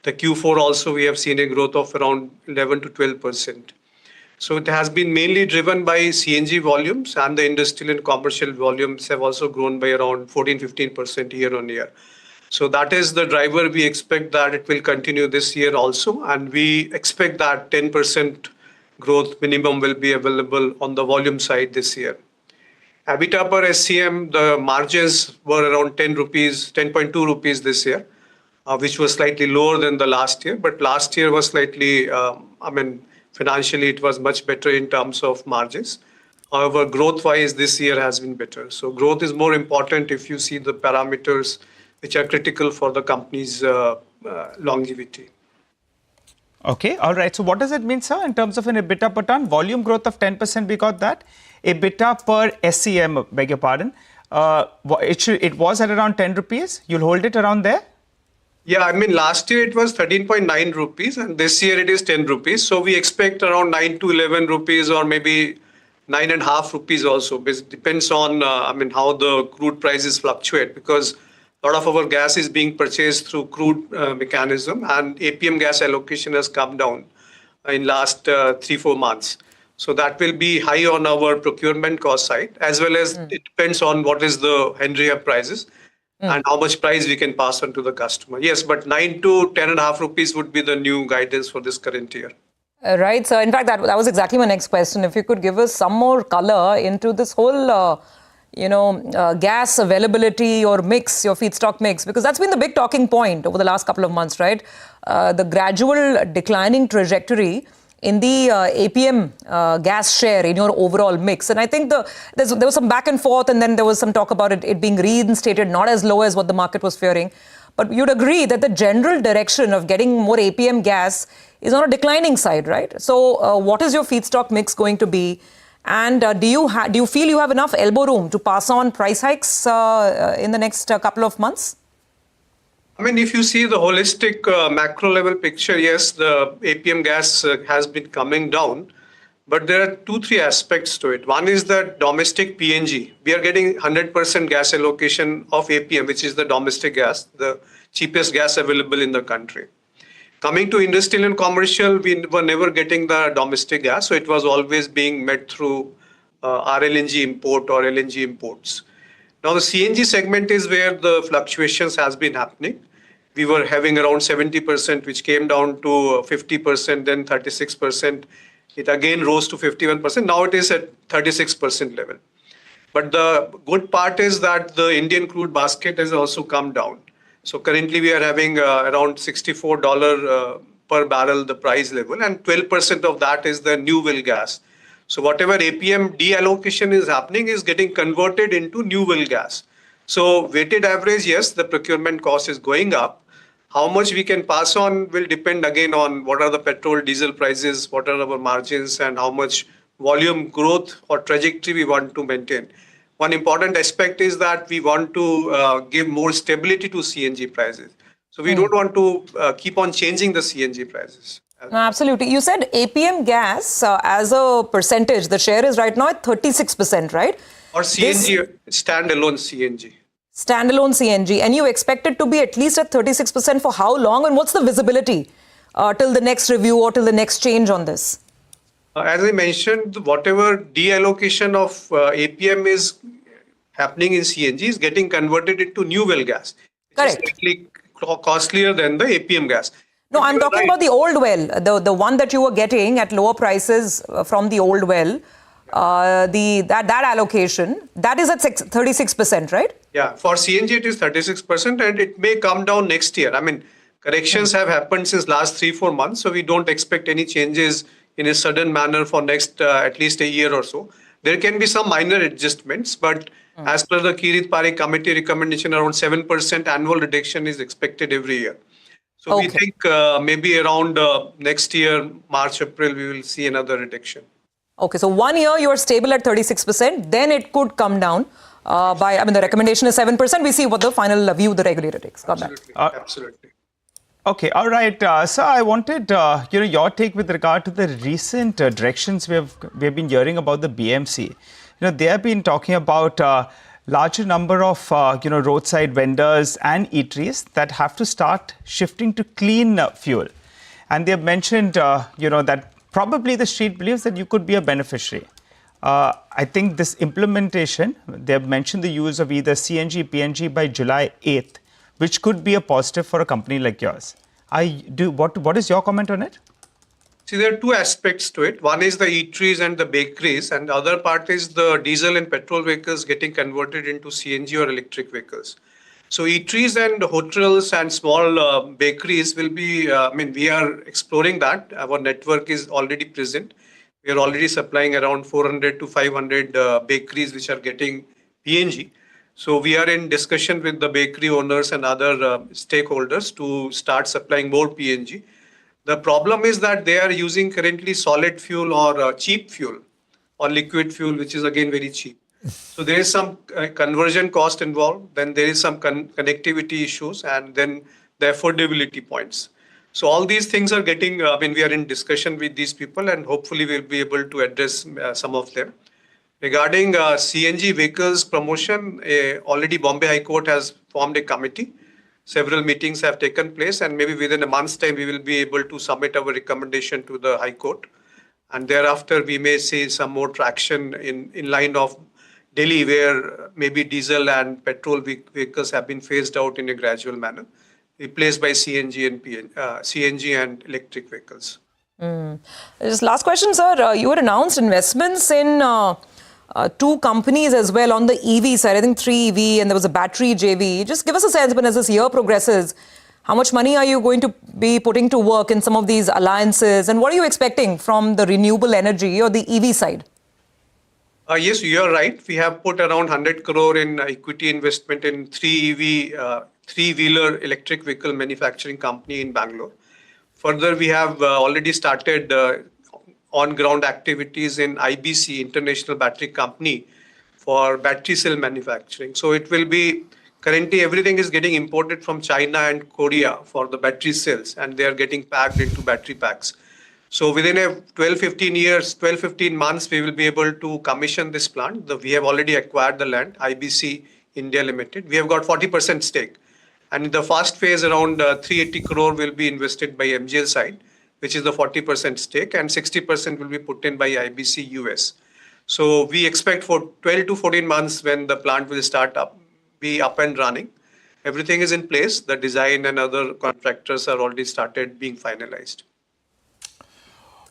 The Q4 also we have seen a growth of around 11 to 12%. So it has been mainly driven by CNG volumes, and the industrial and commercial volumes have also grown by around 14-15% year on year. So that is the driver. We expect that it will continue this year also, and we expect that 10% growth minimum will be available on the volume side this year. EBITDA per SCM, the margins were around 10.2 rupees this year, which was slightly lower than the last year. But last year was slightly, financially it was much better in terms of margins. However, growth-wise, this year has been better. So growth is more important if you see the parameters which are critical for the company's longevity. Okay, all right. So what does it mean, sir, in terms of an EBITDA per ton? Volume growth of 10%, we got that. EBITDA per SCM, beg your pardon, it was at around 10 rupees. You'll hold it around there? Yeah, last year it was 13.9 rupees and this year it is 10 rupees. So we expect around 9 to 11 rupees or maybe 9.5 rupees also. It depends on, how the crude prices fluctuate, because a lot of our gas is being purchased through crude mechanism, and APM gas allocation has come down in last 3-4 months. So that will be high on our procurement cost side, as well as it depends on what is the Henry Hub prices. And how much price we can pass on to the customer. Yes, but 9 to 10.5 rupees would be the new guidance for this current year. Right. So in fact, that was exactly my next question. If you could give us some more color into this whole, gas availability or mix, your feedstock mix, because that's been the big talking point over the last couple of months, right? The gradual declining trajectory in the APM gas share in your overall mix. And I think there was some back and forth, and then there was some talk about it being reinstated, not as low as what the market was fearing. But you'd agree that the general direction of getting more APM gas is on a declining side, right? So what is your feedstock mix going to be? And do you feel you have enough elbow room to pass on price hikes in the next couple of months? If you see the holistic macro level picture, yes, the APM gas has been coming down, but there are 2-3 aspects to it. One is the domestic PNG. We are getting 100% gas allocation of APM, which is the domestic gas, the cheapest gas available in the country. Coming to industrial and commercial, we were never getting the domestic gas, so it was always being met through RLNG import or LNG imports. Now the CNG segment is where the fluctuations has been happening. We were having around 70%, which came down to 50%, then 36%. It again rose to 51%. Now it is at 36% level. But the good part is that the Indian crude basket has also come down. So currently we are having around $64 per barrel, the price level, and 12% of that is the new well gas. So whatever APM deallocation is happening is getting converted into new well gas. So weighted average, yes, the procurement cost is going up. How much we can pass on will depend again on what are the petrol, diesel prices, what are our margins, and how much volume growth or trajectory we want to maintain. One important aspect is that we want to give more stability to CNG prices. So we don't want to keep on changing the CNG prices. Absolutely. You said APM gas as a percentage, the share is right now at 36%, right? Or CNG, standalone CNG. Standalone CNG. And you expect it to be at least at 36% for how long? And what's the visibility till the next review or till the next change on this? As I mentioned, whatever deallocation of APM is happening in CNG is getting converted into new well gas. Correct. It's slightly costlier than the APM gas. No, I'm talking about the old well, the one that you were getting at lower prices from the old well. That allocation, that is at 36%, right? Yeah, for CNG it is 36% and it may come down next year. I mean, corrections have happened since last 3-4 months, so we don't expect any changes in a sudden manner for next at least a year or so. There can be some minor adjustments, but as per the Kirit Parikh committee recommendation, around 7% annual reduction is expected every year. So we think maybe around next year, March, April, we will see another reduction. Okay, so 1 year you are stable at 36%, then it could come down the recommendation is 7%. We see what the final view the regulator takes. Got that? Absolutely. Okay, all right. So I wanted your take with regard to the recent directions we've been hearing about the BMC. They have been talking about larger number of roadside vendors and eateries that have to start shifting to clean fuel, and they have mentioned that probably the street believes that you could be a beneficiary. I think this implementation, they have mentioned the use of either CNG, PNG by July 8th, which could be a positive for a company like yours. What is your comment on it? See, there are two aspects to it. One is the eateries and the bakeries, and the other part is the diesel and petrol vehicles getting converted into CNG or electric vehicles. So eateries and hotels and small bakeries will be, we are exploring that. Our network is already present. We are already supplying around 400 to 500 bakeries which are getting PNG. So we are in discussion with the bakery owners and other stakeholders to start supplying more PNG. The problem is that they are using currently solid fuel or cheap fuel or liquid fuel, which is again very cheap. So there is some conversion cost involved, then there is some connectivity issues, and then the affordability points. So all these things are getting, we are in discussion with these people, and hopefully we'll be able to address some of them. Regarding CNG vehicles promotion, already Bombay High Court has formed a committee. Several meetings have taken place, and maybe within a month's time, we will be able to submit our recommendation to the High Court. And thereafter, we may see some more traction in line of Delhi, where maybe diesel and petrol vehicles have been phased out in a gradual manner, replaced by CNG and electric vehicles. Just last question, sir. You had announced investments in two companies as well on the EV side. I think 3 EV, and there was a battery JV. Just give us a sense, when as this year progresses, how much money are you going to be putting to work in some of these alliances, and what are you expecting from the renewable energy or the EV side? Yes, you are right. We have put around 100 crore in equity investment in 3 EV, three-wheeler electric vehicle manufacturing company in Bangalore. Further, we have already started on-ground activities in IBC, International Battery Company, for battery cell manufacturing. So it will be, currently everything is getting imported from China and Korea for the battery cells, and they are getting packed into battery packs. So within a 12-15 months, we will be able to commission this plant. We have already acquired the land, IBC India Limited. We have got 40% stake. And in the first phase, around 380 crore will be invested by MGL side, which is the 40% stake, and 60% will be put in by IBC US. So we expect for 12 to 14 months when the plant will be up and running. Everything is in place. The design and other contractors are already started being finalized.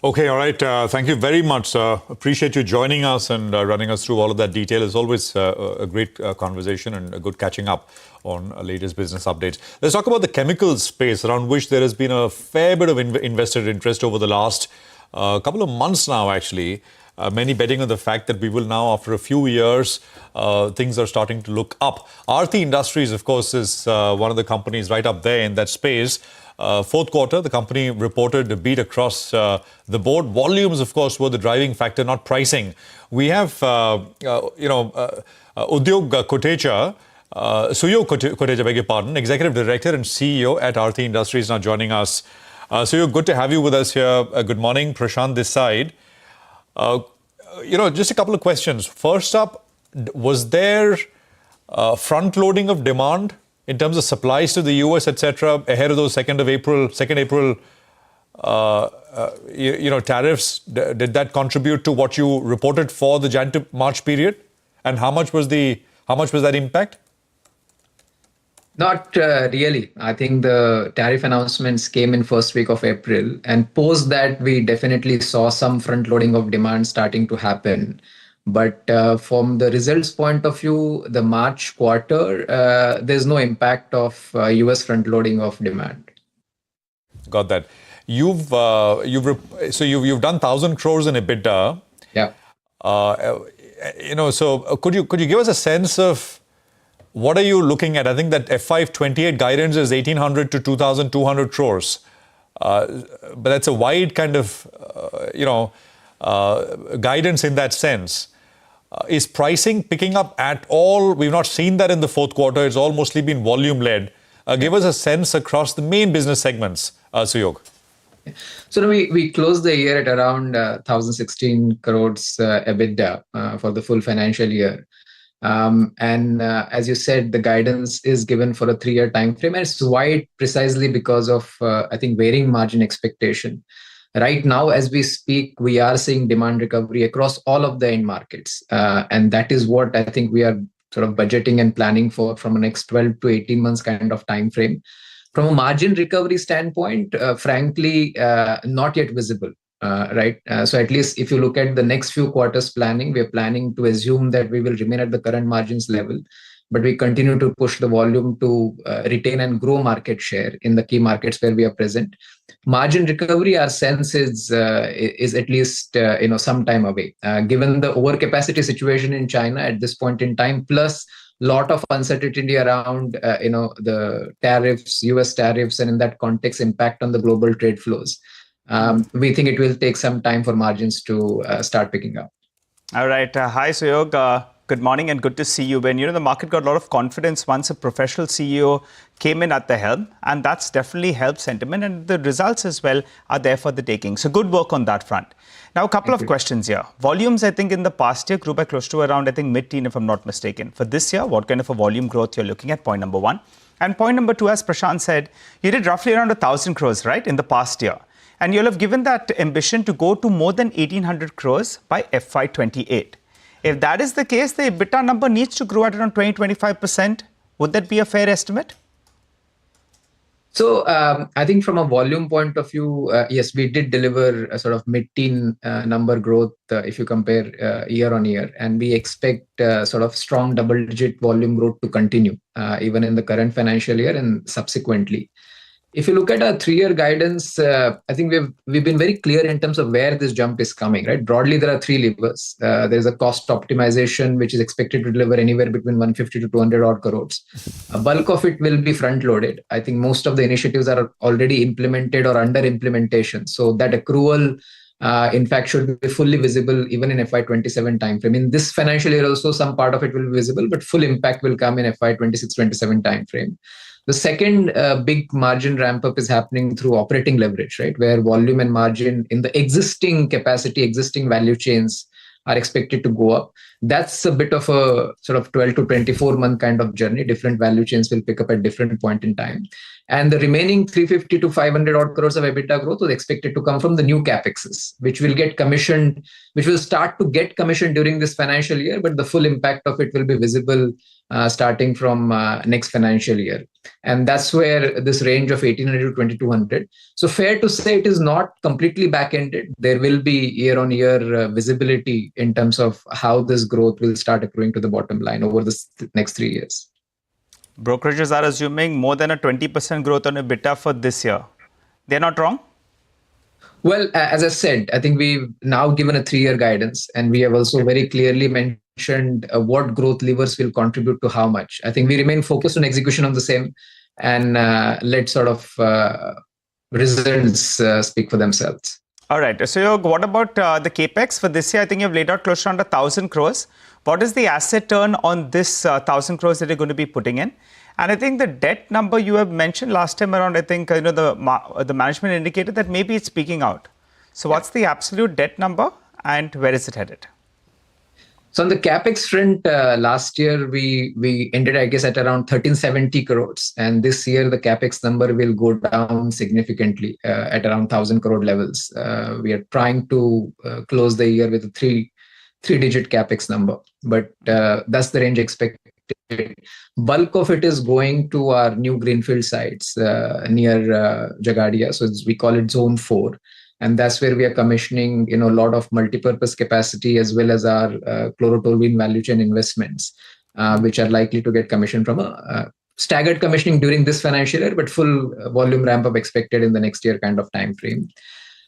Okay, all right. Thank you very much. Appreciate you joining us and running us through all of that detail. It's always a great conversation and a good catching up on latest business updates. Let's talk about the chemicals space, around which there has been a fair bit of investor interest over the last couple of months now, actually. Many betting on the fact that we will now, after a few years, things are starting to look up. Aarti Industries, of course, is one of the companies right up there in that space. Fourth quarter, the company reported a beat across the board. Volumes, of course, were the driving factor, not pricing. We have, Udyog Kotecha, Suyog Kotecha, beg your pardon, Executive Director and CEO at Aarti Industries, now joining us. Suyog, good to have you with us here. Good morning. Prashant this side. Just a couple of questions. First up, was there front-loading of demand in terms of supplies to the US, etc., ahead of those 2nd April tariffs? Did that contribute to what you reported for the Jan to March period? And how much was that impact? Not really. I think the tariff announcements came in first week of April, and post that we definitely saw some front loading of demand starting to happen. But from the results point of view, the March quarter, there's no impact of US front loading of demand. Got that. You've done 1,000 crores in EBITDA. Yeah. So could you give us a sense of what are you looking at? I think that FY28 guidance is 1,800 to 2,200 crores. But that's a wide kind of, guidance in that sense. Is pricing picking up at all? We've not seen that in the fourth quarter. It's all mostly been volume-led. Give us a sense across the main business segments, Suyog. So we closed the year at around 1,016 crores EBITDA for the full financial year. As you said, the guidance is given for a 3-year time frame, and it's wide precisely because of, I think, varying margin expectation. Right now, as we speak, we are seeing demand recovery across all of the end markets. And that is what I think we are sort of budgeting and planning for from the next 12 to 18 months kind of time frame. From a margin recovery standpoint, frankly, not yet visible. Right. So at least if you look at the next few quarters planning, we are planning to assume that we will remain at the current margins level, but we continue to push the volume to retain and grow market share in the key markets where we are present. Margin recovery, our sense is at least some time away, given the overcapacity situation in China at this point in time, plus lot of uncertainty around the tariffs, US tariffs, and in that context, impact on the global trade flows. We think it will take some time for margins to start picking up. All right. Hi, Suyog. Good morning and good to see you. When the market got a lot of confidence once a professional CEO came in at the helm, and that's definitely helped sentiment, and the results as well are there for the taking. So good work on that front. Now, a couple of questions here. Volumes, I think, in the past year grew by close to around, I think, mid-teen, if I'm not mistaken. For this year, what kind of a volume growth you're looking at? Point number one. And point number two, as Prashant said, you did roughly around 1,000 crores, right, in the past year. And you'll have given that ambition to go to more than 1,800 crores by FY28. If that is the case, the EBITDA number needs to grow at around 20-25%. Would that be a fair estimate? So I think from a volume point of view, yes, we did deliver a sort of mid-teen number growth if you compare year on year. And we expect sort of strong double-digit volume growth to continue even in the current financial year and subsequently. If you look at our 3-year guidance, I think we've been very clear in terms of where this jump is coming, right? Broadly, there are 3 levers. There's a cost optimization, which is expected to deliver anywhere between 150 to 200 odd crores. A bulk of it will be front-loaded. I think most of the initiatives are already implemented or under implementation. So that accrual, in fact, should be fully visible even in FY27 timeframe. In this financial year also, some part of it will be visible, but full impact will come in FY26-27 timeframe. The second big margin ramp up is happening through operating leverage, right? Where volume and margin in the existing capacity, existing value chains are expected to go up. That's a bit of a sort of 12 to 24 month kind of journey. Different value chains will pick up at different point in time. And the remaining 350 to 500 odd crores of EBITDA growth was expected to come from the new CapExes, which will get commissioned, which will start to get commissioned during this financial year, but the full impact of it will be visible starting from next financial year. And that's where this range of 1,800 to 2,200. So fair to say it is not completely back-ended. There will be year-on-year visibility in terms of how this growth will start accruing to the bottom line over the next 3 years. Brokerages are assuming more than a 20% growth on EBITDA for this year. They're not wrong? Well, as I said, I think we've now given a 3-year guidance, and we have also very clearly mentioned what growth levers will contribute to how much. I think we remain focused on execution of the same, and let sort of results speak for themselves. All right. So what about the capex for this year? I think you've laid out close to under 1,000 crores. What is the asset turn on this 1,000 crores that you're going to be putting in? And I think the debt number you have mentioned last time around, I think the management indicated that maybe it's peaking out. So what's the absolute debt number and where is it headed? So on the capex front, last year we ended, I guess, at around 1,370 crores. And this year the capex number will go down significantly at around 1,000 crore levels. We are trying to close the year with a three-digit capex number, but that's the range expected expected. Bulk of it is going to our new greenfield sites near Jagadia. So we call it Zone 4. And that's where we are commissioning, a lot of multi-purpose capacity as well as our chlorotoluene value chain investments, which are likely to get commissioned from a staggered commissioning during this financial year, but full volume ramp up expected in the next year kind of time frame.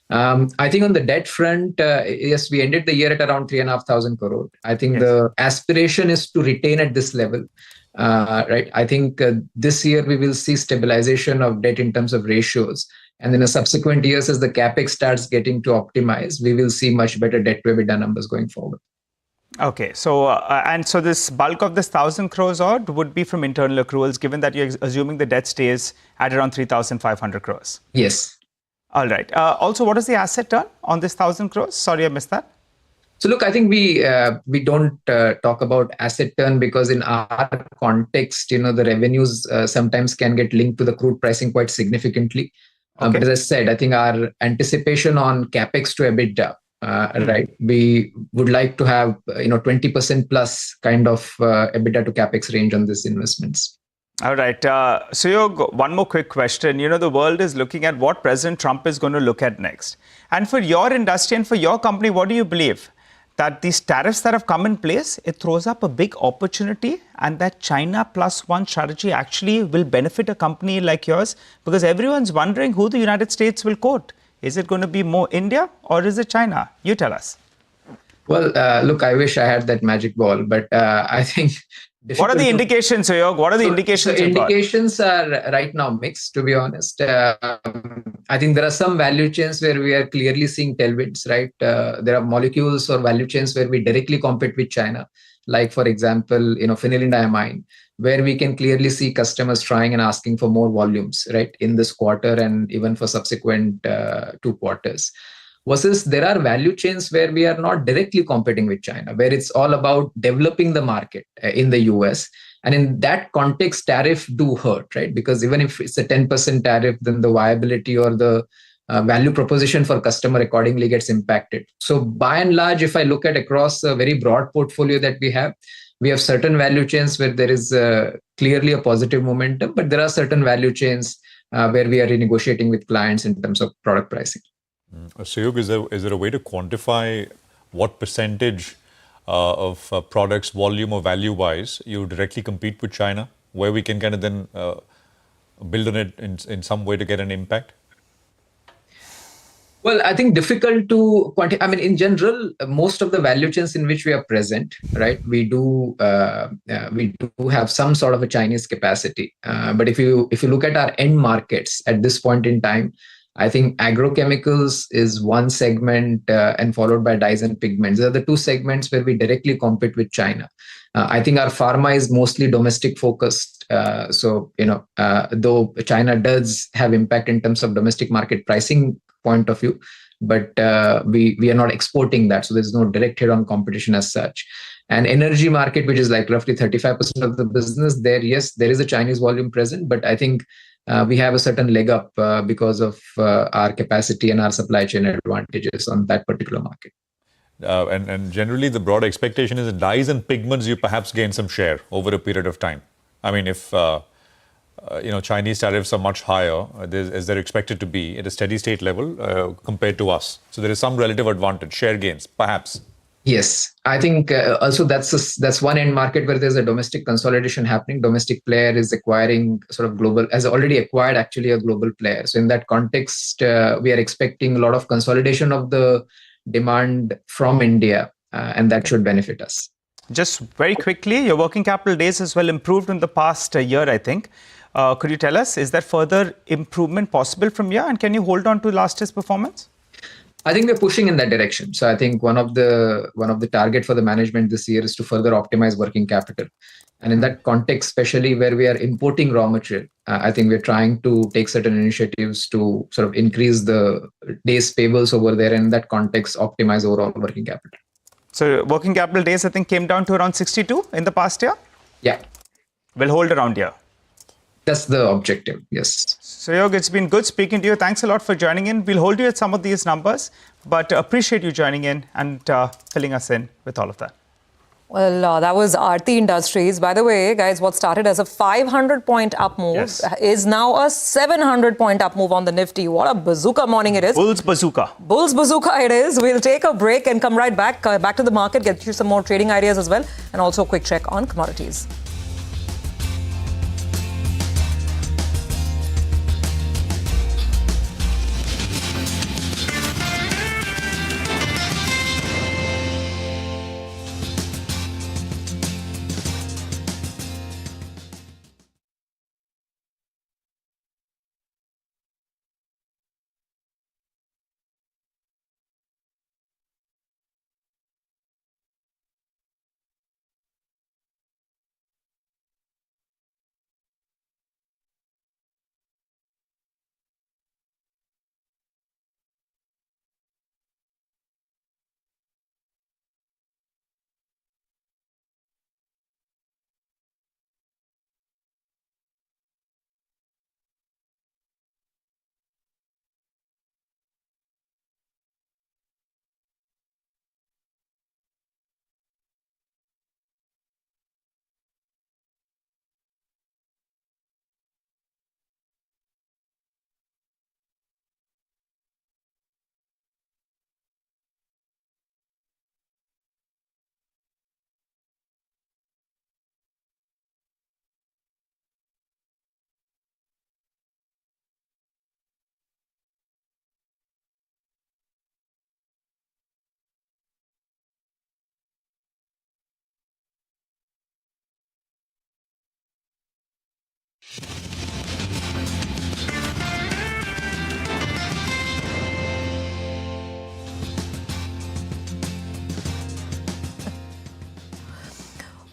I think on the debt front, yes, we ended the year at around 3,500 crore. I think the aspiration is to retain at this level. Right. I think this year we will see stabilization of debt in terms of ratios. And in the subsequent years, as the capex starts getting to optimize, we will see much better debt to EBITDA numbers going forward. Okay, so so this bulk of this 1,000 crores odd would be from internal accruals, given that you're assuming the debt stays at around 3,500 crores. Yes. All right. Also, what is the asset turn on this 1,000 crores? Sorry, I missed that. So look, I think we don't talk about asset turn because in our context, the revenues sometimes can get linked to the crude pricing quite significantly. But as I said, I think our anticipation on capex to EBITDA, right? We would like to have 20% plus kind of EBITDA to capex range on these investments. All right. Suyog, one more quick question. The world is looking at what President Trump is going to look at next. And for your industry and for your company, what do you believe? That these tariffs that have come in place, it throws up a big opportunity, and that China plus one strategy actually will benefit a company like yours? Because everyone's wondering who the United States will quote. Is it going to be more India or is it China? You tell us. Well, look, I wish I had that magic ball, but I think... What are the indications, Suyog? What are the indications? So indications are right now mixed, to be honest. I think there are some value chains where we are clearly seeing tailwinds, right? There are molecules or value chains where we directly compete with China, like, for example, phenylenediamine, where we can clearly see customers trying and asking for more volumes, right, in this quarter and even for subsequent 2 quarters. Versus there are value chains where we are not directly competing with China, where it's all about developing the market in the US. And in that context, tariff do hurt, right? Because even if it's a 10% tariff, then the viability or the value proposition for customer accordingly gets impacted. So by and large, if I look at across a very broad portfolio that we have certain value chains where there is clearly a positive momentum, but there are certain value chains where we are renegotiating with clients in terms of product pricing. Suyog, is there a way to quantify what percentage of products, volume or value-wise, you directly compete with China, where we can kind of then build on it in some way to get an impact? Well, I think difficult to quantify. I mean, in general, most of the value chains in which we are present, right, we do have some sort of a Chinese capacity. But if you look at our end markets at this point in time, I think agrochemicals is one segment and followed by dyes and pigments. These are the 2 segments where we directly compete with China. I think our pharma is mostly domestic focused. So, though China does have impact in terms of domestic market pricing point of view, but we are not exporting that. So there's no direct hit on competition as such. And energy market, which is like roughly 35% of the business there, yes, there is a Chinese volume present, but I think we have a certain leg up because of our capacity and our supply chain advantages on that particular market. And generally, the broad expectation is that dyes and pigments, you perhaps gain some share over a period of time. I mean, if Chinese tariffs are much higher, as they're expected to be at a steady state level compared to us. So there is some relative advantage, share gains, perhaps. Yes, I think also that's one end market where there's a domestic consolidation happening. Domestic player is acquiring sort of global, has already acquired actually a global player. So in that context, we are expecting a lot of consolidation of the demand from India, and that should benefit us. Just very quickly, your working capital days has well improved in the past year, I think. Could you tell us, is there further improvement possible from here? And can you hold on to last year's performance? I think we're pushing in that direction. So I think one of the target for the management this year is to further optimize working capital. And in that context, especially where we are importing raw material, I think we're trying to take certain initiatives to sort of increase the days payables over there, and in that context, optimize overall working capital. So working capital days, I think, came down to around 62 in the past year? Yeah. We'll hold around here. That's the objective, yes. Suyog, it's been good speaking to you. Thanks a lot for joining in. We'll hold you at some of these numbers, but appreciate you joining in and filling us in with all of that. Well, that was Aarti Industries. By the way, guys, what started as a 500-point up move is now a 700-point up move on the Nifty. What a bazooka morning it is. Bulls bazooka. Bulls bazooka it is. We'll take a break and come right back to the market, get you some more trading ideas as well, and also a quick check on commodities.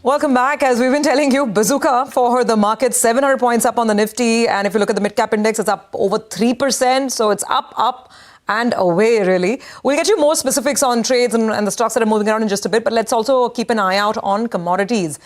Welcome back. As we've been telling you, bazooka for the market, 700 points up on the Nifty. And if you look at the mid-cap index, it's up over 3%. So it's up, and away, really. We'll get you more specifics on trades and the stocks that are moving around in just a bit. But let's also keep an eye out on commodities.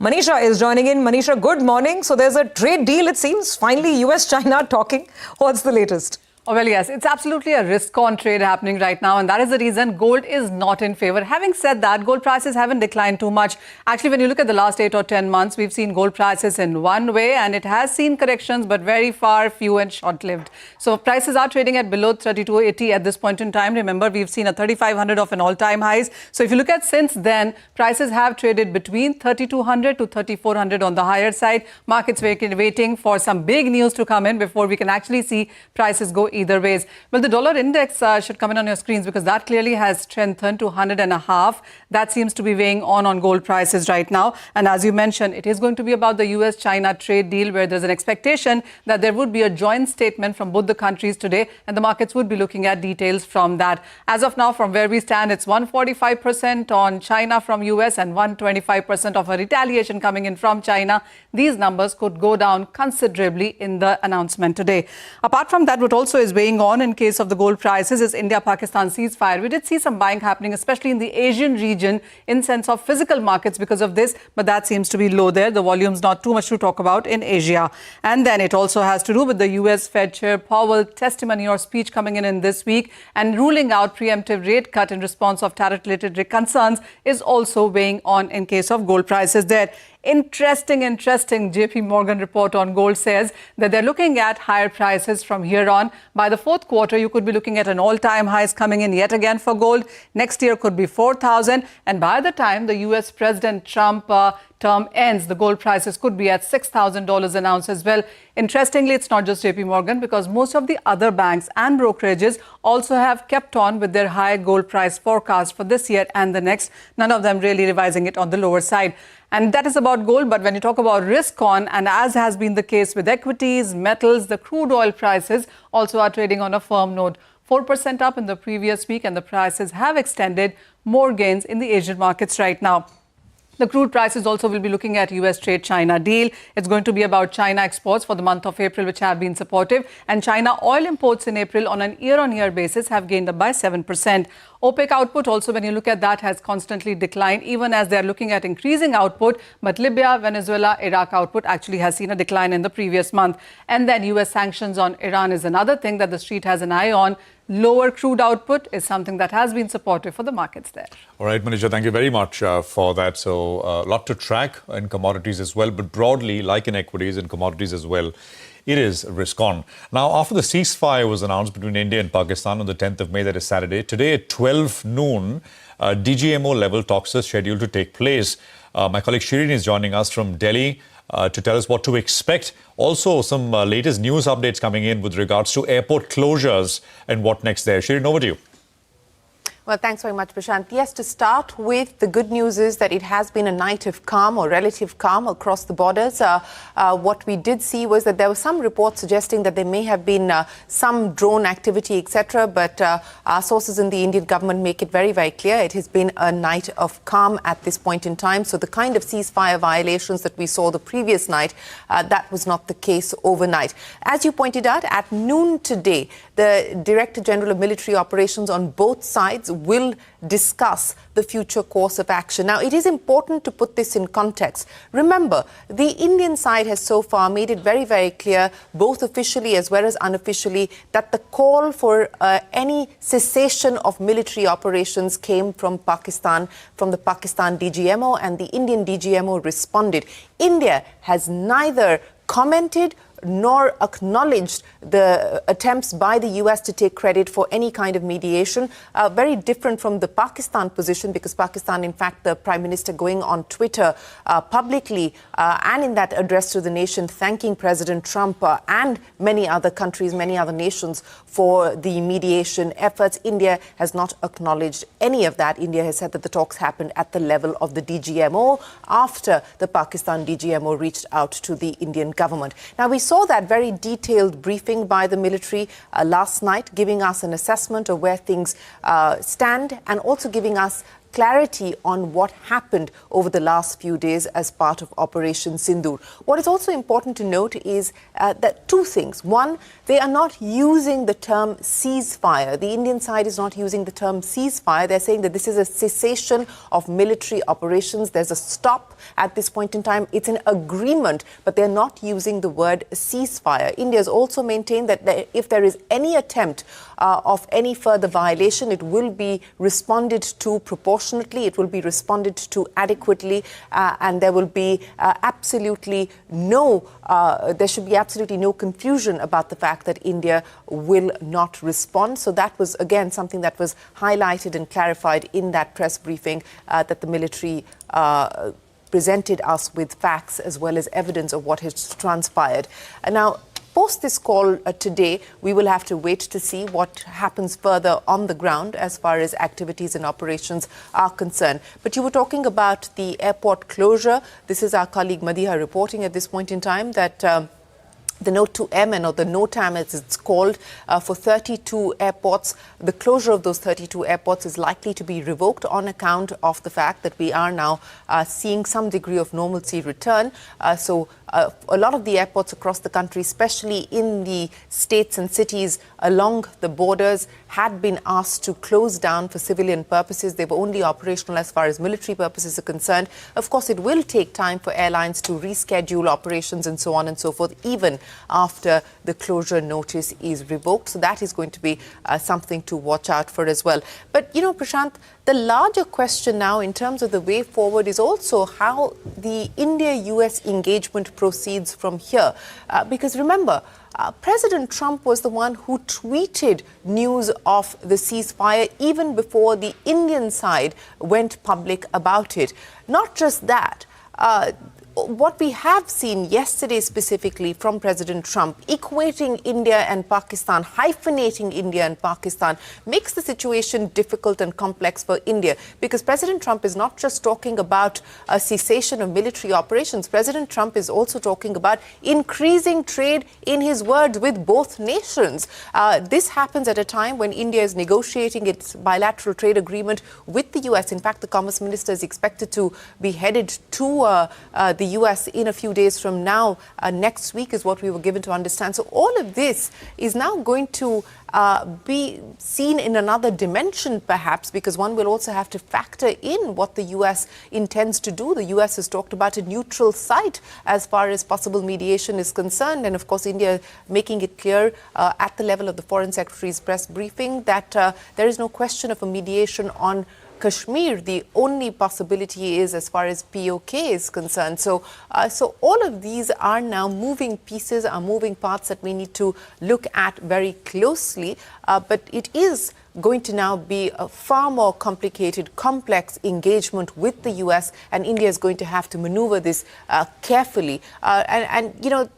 Manisha is joining in. Manisha, good morning. So there's a trade deal, it seems. Finally, US-China talking. What's the latest? Oh, well, yes, it's absolutely a risk-on trade happening right now, and that is the reason gold is not in favor. Having said that, gold prices haven't declined too much. Actually, when you look at the last 8 or 10 months, we've seen gold prices in one way, and it has seen corrections, but very few and short-lived. So prices are trading at below 3280 at this point in time. Remember, we've seen a 3500 of an all-time highs. So if you look at since then, prices have traded between 3200 to 3400 on the higher side. Markets waiting for some big news to come in before we can actually see prices go either ways. Well, the dollar index should come in on your screens because that clearly has strengthened to 100.5. That seems to be weighing on gold prices right now. And as you mentioned, it is going to be about the US-China trade deal where there's an expectation that there would be a joint statement from both the countries today and the markets would be looking at details from that. As of now, from where we stand, it's 145% on China from US and 125% of a retaliation coming in from China. These numbers could go down considerably in the announcement today. Apart from that, what also is weighing on in case of the gold prices is India-Pakistan ceasefire. We did see some buying happening, especially in the Asian region in sense of physical markets because of this, but that seems to be low there. The volume's not too much to talk about in Asia. And then it also has to do with the US Fed Chair Powell testimony or speech coming in this week and ruling out preemptive rate cut in response of tariff-related concerns is also weighing on in case of gold prices there. Interesting JP Morgan report on gold says that they're looking at higher prices from here on. By the fourth quarter, you could be looking at an all-time highs coming in yet again for gold. Next year could be 4,000. And by the time the US President Trump term ends, the gold prices could be at $6,000 an ounce as well. Interestingly, it's not just JP Morgan because most of the other banks and brokerages also have kept on with their high gold price forecast for this year and the next. None of them really revising it on the lower side. And that is about gold. But when you talk about risk on, and as has been the case with equities, metals, the crude oil prices also are trading on a firm note. 4% up in the previous week, and the prices have extended more gains in the Asian markets right now. The crude prices also will be looking at US trade-China deal. It's going to be about China exports for the month of April, which have been supportive. And China oil imports in April on an year-on-year basis have gained up by 7%. OPEC output also, when you look at that, has constantly declined, even as they're looking at increasing output. But Libya, Venezuela, Iraq output actually has seen a decline in the previous month. And then US sanctions on Iran is another thing that the street has an eye on. lower crude output is something that has been supportive for the markets there. All right, Manisha, thank you very much for that. So a lot to track in commodities as well, but broadly, like in equities and commodities as well, it is risk on. Now, after the ceasefire was announced between India and Pakistan on the 10th of May, that is Saturday, today at 12 noon, DGMO level talks are scheduled to take place. My colleague Shirin is joining us from Delhi to tell us what to expect. Also, some latest news updates coming in with regards to airport closures and what next there. Shirin, over to you. Well, thanks very much, Prashant. Yes, to start with, the good news is that it has been a night of calm or relative calm across the borders. What we did see was that there were some reports suggesting that there may have been some drone activity, etc. But our sources in the Indian government make it very, very clear it has been a night of calm at this point in time. So the kind of ceasefire violations that we saw the previous night, that was not the case overnight. As you pointed out, at noon today, the Director General of Military Operations on both sides will discuss the future course of action. Now, it is important to put this in context. Remember, the Indian side has so far made it very, very clear, both officially as well as unofficially, that the call for any cessation of military operations came from Pakistan, from the Pakistan DGMO, and the Indian DGMO responded. India has neither commented nor acknowledged the attempts by the US to take credit for any kind of mediation. Very different from the Pakistan position, because Pakistan, in fact, the Prime Minister going on Twitter publicly and in that address to the nation, thanking President Trump and many other countries, many other nations for the mediation efforts. India has not acknowledged any of that. India has said that the talks happened at the level of the DGMO after the Pakistan DGMO reached out to the Indian government. Now, we saw that very detailed briefing by the military last night, giving us an assessment of where things stand and also giving us clarity on what happened over the last few days as part of Operation Sindoor. What is also important to note is that two things. One, they are not using the term ceasefire. The Indian side is not using the term ceasefire. They're saying that this is a cessation of military operations. There's a stop at this point in time. It's an agreement, but they're not using the word ceasefire. India has also maintained that if there is any attempt of any further violation, it will be responded to proportionately, it will be responded to adequately, and there will be absolutely no, there should be absolutely no confusion about the fact that India will not respond. So that was, again, something that was highlighted and clarified in that press briefing that the military presented us with facts as well as evidence of what has transpired. And now, post this call today, we will have to wait to see what happens further on the ground as far as activities and operations are concerned. But you were talking about the airport closure. This is our colleague Madiha reporting at this point in time that the Note 2M, or the NOTAM as it's called, for 32 airports. The closure of those 32 airports is likely to be revoked on account of the fact that we are now seeing some degree of normalcy return. So a lot of the airports across the country, especially in the states and cities along the borders, had been asked to close down for civilian purposes. They were only operational as far as military purposes are concerned. Of course, it will take time for airlines to reschedule operations and so on and so forth, even after the closure notice is revoked. So that is going to be something to watch out for as well. But, you know, Prashant, the larger question now in terms of the way forward is also how the India-US engagement proceeds from here. Because remember, President Trump was the one who tweeted news of the ceasefire even before the Indian side went public about it. Not just that, what we have seen yesterday specifically from President Trump, equating India and Pakistan, hyphenating India and Pakistan, makes the situation difficult and complex for India, because President Trump is not just talking about a cessation of military operations. President Trump is also talking about increasing trade, in his words, with both nations. This happens at a time when India is negotiating its bilateral trade agreement with the US. In fact, the Commerce Minister is expected to be headed to the US in a few days from now. Next week is what we were given to understand. So all of this is now going to be seen in another dimension, perhaps, because one will also have to factor in what the US intends to do. The US has talked about a neutral site as far as possible mediation is concerned. And of course, India making it clear at the level of the Foreign Secretary's press briefing that there is no question of a mediation on Kashmir. The only possibility is as far as POK is concerned. So all of these are now moving pieces, are moving parts that we need to look at very closely. But it is going to now be a far more complicated, complex engagement with the US, and India is going to have to maneuver this carefully. And you know,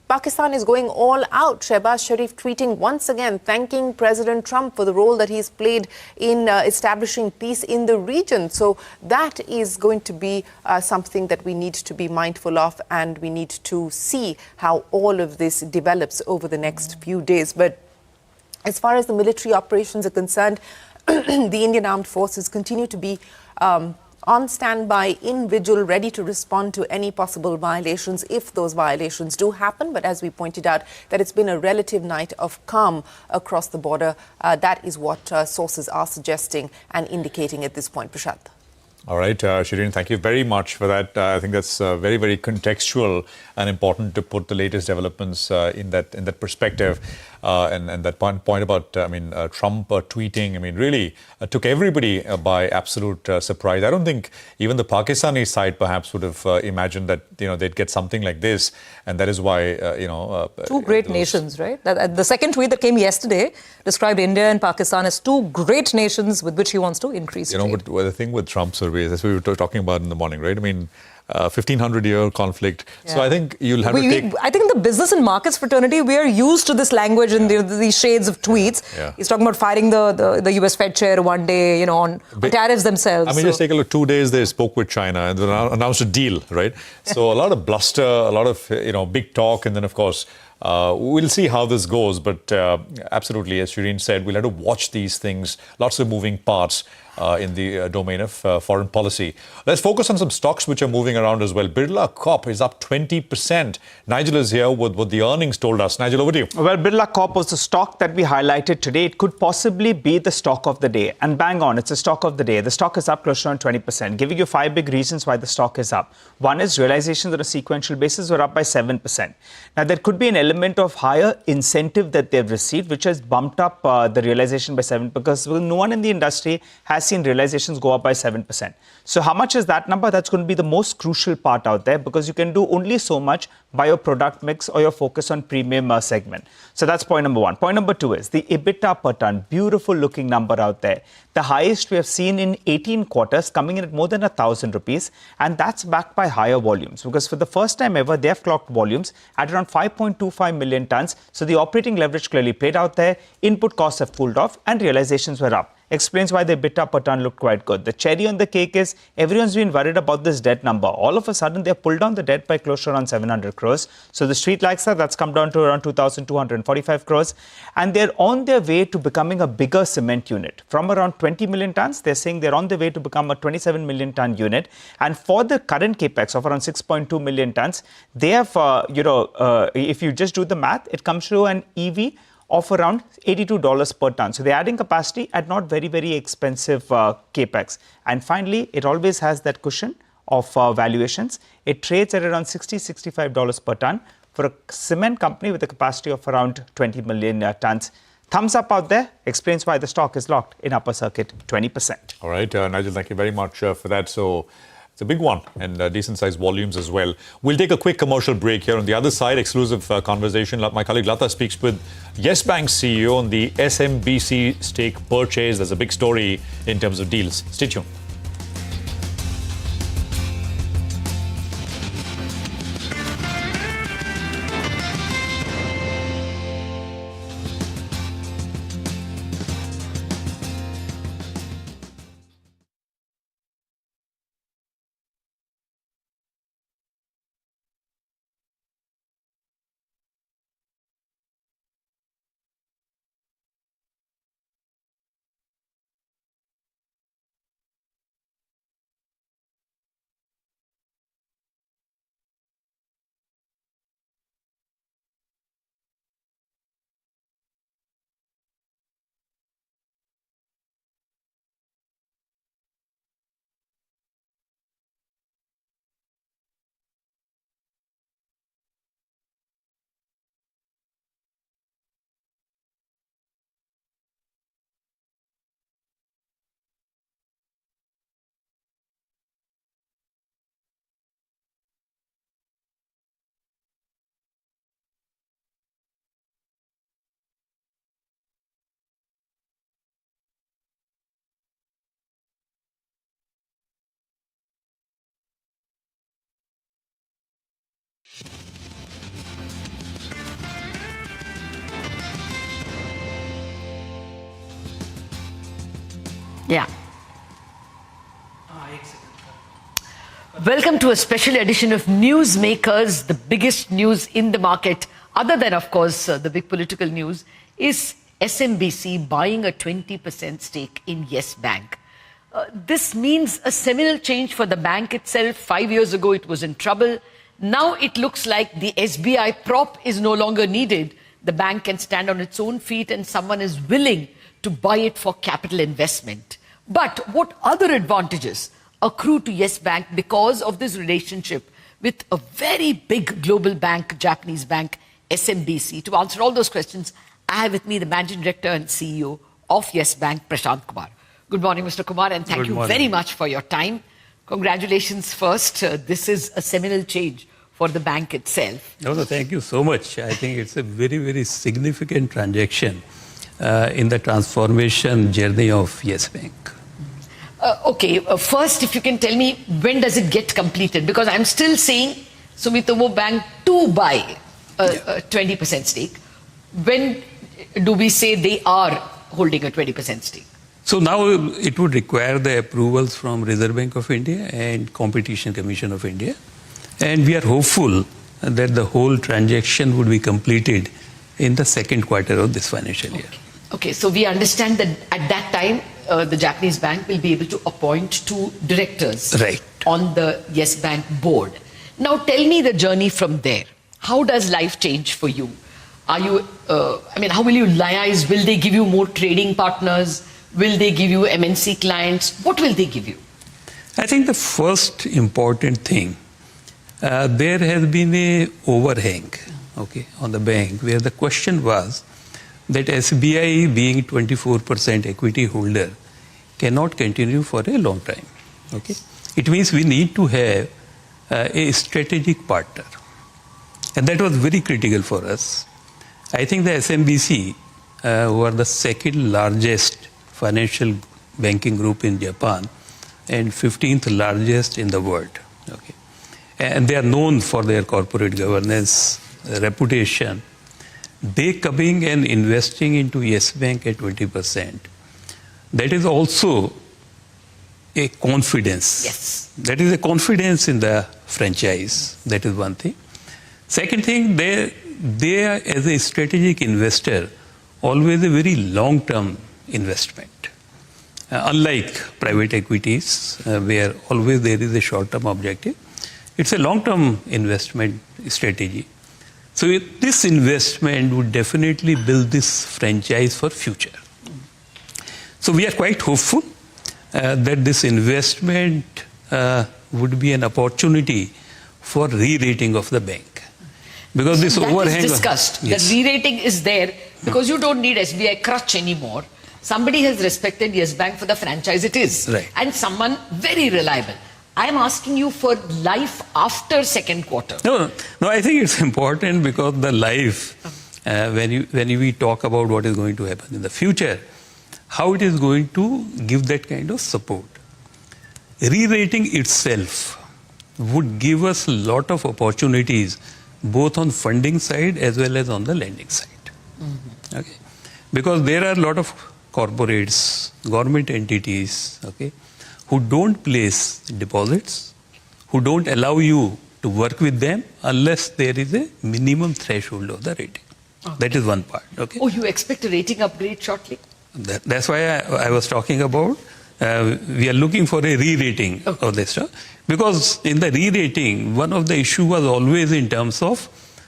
Pakistan is going all out. Shehbaz Sharif tweeting once again, thanking President Trump for the role that he's played in establishing peace in the region. So that is going to be something that we need to be mindful of, and we need to see how all of this develops over the next few days. But as far as the military operations are concerned, the Indian Armed Forces continue to be on standby, in vigil, ready to respond to any possible violations if those violations do happen. But as we pointed out, that it's been a relative night of calm across the border. That is what sources are suggesting and indicating at this point. Prashant. All right, Shireen, thank you very much for that. I think that's very, very contextual and important to put the latest developments in that perspective. And that point about, Trump tweeting, really took everybody by absolute surprise. I don't think even the Pakistani side perhaps would have imagined that, they'd get something like this. And that is why, two great nations, right? The second tweet that came yesterday described India and Pakistan as two great nations with which he wants to increase trade. But the thing with Trump surveys, that's what we were talking about in the morning, right? 1,500-year conflict. Yeah. So I think you'll have to take... I think in the business and markets fraternity, we are used to this language and these shades of tweets. Yeah. He's talking about firing the US Fed chair one day, on tariffs themselves. Just take a look. 2 days they spoke with China and announced a deal, right? So a lot of bluster, a lot of, big talk. And then, of course, we'll see how this goes. But absolutely, as Shireen said, we'll have to watch these things. Lots of moving parts in the domain of foreign policy. Let's focus on some stocks which are moving around as well. Birla Corp is up 20%. Nigel is here with what the earnings told us. Nigel, over to you. Well, Birla Corp was the stock that we highlighted today. It could possibly be the stock of the day. And bang on, it's a stock of the day. The stock is up close to around 20%, giving you 5 big reasons why the stock is up. One is realizations on a sequential basis were up by 7%. Now, there could be an element of higher incentive that they've received, which has bumped up the realization by 7%, because no one in the industry has seen realizations go up by 7%. So how much is that number? That's going to be the most crucial part out there, because you can do only so much by your product mix or your focus on premium segment. So that's point number one. Point number two is the EBITDA per ton. Beautiful looking number out there. The highest we have seen in 18 quarters, coming in at more than 1,000 rupees. And that's backed by higher volumes, because for the first time ever, they have clocked volumes at around 5.25 million tons. So the operating leverage clearly played out there. Input costs have cooled off and realizations were up. Explains why the EBITDA per ton looked quite good. The cherry on the cake is everyone's been worried about this debt number. All of a sudden, they have pulled down the debt by close to around 700 crores. So the street likes that. That's come down to around 2,245 crores. And they're on their way to becoming a bigger cement unit. From around 20 million tons, they're saying they're on their way to become a 27 million ton unit. And for the current capex of around 6.2 million tons, they have, if you just do the math, it comes to an EV of around $82 per ton. So they're adding capacity at not very, very expensive capex. And finally, it always has that cushion of valuations. It trades at around $60-65 per ton for a cement company with a capacity of around 20 million tons. Thumbs up out there. Explains why the stock is locked in upper circuit 20%. All right, Nigel, thank you very much for that. So it's a big one and decent-sized volumes as well. We'll take a quick commercial break here. On the other side, exclusive conversation. My colleague Lata speaks with Yes Bank CEO on the SMBC stake purchase. There's a big story in terms of deals. Stay tuned. Yeah. Welcome to a special edition of Newsmakers. The biggest news in the market, other than, of course, the big political news, is SMBC buying a 20% stake in Yes Bank. This means a seminal change for the bank itself. 5 years ago, it was in trouble. Now it looks like the SBI prop is no longer needed. The bank can stand on its own feet and someone is willing to buy it for capital investment. But what other advantages accrue to Yes Bank because of this relationship with a very big global bank, Japanese bank, SMBC? To answer all those questions, I have with me the Managing Director and CEO of Yes Bank, Prashant Kumar. Good morning, Mr. Kumar, and thank you very much for your time. Congratulations first. This is a seminal change for the bank itself. No, thank you so much. I think it's a very, very significant transaction in the transformation journey of Yes Bank. First, if you can tell me, when does it get completed? Because I'm still seeing Sumitomo Bank to buy a 20% stake. When do we say they are holding a 20% stake? So now it would require the approvals from Reserve Bank of India and Competition Commission of India. And we are hopeful that the whole transaction would be completed in the second quarter of this financial year. Okay, so we understand that at that time, the Japanese bank will be able to appoint 2 directors on the Yes Bank board. Now tell me the journey from there. How does life change for you? Are you, how will you liaise? Will they give you more trading partners? Will they give you MNC clients? What will they give you? I think the first important thing, there has been a overhang on the bank where the question was that SBI being 24% equity holder cannot continue for a long time. It means we need to have a strategic partner. And that was very critical for us. I think the SMBC, who are the second largest financial banking group in Japan and 15th largest in the world. And they are known for their corporate governance, reputation. They coming and investing into Yes Bank at 20%. That is also a confidence. Yes. That is a confidence in the franchise. That is one thing. Second thing, they are, as a strategic investor, always a very long-term investment. Unlike private equities, where always there is a short-term objective, it's a long-term investment strategy. So this investment would definitely build this franchise for future. So we are quite hopeful that this investment would be an opportunity for re-rating of the bank. Because this overhang is discussed. Yes. The re-rating is there because you don't need SBI crutch anymore. Somebody has respected Yes Bank for the franchise it is. Right. And someone very reliable. I'm asking you for life after second quarter. No, I think it's important because the life, when we talk about what is going to happen in the future, how it is going to give that kind of support. Re-rating itself would give us a lot of opportunities both on funding side as well as on the lending side. Because there are a lot of corporates, government entities, who don't place deposits, who don't allow you to work with them unless there is a minimum threshold of the rating. That is one part. Oh, you expect a rating upgrade shortly? That's why I was talking about we are looking for a re-rating of this stuff. Because in the re-rating, one of the issue was always in terms of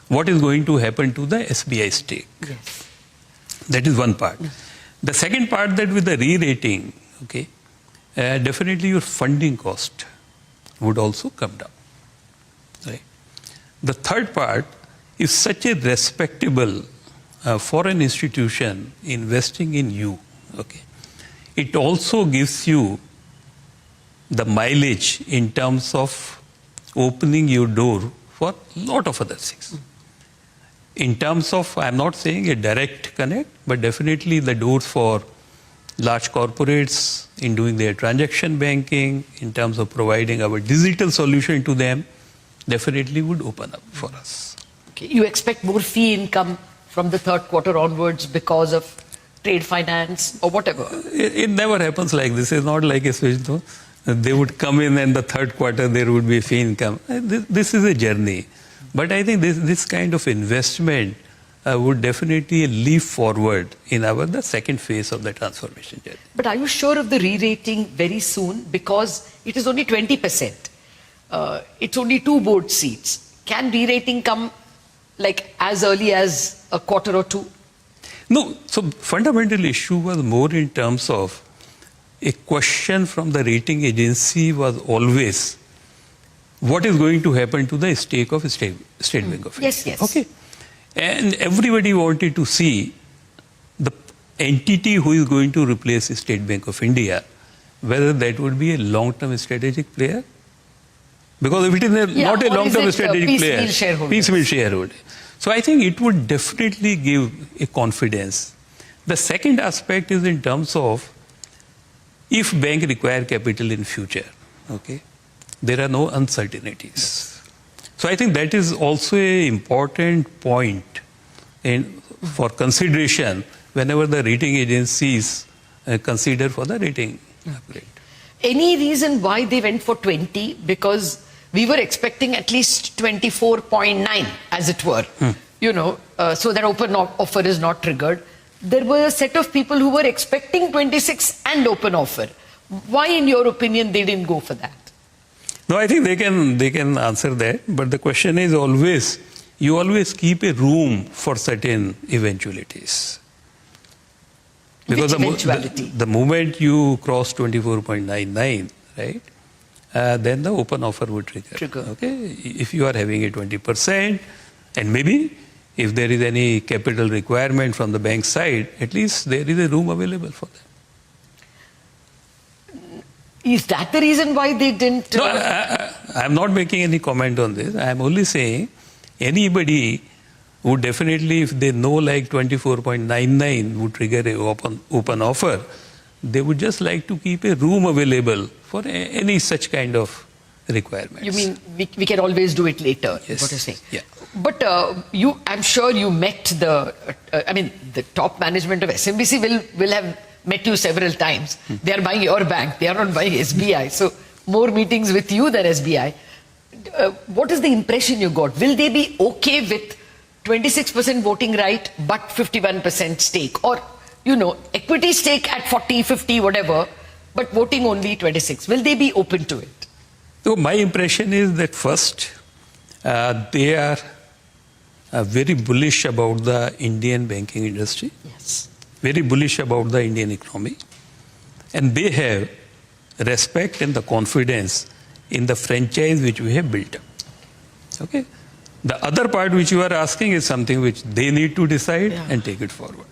what is going to happen to the SBI stake. Yes. That is one part. The second part, that with the re-rating, definitely your funding cost would also come down. Right? The third part is such a respectable foreign institution investing in you. It also gives you the mileage in terms of opening your door for a lot of other things. In terms of, I'm not saying a direct connect, but definitely the doors for large corporates in doing their transaction banking, in terms of providing our digital solution to them, definitely would open up for us. You expect more fee income from the third quarter onwards because of trade finance or whatever? It never happens like this. It's not like a switch, though. They would come in and the third quarter there would be fee income. This is a journey. But I think this kind of investment would definitely leap forward in the second phase of the transformation journey. But are you sure of the re-rating very soon? Because it is only 20%. It's only 2 board seats. Can re-rating come like as early as a quarter or 2? No. So fundamental issue was more in terms of a question from the rating agency was always what is going to happen to the stake of State Bank of India. Yes, yes. Okay. And everybody wanted to see the entity who is going to replace State Bank of India, whether that would be a long-term strategic player. Because if it is not a long-term strategic player, piecemeal shareholder. So I think it would definitely give a confidence. The second aspect is in terms of if bank require capital in future, okay, there are no uncertainties. So I think that is also an important point for consideration whenever the rating agencies consider for the rating upgrade. Any reason why they went for 20? Because we were expecting at least 24.9, as it were, so that open offer is not triggered. There were a set of people who were expecting 26 and open offer. Why, in your opinion, they didn't go for that? No, I think they can answer that. But the question is always, you always keep a room for certain eventualities. Because the moment you cross 24.99, right, then the open offer would trigger. Okay, if you are having a 20%, and maybe if there is any capital requirement from the bank side, at least there is a room available for them. Is that the reason why they didn't? No, I'm not making any comment on this. I'm only saying anybody would definitely, if they know like 24.99 would trigger an open offer, they would just like to keep a room available for any such kind of requirements. You mean we can always do it later? Yes. What you're saying. Yeah. But I'm sure you met the top management of SMBC will have met you several times. They are buying your bank. They are not buying SBI. So more meetings with you than SBI. What is the impression you got? Will they be okay with 26% voting right but 51% stake? Or, equity stake at 40, 50, whatever, but voting only 26. Will they be open to it? So my impression is that first, they are very bullish about the Indian banking industry. Yes. Very bullish about the Indian economy. And they have respect and the confidence in the franchise which we have built up. Okay. The other part which you are asking is something which they need to decide and take it forward.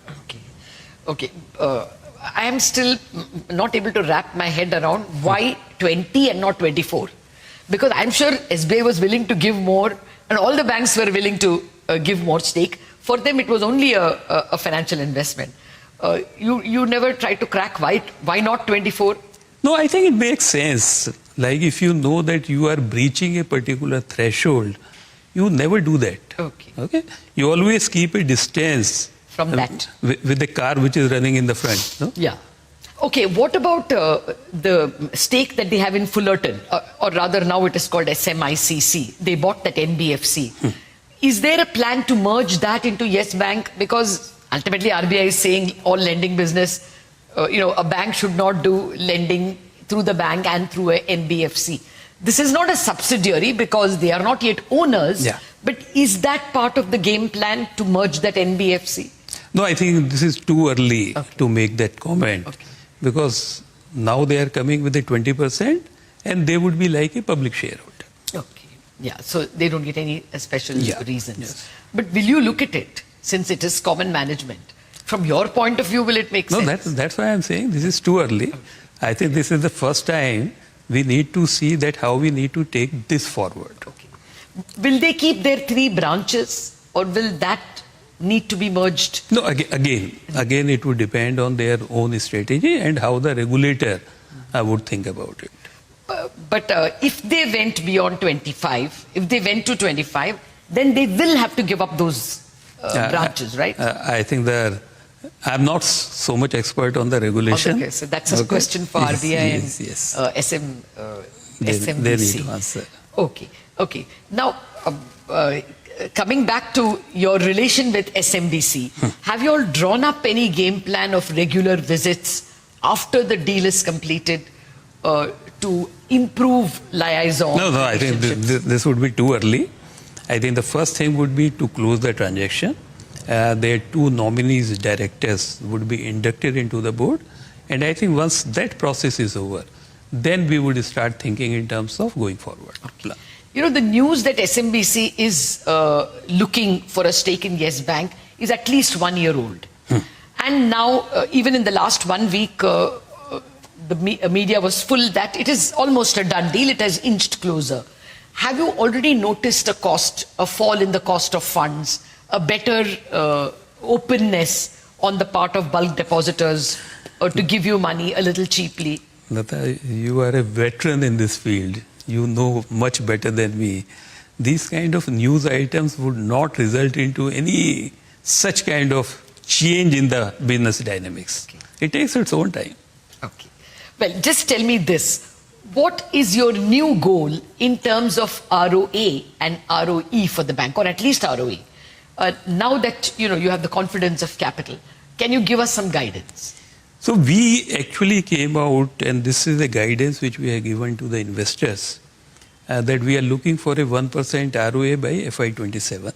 Okay. I am still not able to wrap my head around why 20 and not 24. Because I'm sure SBI was willing to give more and all the banks were willing to give more stake. For them, it was only a financial investment. You never tried to crack why not 24? No, I think it makes sense. Like if you know that you are breaching a particular threshold, you never do that. Okay. You always keep a distance from that with the car which is running in the front. No? Yeah. Okay. What about the stake that they have in Fullerton, or rather now it is called SMICC? They bought that NBFC. Is there a plan to merge that into Yes Bank? Because ultimately RBI is saying all lending business, a bank should not do lending through the bank and through a NBFC. This is not a subsidiary because they are not yet owners. Yeah. But is that part of the game plan to merge that NBFC? No, I think this is too early to make that comment because now they are coming with a 20% and they would be like a public shareholder. Okay. Yeah. So they don't get any special reasons. Yes. But will you look at it since it is common management? From your point of view, will it make sense? No, that's why I'm saying this is too early. I think this is the first time we need to see that how we need to take this forward. Okay. Will they keep their 3 branches or will that need to be merged? No, again, it would depend on their own strategy and how the regulator would think about it. But if they went beyond 25, if they went to 25, then they will have to give up those branches, right? I think the I'm not so much expert on the regulation. Okay, so that's a question for RBI and They need SMBC. to answer. Okay. Now, coming back to your relation with SMBC, have you all drawn up any game plan of regular visits after the deal is completed to improve liaison? No, I think this would be too early. I think the first thing would be to close the transaction. Their two nominees, directors, would be inducted into the board. And I think once that process is over, then we would start thinking in terms of going forward. Okay. You know, the news that SMBC is looking for a stake in Yes Bank is at least 1 year old. And now, even in the last 1 week, the media was full that it is almost a done deal. It has inched closer. Have you already noticed a fall in the cost of funds, a better openness on the part of bulk depositors to give you money a little cheaply? Lata, you are a veteran in this field. You know much better than me. These kind of news items would not result into any such kind of change in the business dynamics. Okay. It takes its own time. Okay. Well, just tell me this. What is your new goal in terms of ROA and ROE for the bank, or at least ROE? Now that you have the confidence of capital, can you give us some guidance? So we actually came out, and this is a guidance which we have given to the investors, that we are looking for a 1% ROA by FY27.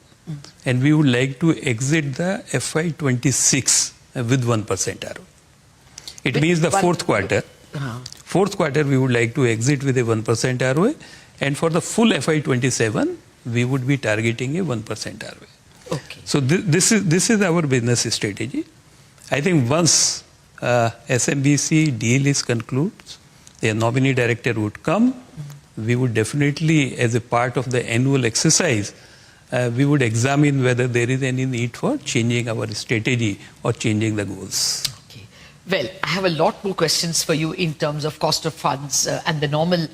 And we would like to exit the FY26 with 1% ROA. It means the fourth quarter. Fourth quarter, we would like to exit with a 1% ROA. And for the full FY27, we would be targeting a 1% ROA. Okay. So this is our business strategy. I think once SMBC deal is concluded, the nominee director would come. We would definitely, as a part of the annual exercise, we would examine whether there is any need for changing our strategy or changing the goals. Okay. Well, I have a lot more questions for you in terms of cost of funds and the normal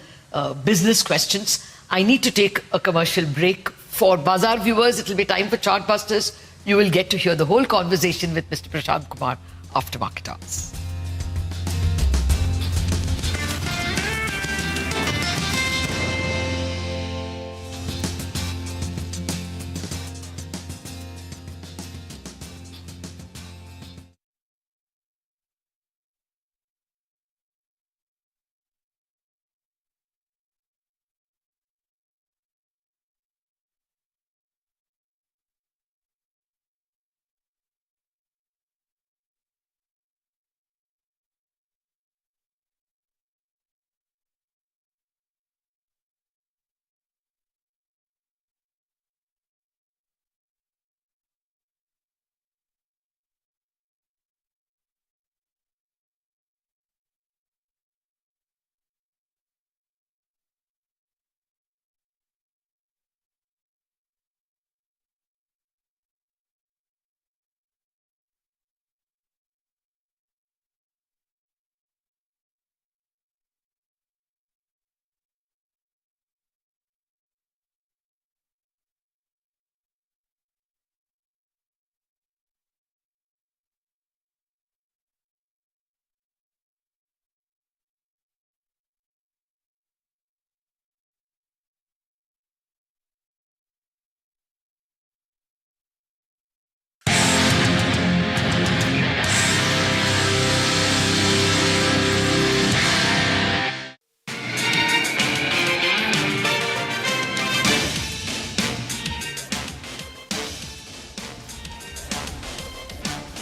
business questions. I need to take a commercial break. For Bazaar viewers, it will be time for Chartbusters. You will get to hear the whole conversation with Mr. Prashant Kumar after market hours.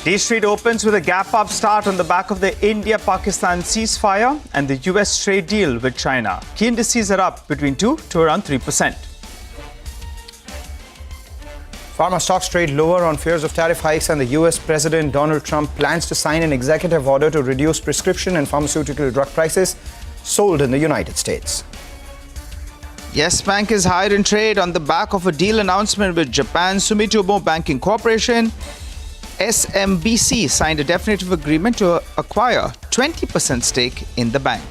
D Street opens with a gap-up start on the back of the India-Pakistan ceasefire and the US trade deal with China. Key indices are up between 2 to around 3%. Pharma stocks trade lower on fears of tariff hikes, and the US President Donald Trump plans to sign an executive order to reduce prescription and pharmaceutical drug prices sold in the United States. Yes Bank is higher in trade on the back of a deal announcement with Japan's Sumitomo Banking Corporation. SMBC signed a definitive agreement to acquire 20% stake in the bank.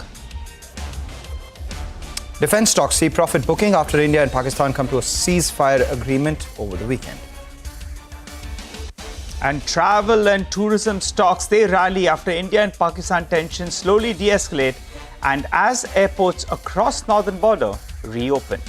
Defense stocks see profit booking after India and Pakistan come to a ceasefire agreement over the weekend. And travel and tourism stocks, they rally after India and Pakistan tensions slowly de-escalate and as airports across northern border reopen.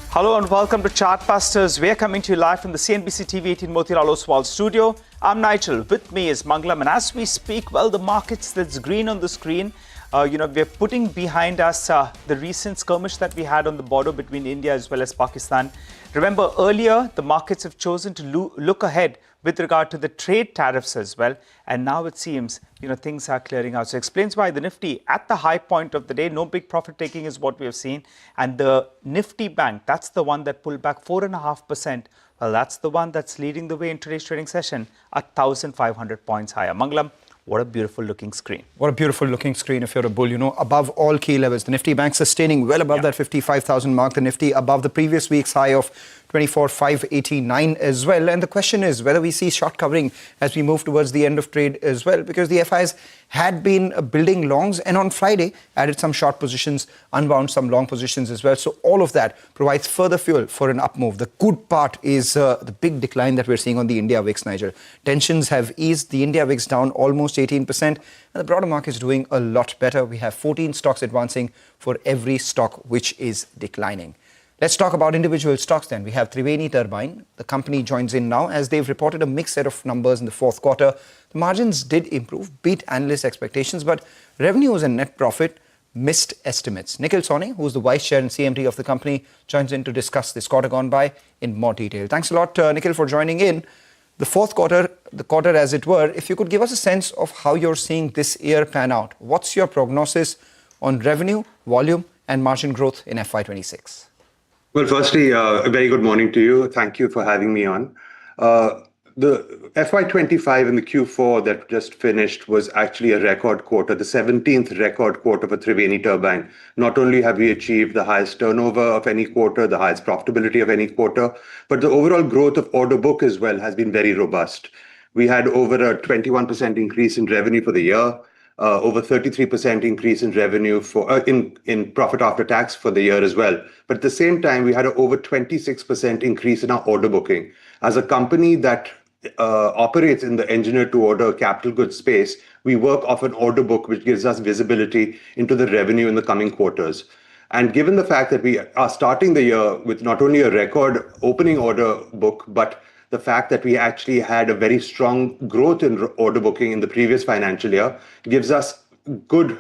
Hello and welcome to Chartbusters. We are coming to you live from the CNBC TV 18 Motilal Oswal studio. I'm Nigel. With me is Mangalam. And as we speak, well, the markets that's green on the screen, we're putting behind us the recent skirmish that we had on the border between India as well as Pakistan. Remember, earlier, the markets have chosen to look ahead with regard to the trade tariffs as well. And now it seems, things are clearing out. So it explains why the Nifty at the high point of the day, no big profit taking is what we have seen. And the Nifty Bank, that's the one that pulled back 4.5%. Well, that's the one that's leading the way in today's trading session at 1,500 points higher. Mangalam, what a beautiful looking screen. What a beautiful looking screen if you're a bull. Above all key levels. The Nifty Bank sustaining well above that 55,000 mark. The Nifty above the previous week's high of 24,589 as well. And the question is whether we see short covering as we move towards the end of trade as well, because the FIs had been building longs and on Friday added some short positions, unwound some long positions as well. So all of that provides further fuel for an up move. The good part is the big decline that we're seeing on the India VIX, Nigel. Tensions have eased. The India VIX down almost 18%. And the broader market is doing a lot better. We have 14 stocks advancing for every stock which is declining. Let's talk about individual stocks then. We have Triveni Turbine. The company joins in now as they've reported a mixed set of numbers in the fourth quarter. The margins did improve, beat analyst expectations, but revenues and net profit missed estimates. Nikhil Sawhney, who's the vice chair and CMD of the company, joins in to discuss this quarter gone by in more detail. Thanks a lot, Nikhil, for joining in. The fourth quarter, the quarter as it were, if you could give us a sense of how you're seeing this year pan out. What's your prognosis on revenue, volume, and margin growth in FY26? Well, firstly, a very good morning to you. Thank you for having me on. The FY25 and the Q4 that just finished was actually a record quarter, the 17th record quarter for Triveni Turbine. Not only have we achieved the highest turnover of any quarter, the highest profitability of any quarter, but the overall growth of order book as well has been very robust. We had over a 21% increase in revenue for the year, over 33% increase in revenue for in profit after tax for the year as well. But at the same time, we had an over 26% increase in our order booking. As a company that operates in the engineer-to-order capital goods space, we work off an order book which gives us visibility into the revenue in the coming quarters. And given the fact that we are starting the year with not only a record opening order book, but the fact that we actually had a very strong growth in order booking in the previous financial year gives us good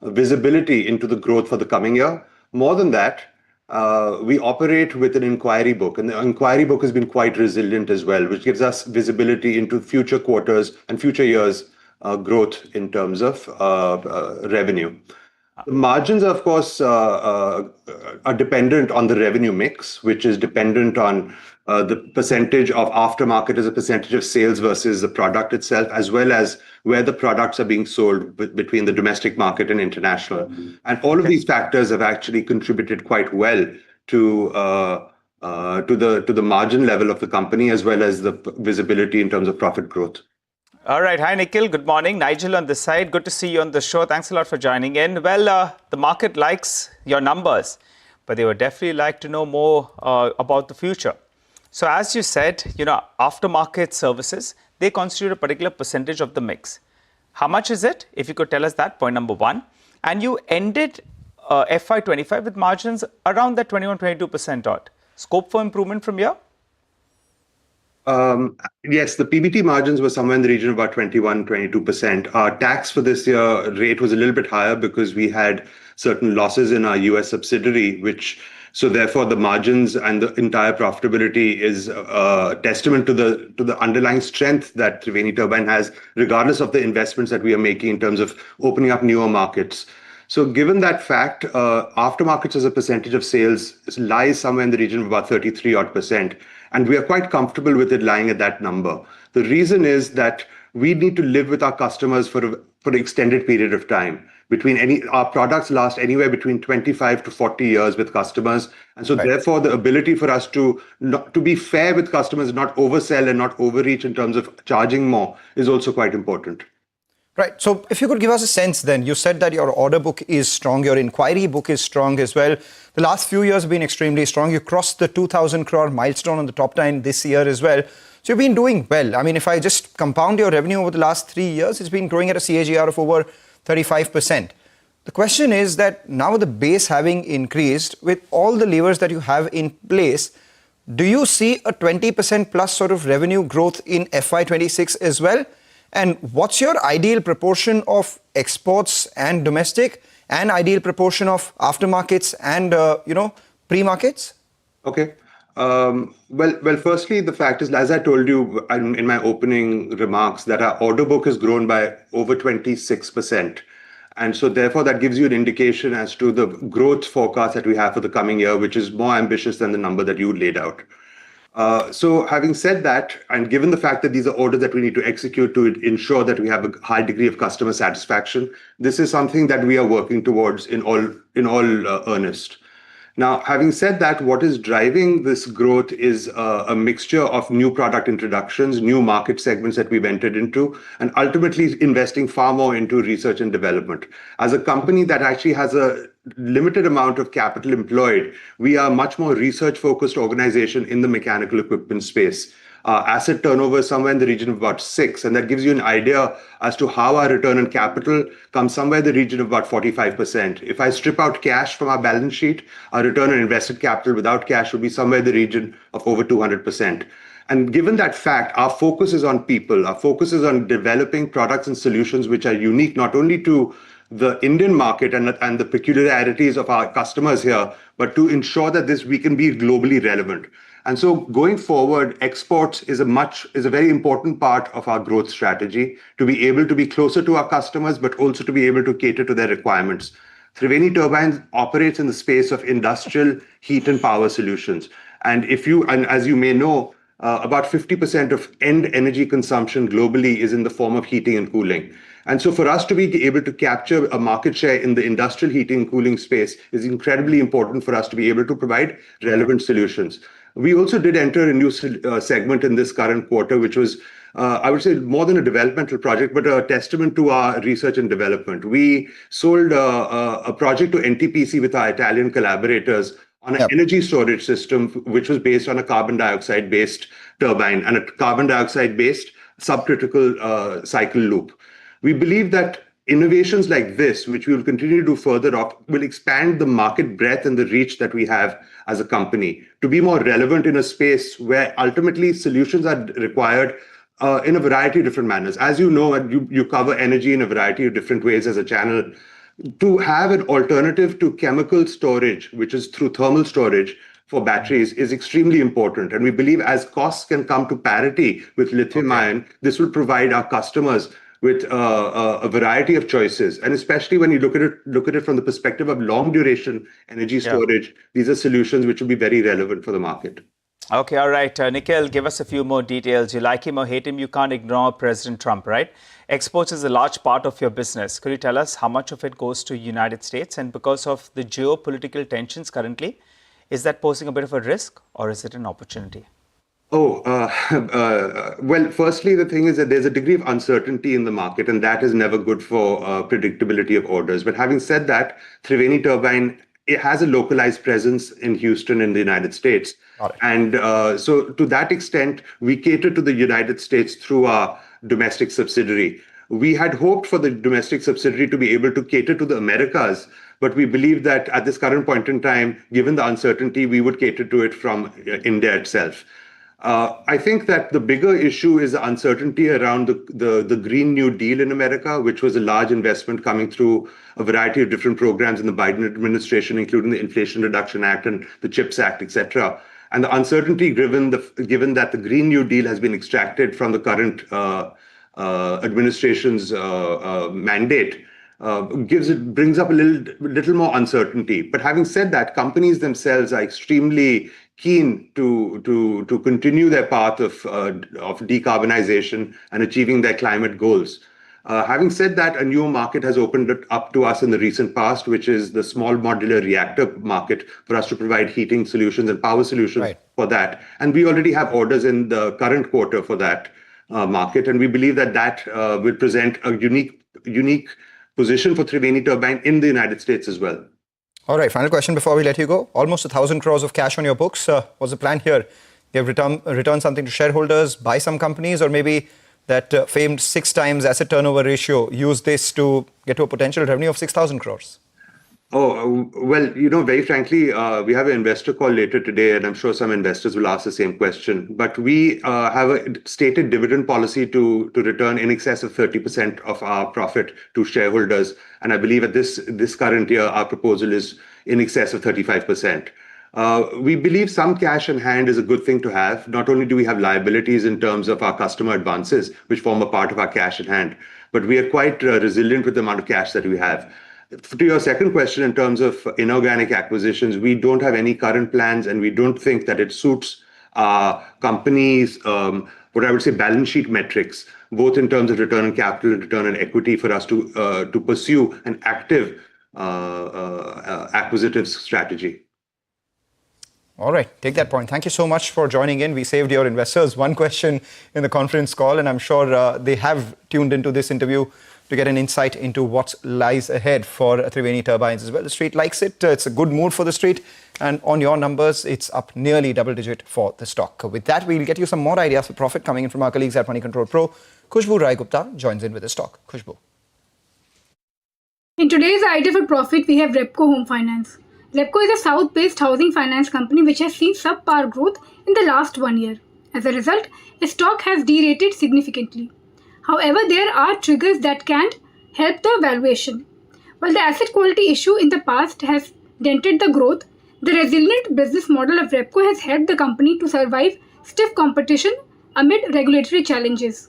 visibility into the growth for the coming year. More than that, we operate with an inquiry book, and the inquiry book has been quite resilient as well, which gives us visibility into future quarters and future years' growth in terms of revenue. The margins, of course, are dependent on the revenue mix, which is dependent on the percentage of aftermarket as a percentage of sales versus the product itself, as well as where the products are being sold between the domestic market and international. And all of these factors have actually contributed quite well to the margin level of the company, as well as the visibility in terms of profit growth. All right. Hi, Nikhil. Good morning. Nigel on this side. Good to see you on the show. Thanks a lot for joining in. Well, the market likes your numbers, but they would definitely like to know more about the future. So as you said, aftermarket services, they constitute a particular percentage of the mix. How much is it? If you could tell us that, point number one. And you ended FY25 with margins around that 21-22% odd. Scope for improvement from here? Yes, the PBT margins were somewhere in the region of about 21-22%. Our tax for this year rate was a little bit higher because we had certain losses in our US subsidiary, so therefore the margins and the entire profitability is a testament to the underlying strength that Triveni Turbine has, regardless of the investments that we are making in terms of opening up newer markets. So given that fact, aftermarkets as a percentage of sales lies somewhere in the region of about 33%. And we are quite comfortable with it lying at that number. The reason is that we need to live with our customers for an extended period of time. Our products last anywhere between 25 to 40 years with customers. And so therefore, the ability for us to be fair with customers, not oversell and not overreach in terms of charging more is also quite important. Right. So if you could give us a sense then, you said that your order book is strong, your inquiry book is strong as well. The last few years have been extremely strong. You crossed the 2,000 crore milestone on the top line this year as well. So you've been doing well. I mean, if I just compound your revenue over the last 3 years, it's been growing at a CAGR of over 35%. The question is that now with the base having increased, with all the levers that you have in place, do you see a 20% plus sort of revenue growth in FY26 as well? And what's your ideal proportion of exports and domestic and ideal proportion of aftermarkets and, pre-markets? Okay. Well, firstly, the fact is, as I told you in my opening remarks, that our order book has grown by over 26%. And so therefore, that gives you an indication as to the growth forecast that we have for the coming year, which is more ambitious than the number that you laid out. So having said that, and given the fact that these are orders that we need to execute to ensure that we have a high degree of customer satisfaction, this is something that we are working towards in all earnest. Now, having said that, what is driving this growth is a mixture of new product introductions, new market segments that we've entered into, and ultimately investing far more into research and development. As a company that actually has a limited amount of capital employed, we are a much more research-focused organization in the mechanical equipment space. Asset turnover is somewhere in the region of about 6, and that gives you an idea as to how our return on capital comes somewhere in the region of about 45%. If I strip out cash from our balance sheet, our return on invested capital without cash would be somewhere in the region of over 200%. And given that fact, our focus is on people. Our focus is on developing products and solutions which are unique not only to the Indian market and the peculiarities of our customers here, but to ensure that we can be globally relevant. And so going forward, exports is a very important part of our growth strategy, to be able to be closer to our customers, but also to be able to cater to their requirements. Triveni Turbine operates in the space of industrial heat and power solutions. And as you may know, about 50% of end energy consumption globally is in the form of heating and cooling. And so for us to be able to capture a market share in the industrial heating and cooling space is incredibly important for us to be able to provide relevant solutions. We also did enter a new segment in this current quarter, which was, I would say, more than a developmental project, but a testament to our research and development. We sold a project to NTPC with our Italian collaborators on an energy storage system, which was based on a carbon dioxide-based turbine and a carbon dioxide-based subcritical cycle loop. We believe that innovations like this, which we will continue to do further up, will expand the market breadth and the reach that we have as a company to be more relevant in a space where ultimately solutions are required in a variety of different manners. As you know, and you cover energy in a variety of different ways as a channel. To have an alternative to chemical storage, which is through thermal storage for batteries, is extremely important. And we believe as costs can come to parity with lithium ion, this will provide our customers with a variety of choices. And especially when you look at it from the perspective of long duration energy storage, these are solutions which will be very relevant for the market. Okay, all right. Nikhil, give us a few more details. You like him or hate him, you can't ignore President Trump, right? Exports is a large part of your business. Could you tell us how much of it goes to United States? And because of the geopolitical tensions currently, is that posing a bit of a risk or is it an opportunity? Well, firstly, the thing is that there's a degree of uncertainty in the market, and that is never good for predictability of orders. But having said that, Triveni Turbine, it has a localized presence in Houston in the United States. And so to that extent, we cater to the United States through our domestic subsidiary. We had hoped for the domestic subsidiary to be able to cater to the Americas, but we believe that at this current point in time, given the uncertainty, we would cater to it from India itself. I think that the bigger issue is the uncertainty around the Green New Deal in America, which was a large investment coming through a variety of different programs in the Biden administration, including the Inflation Reduction Act and the CHIPS Act, etc. And the uncertainty given that the Green New Deal has been extracted from the current administration's mandate brings up a little more uncertainty. But having said that, companies themselves are extremely keen to continue their path of decarbonization and achieving their climate goals. Having said that, a new market has opened it up to us in the recent past, which is the small modular reactor market, for us to provide heating solutions and power solutions for that. And we already have orders in the current quarter for that market. And we believe that will present a unique unique position for Triveni Turbine in the United States as well. All right, final question before we let you go. Almost 1,000 crores of cash on your books. What's the plan here? You have return something to shareholders, buy some companies, or maybe that famed 6 times asset turnover ratio, use this to get to a potential revenue of 6,000 crores? Oh, well, very frankly, we have an investor call later today, and I'm sure some investors will ask the same question. But we have a stated dividend policy to return in excess of 30% of our profit to shareholders. And I believe at this current year, our proposal is in excess of 35%. We believe some cash in hand is a good thing to have. Not only do we have liabilities in terms of our customer advances, which form a part of our cash in hand, but we are quite resilient with the amount of cash that we have. To your second question, in terms of inorganic acquisitions, we don't have any current plans, and we don't think that it suits our company's, what I would say, balance sheet metrics, both in terms of return on capital and return on equity, for us to pursue an active acquisitive strategy. All right, take that point. Thank you so much for joining in. We saved your investors one question in the conference call, and I'm sure they have tuned into this interview to get an insight into what lies ahead for Triveni Turbines as well. The street likes it. It's a good mood for the street. And on your numbers, it's up nearly double digit for the stock. With that, we'll get you some more ideas for profit coming in from our colleagues at Money Control Pro. Khushbu Rai Gupta joins in with the stock. Khushbu. In today's idea for profit, we have Repco Home Finance. Repco is a South-based housing finance company which has seen subpar growth in the last 1 year. As a result, its stock has derated significantly. However, there are triggers that can help the valuation. While the asset quality issue in the past has dented the growth, the resilient business model of Repco has helped the company to survive stiff competition amid regulatory challenges.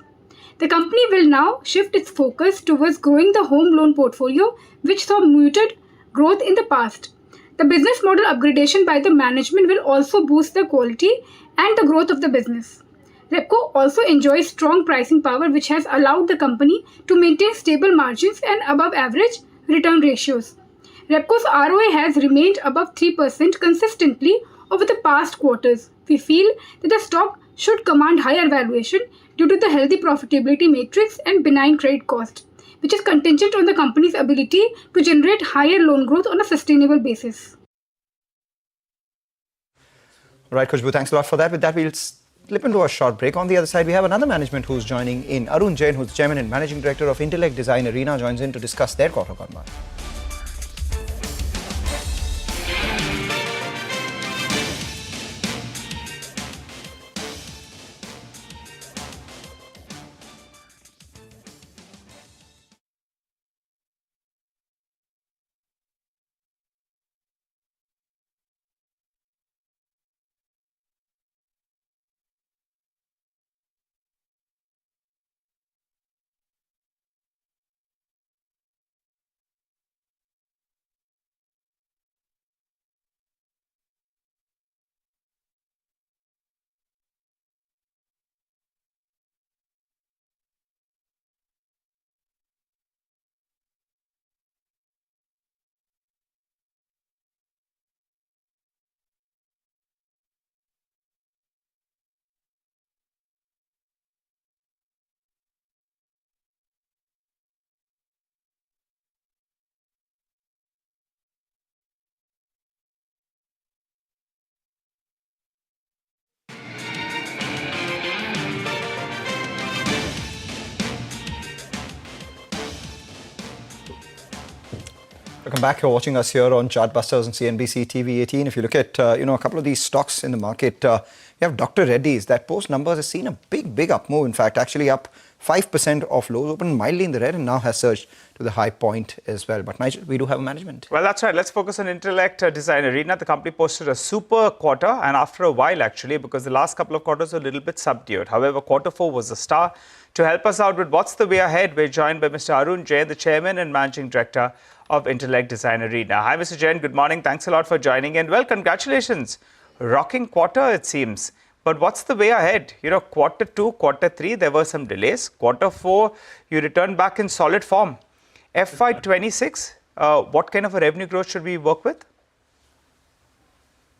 The company will now shift its focus towards growing the home loan portfolio, which saw muted growth in the past. The business model upgradation by the management will also boost the quality and the growth of the business. Repco also enjoys strong pricing power, which has allowed the company to maintain stable margins and above average return ratios. Repco's ROA has remained above 3% consistently over the past quarters. We feel that the stock should command higher valuation due to the healthy profitability matrix and benign credit cost, which is contingent on the company's ability to generate higher loan growth on a sustainable basis. Right, Khushbu, thanks a lot for that. With that, we'll slip into a short break. On the other side, we have another management who's joining in. Arun Jain, who's Chairman and Managing Director of Intellect Design Arena, joins in to discuss their quarter gone by. Welcome back. You're watching us here on Chartbusters and CNBC TV 18. If you look at a couple of these stocks in the market, you have Dr. Reddy's. That post numbers has seen a big up move. In fact, actually up 5% off lows, opened mildly in the red and now has surged to the high point as well. But Nigel, we do have a management. Well, that's right. Let's focus on Intellect Design Arena. The company posted a super quarter, and after a while actually, because the last couple of quarters were a little bit subdued. However, quarter 4 was the star. To help us out with what's the way ahead, we're joined by Mr. Arun Jain, the Chairman and Managing Director of Intellect Design Arena. Hi, Mr. Jain. Good morning. Thanks a lot for joining in. Well, congratulations. Rocking quarter, it seems. But what's the way ahead? Quarter 2, quarter 3, there were some delays. Quarter 4, you returned back in solid form. FY26, what kind of a revenue growth should we work with?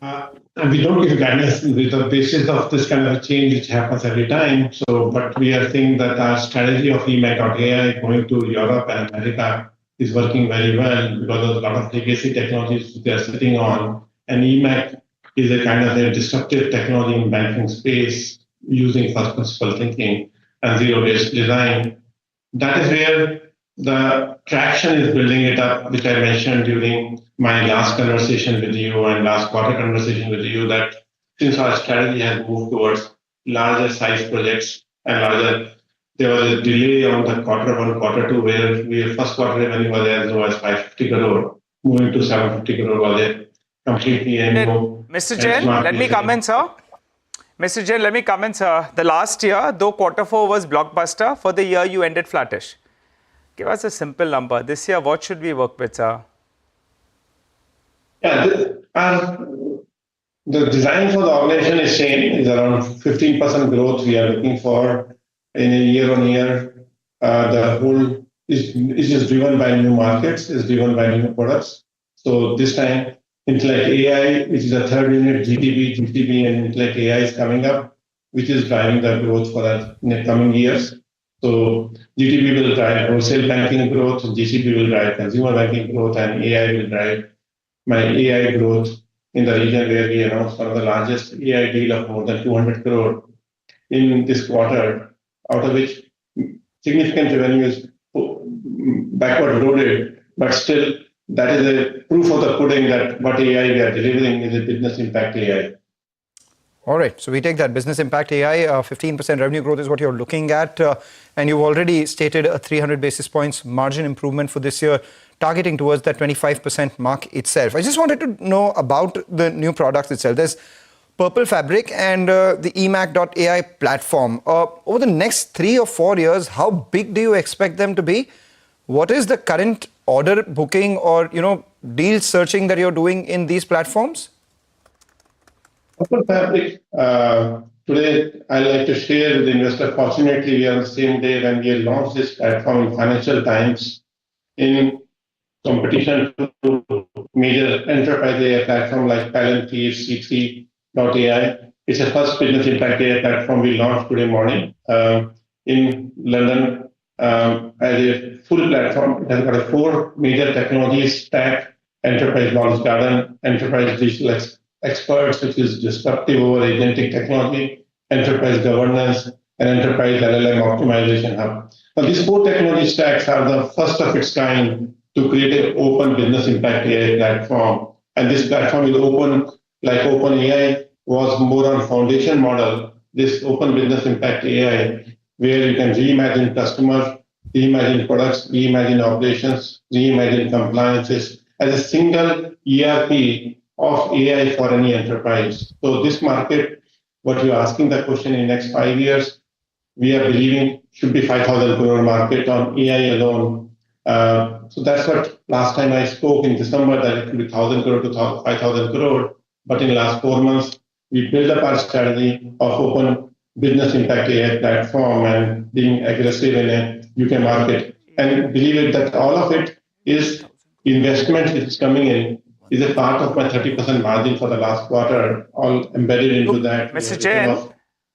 And we don't give guidance with the basis of this kind of a change which happens every time. So, but we are seeing that our strategy of eMAC.ai going to Europe and America is working very well because of a lot of legacy technologies they are sitting on. And eMAC is a kind of a disruptive technology in banking space using first principle thinking and zero-based design. That is where the traction is building it up, which I mentioned during my last conversation with you and last quarter conversation with you, that since our strategy has moved towards larger size projects and larger, there was a delay on the quarter one, quarter two, where we first quarter revenue was as low as 550 crore, moving to 750 crore was a completely new. Mr. Jain, let me come in, sir. Mr. Jain, let me come in, sir. The last year, though quarter four was blockbuster, for the year you ended flattish. Give us a simple number. This year, what should we work with, sir? Yeah, the design for the organization is same. Is around 15% growth we are looking for in a year on year. The whole is just driven by new markets, is driven by new products. So this time, Intellect AI, which is a third unit, GTB and Intellect AI is coming up, which is driving the growth for the coming years. So GTB will drive wholesale banking growth, GCB will drive consumer banking growth, and AI will drive my AI growth in the region where we announced one of the largest AI deal of more than 200 crore in this quarter, out of which significant revenue is backward loaded, but still that is a proof of the pudding that what AI we are delivering is a business impact AI. All right, so we take that business impact AI, 15% revenue growth is what you're looking at. And you've already stated a 300 basis points margin improvement for this year, targeting towards that 25% mark itself. I just wanted to know about the new products itself. There's Purple Fabric and the eMAC.ai platform. Over the next 3 or 4 years, how big do you expect them to be? What is the current order booking or deal searching that you're doing in these platforms? Purple Fabric, today I'd like to share with the investor. Fortunately, we are on the same day when we launched this platform in Financial Times in competition to major enterprise AI platform like Palantir, C3.ai. It's the first business impact AI platform we launched today morning in London as a full platform. It has got 4 major technologies stack: enterprise knowledge garden, enterprise digital experts, which is disruptive over agentic technology, enterprise governance, and enterprise LLM optimization hub. Now, these 4 technology stacks are the first of its kind to create an open business impact AI platform. And this platform is open, like OpenAI was more on foundation model. This open business impact AI, where you can reimagine customers, reimagine products, reimagine operations, reimagine compliances as a single ERP of AI for any enterprise. So this market, what you're asking the question in the next 5 years, we are believing should be 5,000 crore market on AI alone. So that's what last time I spoke in December, that it will be 1,000 crore to 5,000 crore. But in the last 4 months, we built up our strategy of open business impact AI platform and being aggressive in a UK market. And believe it that all of it is investment which is coming in, is a part of my 30% margin for the last quarter, all embedded into that. Mr. Jain,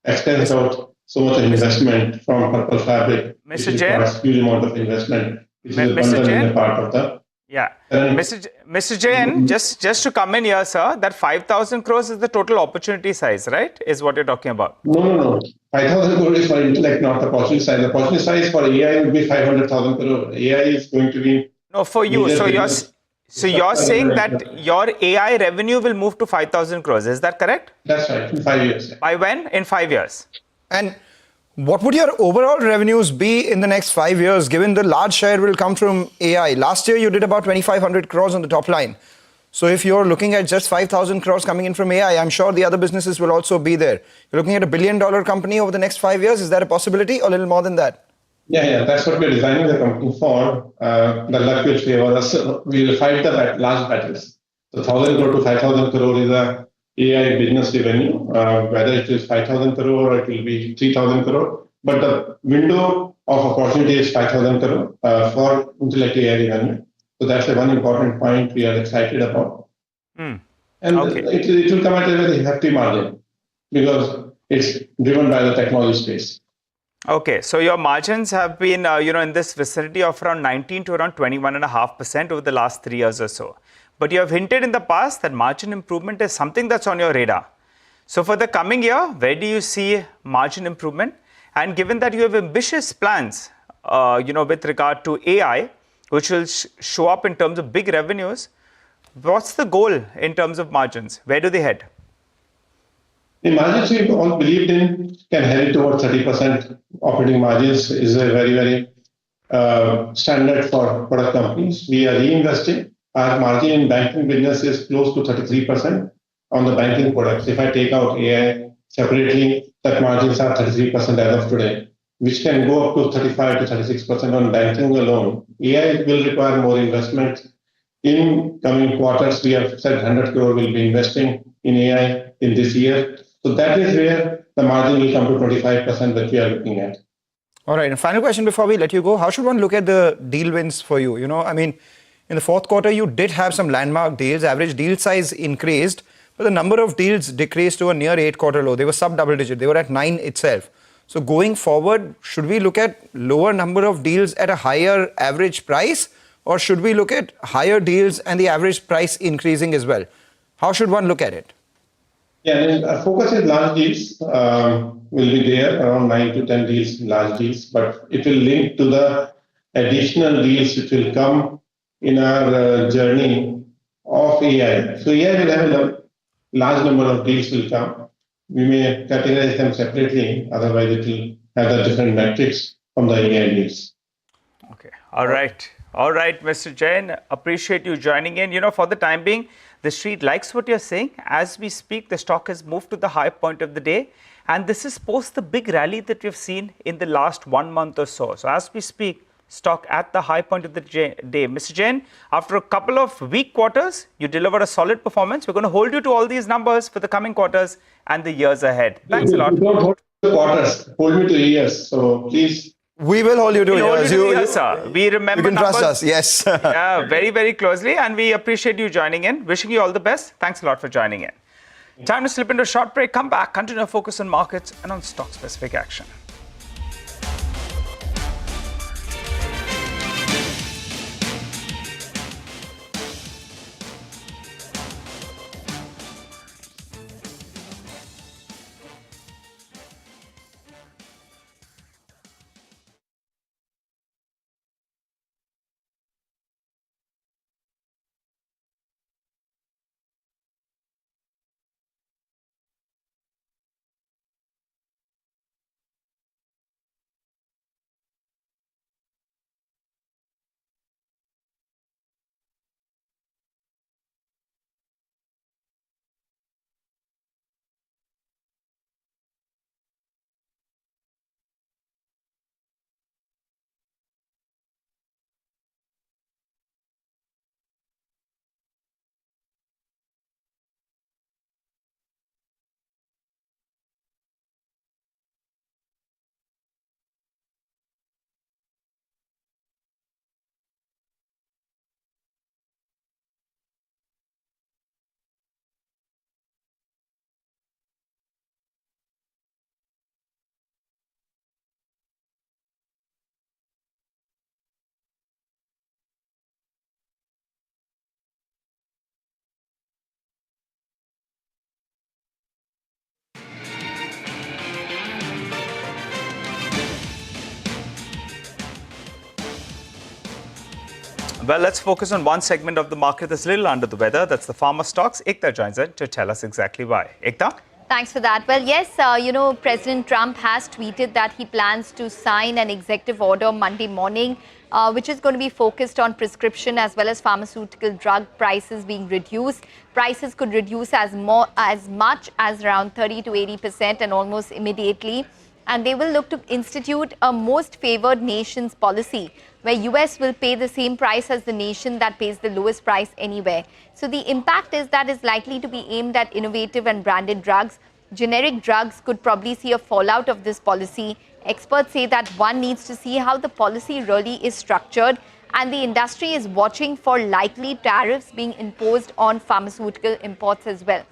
extends out so much investment from Purple Fabric. Mr. Jain, huge amount of investment. Mr. Jain, part of the. Yeah, Mr. Jain, just to come in here, sir, that 5,000 crores is the total opportunity size, right? Is what you're talking about? No. 5,000 crore is for Intellect, not the opportunity size. The opportunity size for AI would be 500,000 crore. AI is going to be. No, for you. So you're saying that your AI revenue will move to 5,000 crores. Is that correct? That's right. In 5 years. By when? In 5 years. And what would your overall revenues be in the next 5 years, given the large share will come from AI? Last year, you did about 2,500 crores on the top line. So if you're looking at just 5,000 crores coming in from AI, I'm sure the other businesses will also be there. You're looking at $1 billion company over the next 5 years. Is that a possibility or a little more than that? Yeah. That's what we're designing the company for. The luck will favor us. We will fight the large battles. So 1,000 crore to 5,000 crore is a AI business revenue, whether it is 5,000 crore or it will be 3,000 crore. But the window of opportunity is 5,000 crore for Intellect AI revenue. So that's the one important point we are excited about. And And it will come at a very hefty margin because it's driven by the technology space. Okay, so your margins have been, in this vicinity of around 19 to around 21.5% over the last 3 years or so. But you have hinted in the past that margin improvement is something that's on your radar. So for the coming year, where do you see margin improvement? And given that you have ambitious plans, with regard to AI, which will show up in terms of big revenues, what's the goal in terms of margins? Where do they head? The margins we all believed in can head towards 30% operating margins is a very, very standard for product companies. We are reinvesting. Our margin in banking business is close to 33% on the banking products. If I take out AI separately, that margins are 33% as of today, which can go up to 35 to 36% on banking alone. AI will require more investment. In coming quarters, we have said 100 crore will be investing in AI in this year. So that is where the margin will come to 25% that we are looking at. All right. And final question before we let you go. How should one look at the deal wins for you? In the fourth quarter, you did have some landmark deals. Average deal size increased, but the number of deals decreased to a near 8-quarter low. They were sub double digit. They were at 9 itself. So going forward, should we look at lower number of deals at a higher average price, or should we look at higher deals and the average price increasing as well? How should one look at it? Yeah, our focus is large deals will be there, around 9 to 10 deals, large deals, but it will link to the additional deals which will come in our journey of AI. So AI will have a large number of deals will come. We may categorize them separately, otherwise it will have the different metrics from the AI deals. Okay, all right. All right, Mr. Jain, appreciate you joining in. For the time being, the street likes what you're saying. As we speak, the stock has moved to the high point of the day. And this is post the big rally that we've seen in the last 1 month or so. So as we speak, stock at the high point of the day. Mr. Jain, after a couple of weak quarters, you delivered a solid performance. We're going to hold you to all these numbers for the coming quarters and the years ahead. Thanks a lot. Don't hold the quarters, hold me to years. So please. We will hold you to years. Yes, sir. We remember you can numbers. Trust us, yes. Yeah, very, very closely. And we appreciate you joining in. Wishing you all the best. Thanks a lot for joining in. Time to slip into a short break. Come back. Continue to focus on markets and on stock-specific action. Well, let's focus on one segment of the market that's a little under the weather. That's the pharma stocks. Ekta joins in to tell us exactly why. Ekta? Thanks for that. Well, yes, President Trump has tweeted that he plans to sign an executive order Monday morning, which is going to be focused on prescription as well as pharmaceutical drug prices being reduced. Prices could reduce as much as around 30 to 80% and almost immediately. And they will look to institute a most favored nations policy, where US will pay the same price as the nation that pays the lowest price anywhere. So the impact is that is likely to be aimed at innovative and branded drugs. Generic drugs could probably see a fallout of this policy. Experts say that one needs to see how the policy really is structured and the industry is watching for likely tariffs being imposed on pharmaceutical imports as well.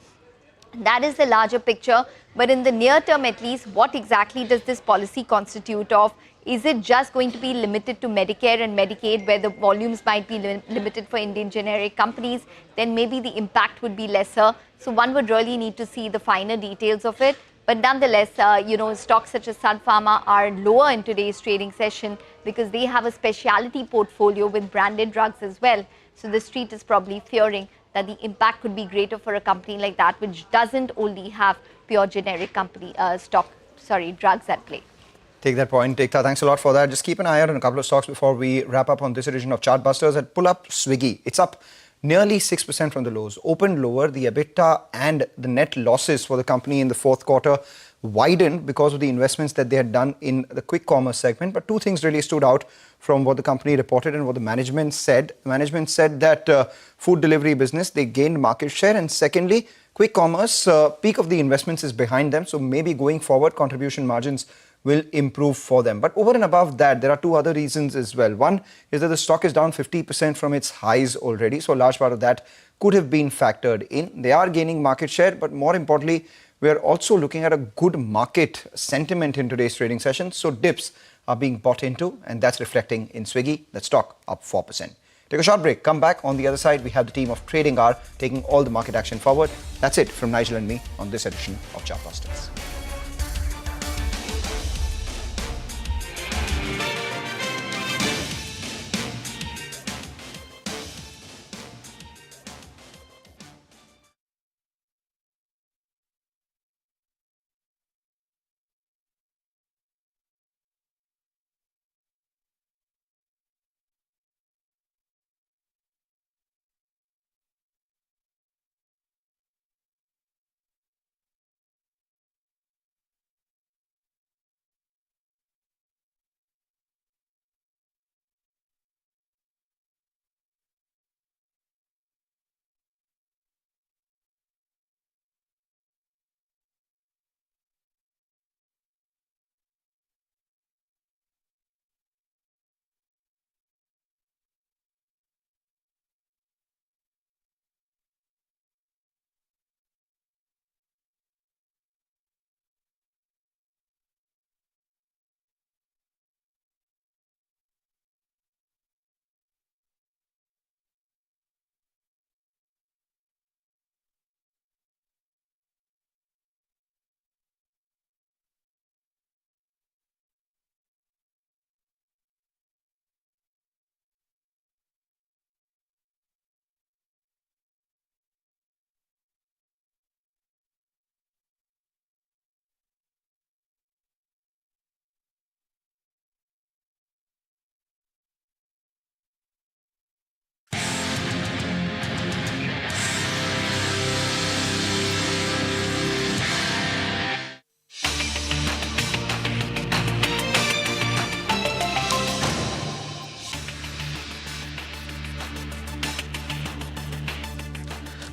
That is the larger picture, but in the near term at least, what exactly does this policy constitute of? Is it just going to be limited to Medicare and Medicaid, where the volumes might be limited for Indian generic companies? Then maybe the impact would be lesser. So one would really need to see the finer details of it. But nonetheless, stocks such as Sun Pharma are lower in today's trading session because they have a specialty portfolio with branded drugs as well. So the street is probably fearing that the impact could be greater for a company like that, which doesn't only have pure generic drugs at play. Take that point, Ekta. Thanks a lot for that. Just keep an eye out on a couple of stocks before we wrap up on this edition of Chartbusters. I'd pull up Swiggy. It's up nearly 6% from the lows. Opened lower. The EBITDA and the net losses for the company in the fourth quarter widened because of the investments that they had done in the quick commerce segment. But two things really stood out from what the company reported and what the management said. The management said that food delivery business, they gained market share. And secondly, quick commerce, peak of the investments is behind them. So maybe going forward, contribution margins will improve for them. But over and above that, there are two other reasons as well. One is that the stock is down 50% from its highs already. So a large part of that could have been factored in. They are gaining market share, but more importantly, we are also looking at a good market sentiment in today's trading session. So dips are being bought into, and that's reflecting in Swiggy. That stock up 4%. Take a short break. Come back. On the other side, we have the team of Trading Hour taking all the market action forward. That's it from Nigel and me on this edition of Chartbusters.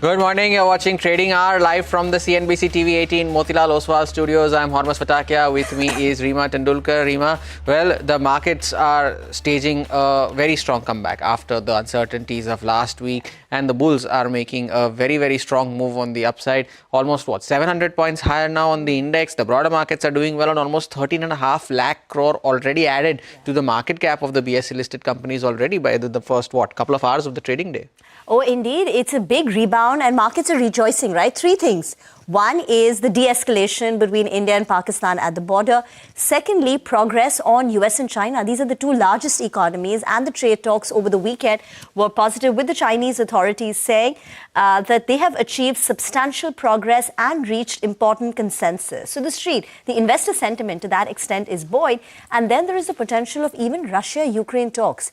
Good morning. You're watching Trading Hour live from the CNBC TV 18 Motilal Oswal studios. I'm Hormas Fatakia. With me is Reema Tendulkar. Reema, well, the markets are staging a very strong comeback after the uncertainties of last week, and the bulls are making a very, very strong move on the upside. Almost 700 points higher now on the index. The broader markets are doing well on almost 13.5 lakh crore already added to the market cap of the BSE listed companies already by the first couple of hours of the trading day. Oh, indeed. It's a big rebound and markets are rejoicing, right? Three things. One is the de-escalation between India and Pakistan at the border. Secondly, progress on US and China. These are the two largest economies, and the trade talks over the weekend were positive, with the Chinese authorities saying that they have achieved substantial progress and reached important consensus. So the street, the investor sentiment to that extent is buoyed. And then there is the potential of even Russia-Ukraine talks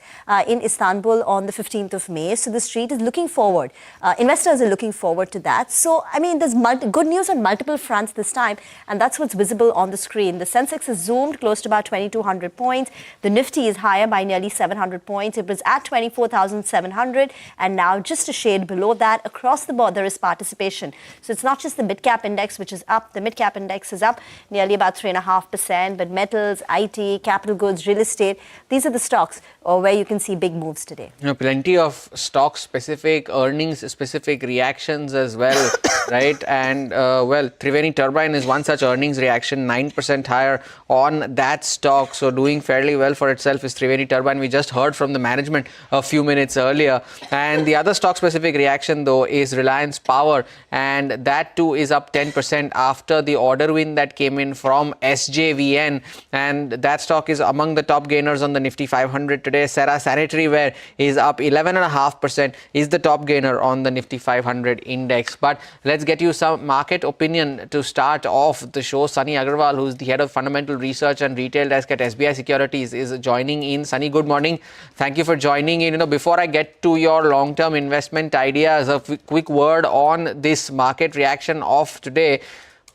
in Istanbul on the 15th of May. So the street is looking forward. Investors are looking forward to that. So, I mean, there's good good news on multiple fronts this time, and that's what's visible on the screen. The Sensex is zoomed close to about 2,200 points. The Nifty is higher by nearly 700 points. It was at 24,700, and now just a shade below that. Across the board, there is participation. So it's not just the mid-cap index which is up. The mid-cap index is up nearly about 3.5%, but metals, IT, capital goods, real estate, these are the stocks where you can see big moves today. Plenty of stock-specific, earnings-specific reactions as well, right? And, Triveni Turbine is one such earnings reaction, 9% higher on that stock. So doing fairly well for itself is Triveni Turbine. We just heard from the management a few minutes earlier. And the other stock-specific reaction, though, is Reliance Power. And that, too, is up 10% after the order win that came in from SJVN. And that stock is among the top gainers on the Nifty 500 today. Cera Sanitaryware is up 11.5%, is the top gainer on the Nifty 500 index. But let's get you some market opinion to start off the show. Sunny Agrawal, who's the head of fundamental research and retail desk at SBI Securities, is joining in. Sunny, good morning. Thank you for joining in. Before I get to your long-term investment ideas, a quick word on this market reaction of today.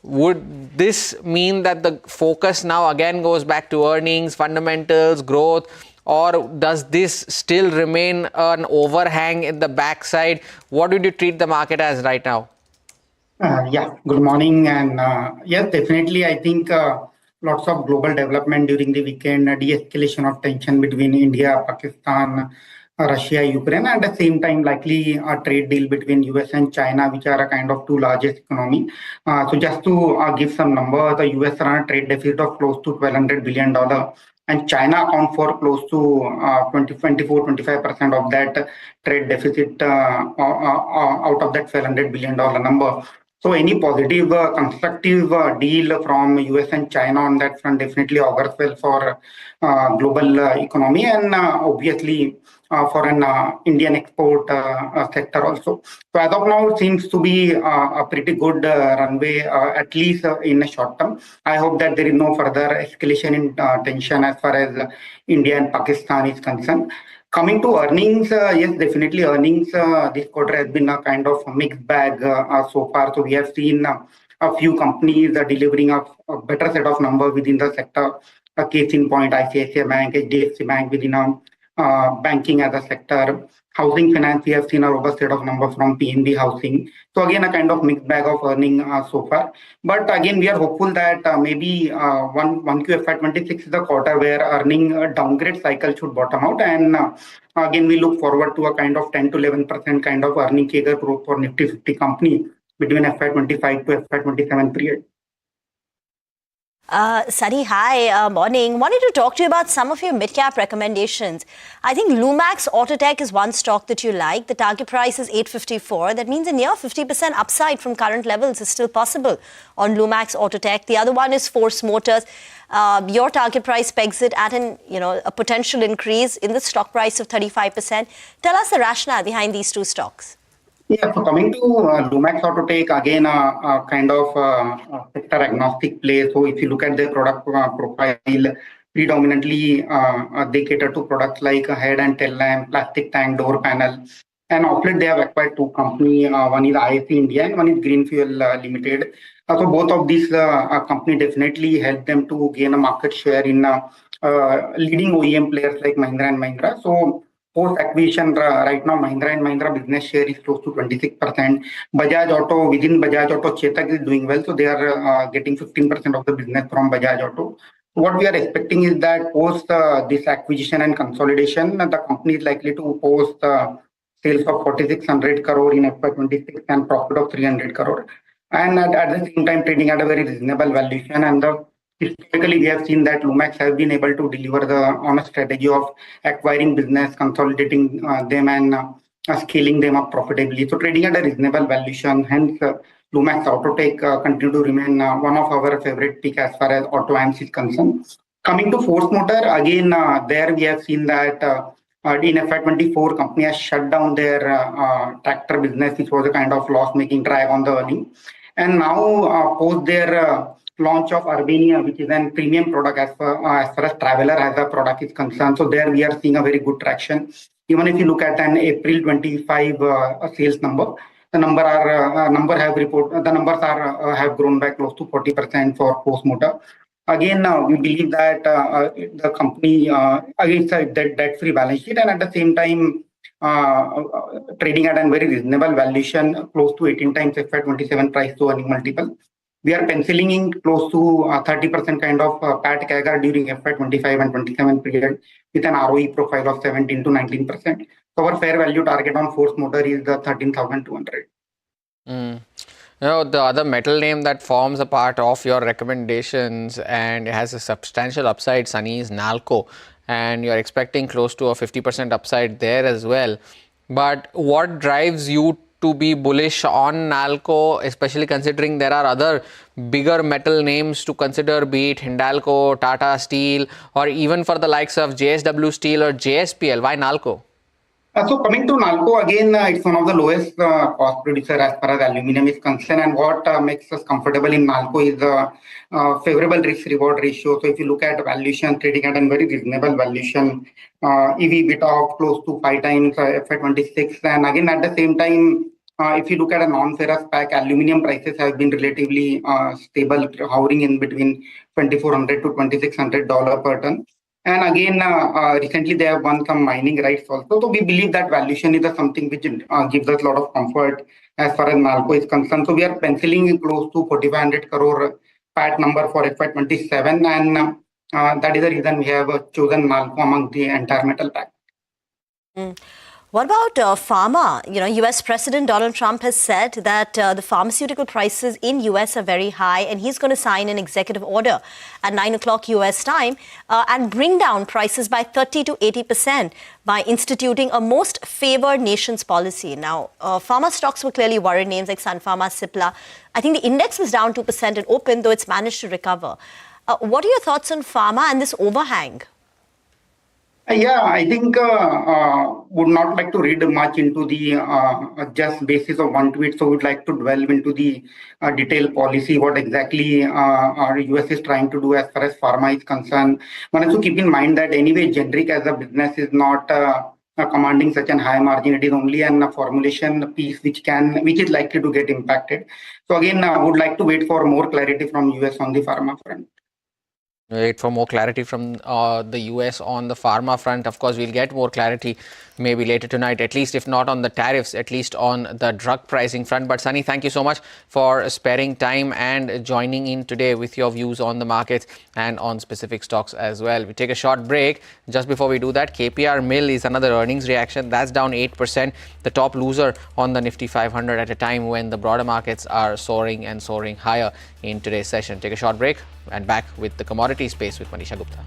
Would this mean that the focus now again goes back to earnings, fundamentals, growth, or does this still remain an overhang in the backside? What would you treat the market as right now? Good morning. And yes, definitely, I think lots of global development during the weekend, de-escalation of tension between India, Pakistan, Russia, Ukraine, and at the same time, likely a trade deal between US and China, which are a kind of two largest economy. So just to give some number, the US run a trade deficit of close to $1,200 billion. And China account for close to 24-25% of that trade deficit out of that $1,200 billion number. So any positive, constructive deal from US and China on that front definitely augurs well for global economy and obviously for an Indian export sector also. So as of now, it seems to be a pretty good runway, at least in the short term. I hope that there is no further escalation in tension as far as India and Pakistan is concerned. Coming to earnings, yes, definitely earnings this quarter has been a kind of mixed bag so far. So we have seen a few companies delivering a better set of numbers within the sector. A case in point, ICICI Bank, HDFC Bank within banking as a sector. Housing finance, we have seen a robust set of numbers from PNB Housing. So again, a kind of mixed bag of earning so far. But again, we are hopeful that maybe 1Q FY26 is the quarter where earning downgrade cycle should bottom out. And again, we look forward to a kind of 10 to 11% kind of earning CAGR growth for Nifty 50 company between FY25 to FY27 period. Sunny, hi, morning. Wanted to talk to you about some of your mid-cap recommendations. I think Lumax Autotech is one stock that you like. The target price is 854. That means a near 50% upside from current levels is still possible on Lumax Autotech. The other one is Force Motors. Your target price pegs it at a potential increase in the stock price of 35%. Tell us the rationale behind these two stocks. Yeah, so coming to Lumax Autotech, again, a kind of sector agnostic play. So if you look at their product profile, predominantly they cater to products like a head and tail lamp, plastic tank, door panel. And of late, they have acquired two companies. One is IAC India and one is Green Fuel Limited. So both of these companies definitely help them to gain a market share in leading OEM players like Mahindra and Mahindra. So post-acquisition, right now, Mahindra and Mahindra business share is close to 26%. Bajaj Auto, within Bajaj Auto, Chetak is doing well. So they are getting 15% of the business from Bajaj Auto. What we are expecting is that post this acquisition and consolidation, the company is likely to post sales of 4,600 crore in FY26 and profit of 300 crore. And at the same time, trading at a very reasonable valuation. And historically, we have seen that Lumax has been able to deliver on a strategy of acquiring business, consolidating them and scaling them up profitably. So trading at a reasonable valuation, hence Lumax Autotech continue to remain one of our favorite pick as far as auto AMS is concerned. Coming to Force Motor, again, there we have seen that in FY24, company has shut down their tractor business, which was a kind of loss-making drag on the earning. And now post their launch of Urbania, which is a premium product as far as Traveler as a product is concerned. So there we are seeing a very good traction. Even if you look at an April 25 sales number, the numbers have grown by close to 40% for post-motor. Again, we believe that the company against a debt-free balance sheet, and at the same time trading at a very reasonable valuation, close to 18 times FY27 price to earning multiple. We are penciling in close to 30% kind of PAT CAGR during FY25 and 27 period with an ROE profile of 17 to 19%. So our fair value target on force motor is the 13,200. The other metal name that forms a part of your recommendations and has a substantial upside, Sunny, is Nalco. And you're expecting close to a 50% upside there as well. But what drives you to be bullish on Nalco, especially considering there are other bigger metal names to consider, be it Hindalco, Tata Steel, or even for the likes of JSW Steel or JSPL? Why Nalco? So coming to Nalco, again, it's one of the lowest cost producer as far as aluminum is concerned. And what makes us comfortable in Nalco is the favorable risk-reward ratio. So if you look at valuation, trading at a very reasonable valuation, EV/EBITDA of close to 5 times FY26. And again, at the same time, if you look at a non-ferrous pack, aluminum prices have been relatively stable, hovering in between $2,400 to $2,600 per ton. And again, recently they have won some mining rights also. So we believe that valuation is something which gives us a lot of comfort as far as Nalco is concerned. So we are penciling in close to 4,500 crore PAT number for FY27. And that is the reason we have chosen Nalco among the entire metal pack. What about pharma? US President Donald Trump has said that the pharmaceutical prices in US are very high, and he's going to sign an executive order at 9 o'clock US time and bring down prices by 30 to 80% by instituting a most favored nations policy. Now, pharma stocks were clearly worried, names like Sun Pharma, Cipla. I think the index was down 2% at open, though it's managed to recover. What are your thoughts on pharma and this overhang? Yeah, I think would not like to read much into the just basis of one tweet. So would like to delve into the detailed policy, what exactly our US is trying to do as far as pharma is concerned. One has to keep in mind that anyway, generic as a business is not commanding such a high margin. It is only a formulation piece which is likely to get impacted. So again, I would like to wait for more clarity from US on the pharma front. Wait for more clarity from the US on the pharma front. Of course, we'll get more clarity maybe later tonight, at least if not on the tariffs, at least on the drug pricing front. But Sunny, thank you so much for sparing time and joining in today with your views on the markets and on specific stocks as well. We take a short break. Just before we do that, KPR Mill is another earnings reaction. That's down 8%, the top loser on the Nifty 500 at a time when the broader markets are soaring and soaring higher in today's session. Take a short break and back with the commodity space with Manisha Gupta.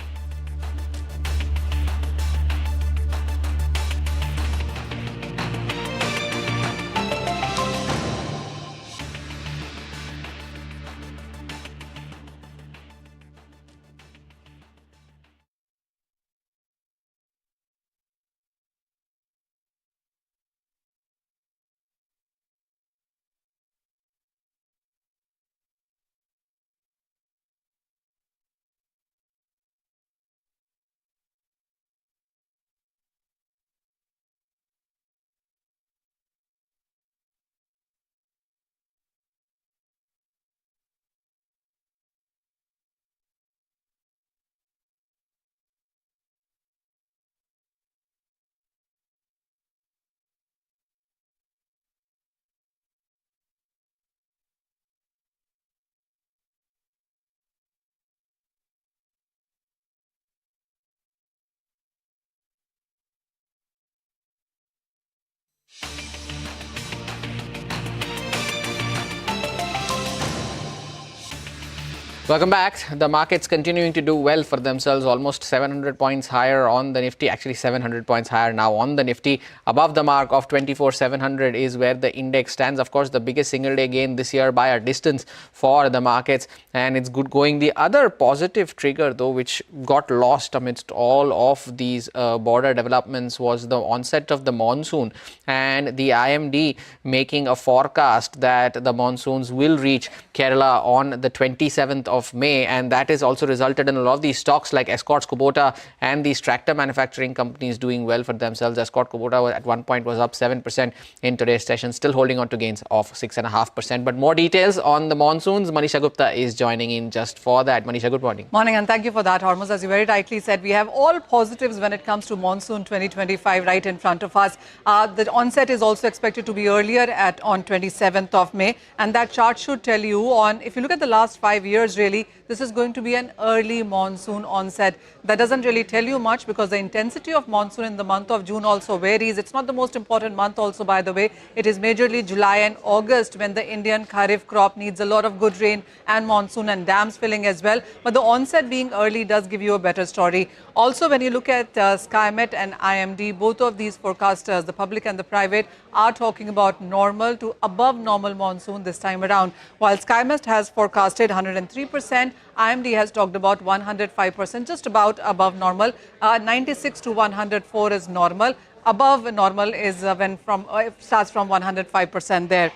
Welcome back. The markets continuing to do well for themselves, almost 700 points higher on the Nifty, actually 700 points higher now on the Nifty. Above the mark of 24,700 is where the index stands. Of course, the biggest single day gain this year by a distance for the markets, and it's good going. The other positive trigger, though, which got lost amidst all of these border developments, was the onset of the monsoon, and the IMD making a forecast that the monsoons will reach Kerala on the 27th of May, and that has also resulted in a lot of these stocks like Escorts, Kubota and these tractor manufacturing companies doing well for themselves. Escort Kubota at one point was up 7% in today's session, still holding on to gains of 6.5%. But more details on the monsoons, Manisha Gupta is joining in just for that. Manisha, good morning. Morning, and thank you for that, Hormuz. As you very rightly said, we have all positives when it comes to monsoon 2025 right in front of us. The onset is also expected to be earlier on 27th of May, and that chart should tell you if you look at the last 5 years, really, this is going to be an early monsoon onset. That doesn't really tell you much because the intensity of monsoon in the month of June also varies. It's not the most important month also, by the way. It is majorly July and August when the Indian Kharif crop needs a lot of good rain and monsoon and dams filling as well. But the onset being early does give you a better story. Also, when you look at SkyMet and IMD, both of these forecasters, the public and the private, are talking about normal to above normal monsoon this time around. While SkyMet has forecasted 103%, IMD has talked about 105%, just about above normal. 96 to 104 is normal. Above normal is when it starts from 105% there.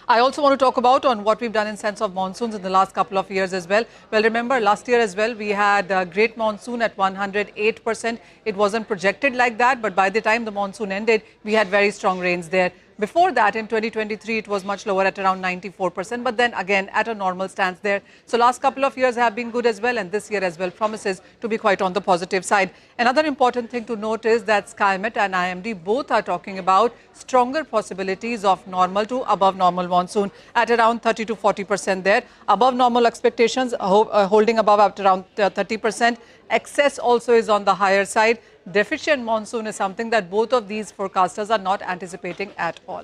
I also want to talk about on what we've done in sense of monsoons in the last couple of years as well. Well, remember last year as well, we had a great monsoon at 108%. It wasn't projected like that, but by the time the monsoon ended, we had very strong rains there. Before that, in 2023, it was much lower at around 94%, but then again at a normal stance there. So last couple of years have been good as well, and this year as well promises to be quite on the positive side. Another important thing to note is that SkyMet and IMD both are talking about stronger possibilities of normal to above normal monsoon at around 30 to 40% there. Above normal expectations holding above at around 30%. Excess also is on the higher side. Deficient monsoon is something that both of these forecasters are not anticipating at all.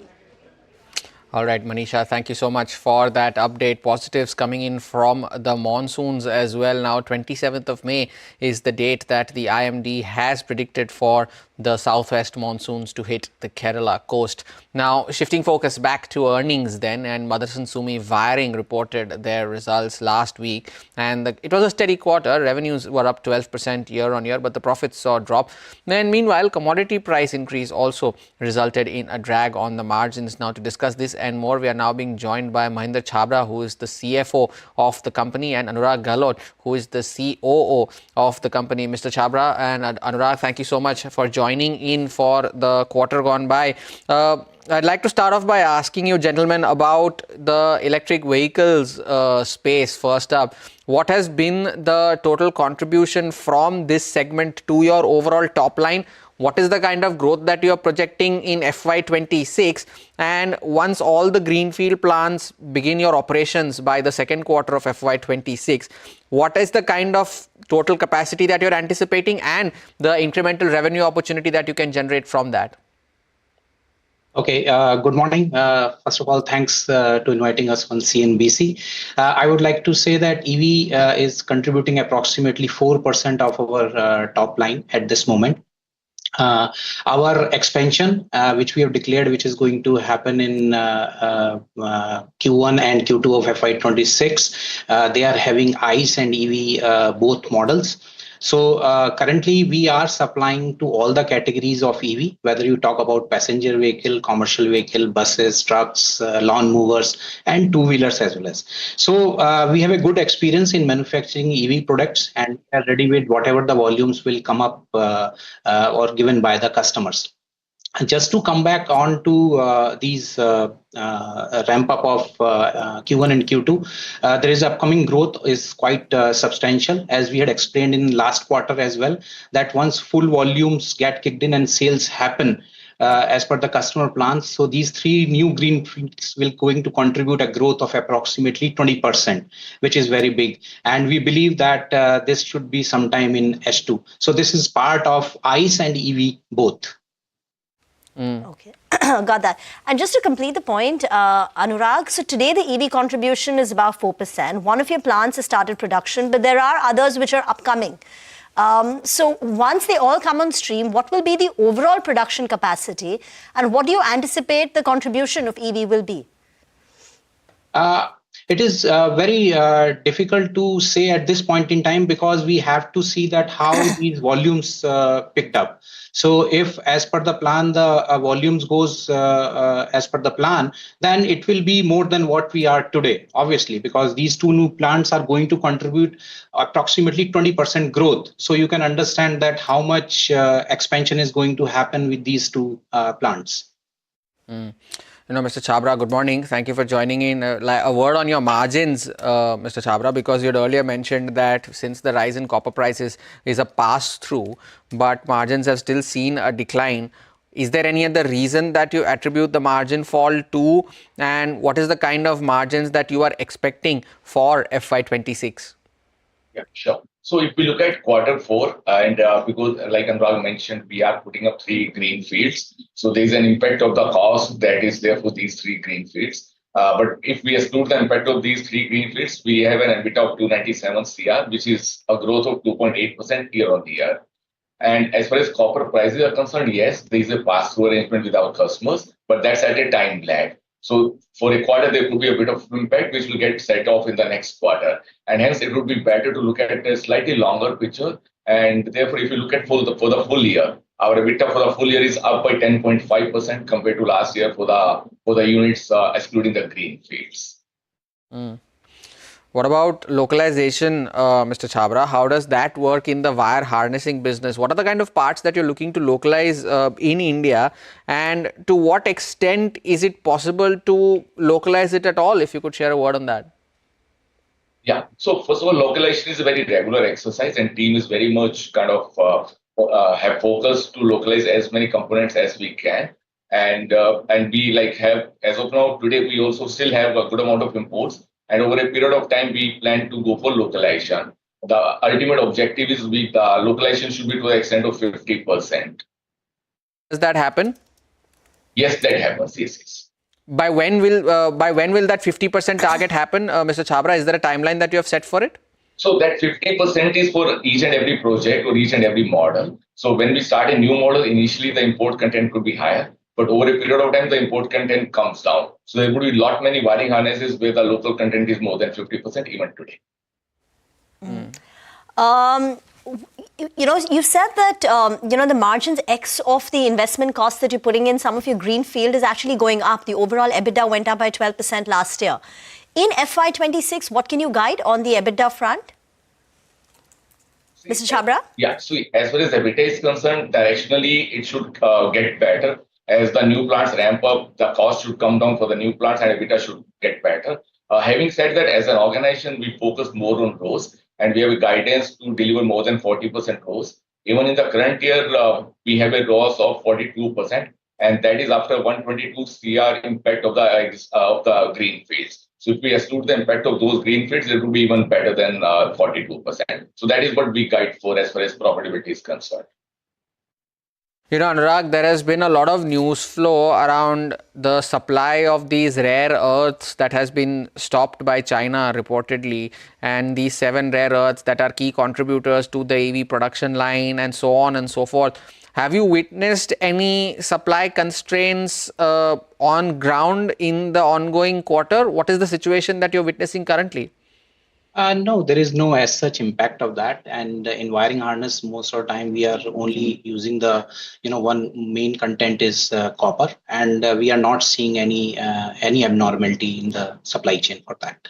All right, Manisha, thank you so much for that update. Positives coming in from the monsoons as well. Now, 27th of May is the date that the IMD has predicted for the southwest monsoons to hit the Kerala coast. Now, shifting focus back to earnings then, and Motherson Sumi Wiring reported their results last week, and it was a steady quarter. Revenues were up 12% year on year, but the profits saw a drop. Then meanwhile, commodity price increase also resulted in a drag on the margins. Now, to discuss this and more, we are now being joined by Mahinder Chhabra, who is the CFO of the company, and Anurag Gahlot, who is the COO of the company. Mr. Chhabra and Anurag, thank you so much for joining in for the quarter gone by. I'd like to start off by asking you, gentlemen, about the electric vehicles space. First up, what has been the total contribution from this segment to your overall top line? What is the kind of growth that you are projecting in FY26? And once all the greenfield plants begin your operations by the second quarter of FY26, what is the kind of total capacity that you're anticipating and the incremental revenue opportunity that you can generate from that? Okay, good morning. First of all, thanks to inviting us on CNBC. I would like to say that EV is contributing approximately 4% of our top line at this moment. Our expansion, which we have declared, which is going to happen in Q1 and Q2 of FY26, they are having ICE and EV both models. So currently we are supplying to all the categories of EV, whether you talk about passenger vehicle, commercial vehicle, buses, trucks, lawn movers, and two-wheelers as well as. So we have a good experience in manufacturing EV products and are ready with whatever the volumes will come up or given by the customers. Just to come back on to these ramp up of Q1 and Q2, there is upcoming growth is quite substantial, as we had explained in last quarter as well, that once full volumes get kicked in and sales happen as per the customer plans, so these three new greenfields will going to contribute a growth of approximately 20%, which is very big. And we believe that this should be sometime in H2. So this is part of ICE and EV both. Okay, got that. And just to complete the point, Anurag, so today the EV contribution is about 4%. One of your plants has started production, but there are others which are upcoming. So once they all come on stream, what will be the overall production capacity and what do you anticipate the contribution of EV will be? It is very difficult to say at this point in time because we have to see that how these volumes picked up. So if as per the plan, the volumes goes as per the plan, then it will be more than what we are today, obviously, because these two new plants are going to contribute approximately 20% growth. So you can understand that how much expansion is going to happen with these two plants. Mr. Chhabra, good morning. Thank you for joining in. A word on your margins, Mr. Chhabra, because you had earlier mentioned that since the rise in copper prices is a pass-through, but margins have still seen a decline. Is there any other reason that you attribute the margin fall to? And what is the kind of margins that you are expecting for FY26? Yeah, sure. So if we look at Q4, and because like Anurag mentioned, we are putting up 3 green fields. So there's an impact of the cost that is there for these 3 green fields. But if we exclude the impact of these 3 green fields, we have an EBITDA of 297 CR, which is a growth of 2.8% year on year. And as far as copper prices are concerned, yes, there is a pass-through arrangement with our customers, but that's at a time lag. So for a quarter, there could be a bit of impact, which will get set off in the next quarter. And hence, it would be better to look at a slightly longer picture. And therefore, if you look at for the full year, our EBITDA for the full year is up by 10.5% compared to last year for the units excluding the green fields. What about localization, Mr. Chhabra? How does that work in the wire harnessing business? What are the kind of parts that you're looking to localize in India? And to what extent is it possible to localize it at all? If you could share a word on that. Yeah. So first of all, localization is a very regular exercise, and team is very much kind of have focused to localize as many components as we can. And we have, as of now, today, we also still have a good amount of imports. And over a period of time, we plan to go for localization. The ultimate objective is the localization should be to the extent of 50%. Does that happen? Yes, that happens. Yes. By when will that 50% target happen, Mr. Chhabra? Is there a timeline that you have set for it? So that 50% is for each and every project or each and every model. So when we start a new model, initially the import content could be higher. But over a period of time, the import content comes down. So there would be lot many wiring harnesses where the local content is more than 50% even today. You said that, the margins X of the investment costs that you're putting in some of your greenfield is actually going up. The overall EBITDA went up by 12% last year. In FY26, what can you guide on the EBITDA front? Mr. Chhabra? Yeah, so as far as EBITDA is concerned, directionally, it should get better. As the new plants ramp up, the cost should come down for the new plants and EBITDA should get better. Having said that, as an organization, we focus more on ROS and we have a guidance to deliver more than 40% ROS. Even in the current year, we have a ROS of 42%, and that is after 122 CR impact of the green fields. So if we exclude the impact of those green fields, it will be even better than 42%. So that is what we guide for as far as profitability is concerned. Anurag, there has been a lot of news flow around the supply of these rare earths that has been stopped by China reportedly, and these 7 rare earths that are key contributors to the EV production line and so on and so forth. Have you witnessed any supply constraints on ground in the ongoing quarter? What is the situation that you're witnessing currently? No, there is no as such impact of that. And in wiring harness, most of the time we are only using the, one main content is copper, and we are not seeing any abnormality in the supply chain for that.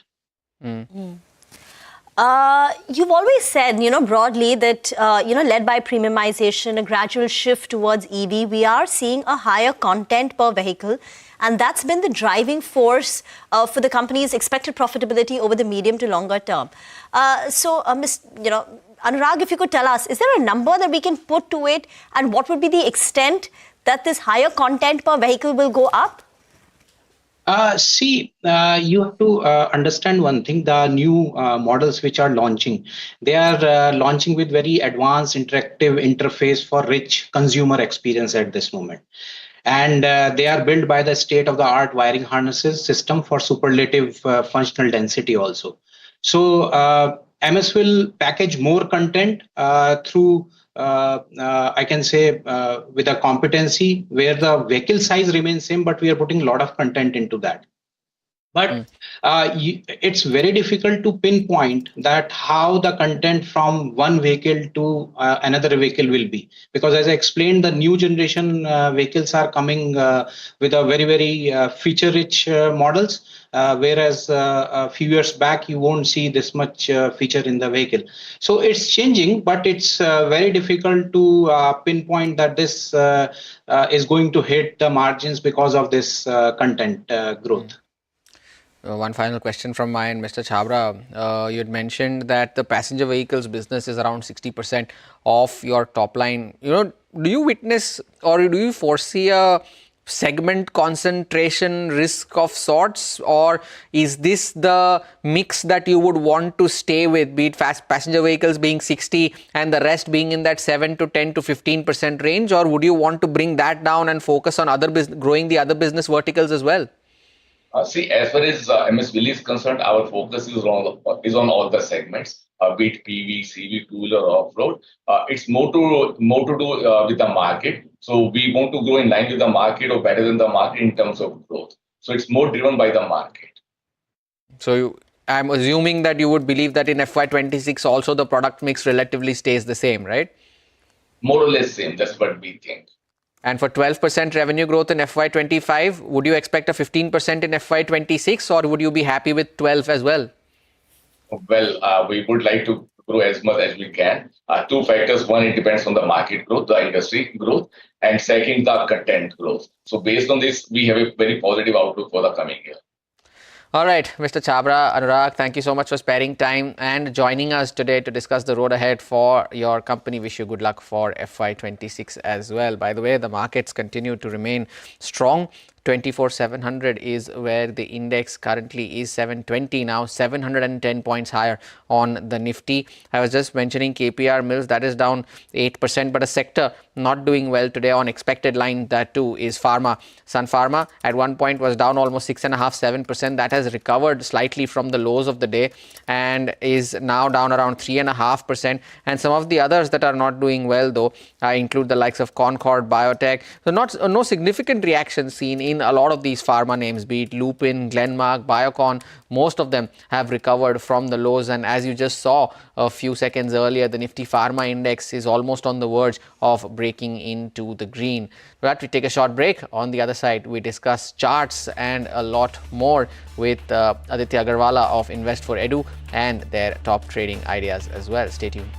You've always said, broadly that, led by premiumization, a gradual shift towards EV, we are seeing a higher content per vehicle. And that's been the driving force for the company's expected profitability over the medium to longer term. Anurag, if you could tell us, is there a number that we can put to it? And what would be the extent that this higher content per vehicle will go up? You have to understand one thing. The new models which are launching, they are launching with very advanced interactive interface for rich consumer experience at this moment. And they are built by the state-of-the-art wiring harnesses system for superlative functional density also. So MS will package more content through, I can say, with a competency where the vehicle size remains same, but we are putting a lot of content into that. But it's very difficult to pinpoint that how the content from one vehicle to another vehicle will be, because as I explained, the new generation vehicles are coming with a very feature-rich models, whereas a few years back you won't see this much feature in the vehicle. So it's changing, but it's very difficult to pinpoint that this is going to hit the margins because of this content growth. One final question from my end, Mr. Chhabra. You had mentioned that the passenger vehicles business is around 60% of your top line. Do you witness or do you foresee a segment concentration risk of sorts, or is this the mix that you would want to stay with, be it passenger vehicles being 60 and the rest being in that 7 to 10 to 15% range, or would you want to bring that down and focus on growing the other business verticals as well? See, as far as MS Willy is concerned, our focus is on all the segments, be it PV, CV, two-wheeler, off-road. It's more to do with the market. So we want to grow in line with the market or better than the market in terms of growth. So it's more driven by the market. So I'm assuming that you would believe that in FY26 also the product mix relatively stays the same, right? More or less same. That's what we think. And for 12% revenue growth in FY25, would you expect a 15% in FY26, or would you be happy with 12 as well? Well, we would like to grow as much as we can. Two factors. One, it depends on the market growth, the industry growth, and second, the content growth. So based on this, we have a very positive outlook for the coming year. All right, Mr. Chhabra, Anurag, thank you so much for sparing time and joining us today to discuss the road ahead for your company. Wish you good luck for FY26 as well. By the way, the markets continue to remain strong. 24,700 is where the index currently is, 720 now, 710 points higher on the Nifty. I was just mentioning KPR Mills, that is down 8%, but a sector not doing well today on expected line, that too is Pharma. Sun Pharma at one point was down almost 6.5-7%. That has recovered slightly from the lows of the day and is now down around 3.5%. And some of the others that are not doing well though include the likes of Concord Biotech. So no significant reaction seen in a lot of these pharma names, be it Lupin, Glenmark, Biocon. Most of them have recovered from the lows, and as you just saw a few seconds earlier, the Nifty Pharma Index is almost on the verge of breaking into the green. But we take a short break. On the other side, we discuss charts and a lot more with Aditya Agarwala of Invest for Edu and their top trading ideas as well. Stay tuned.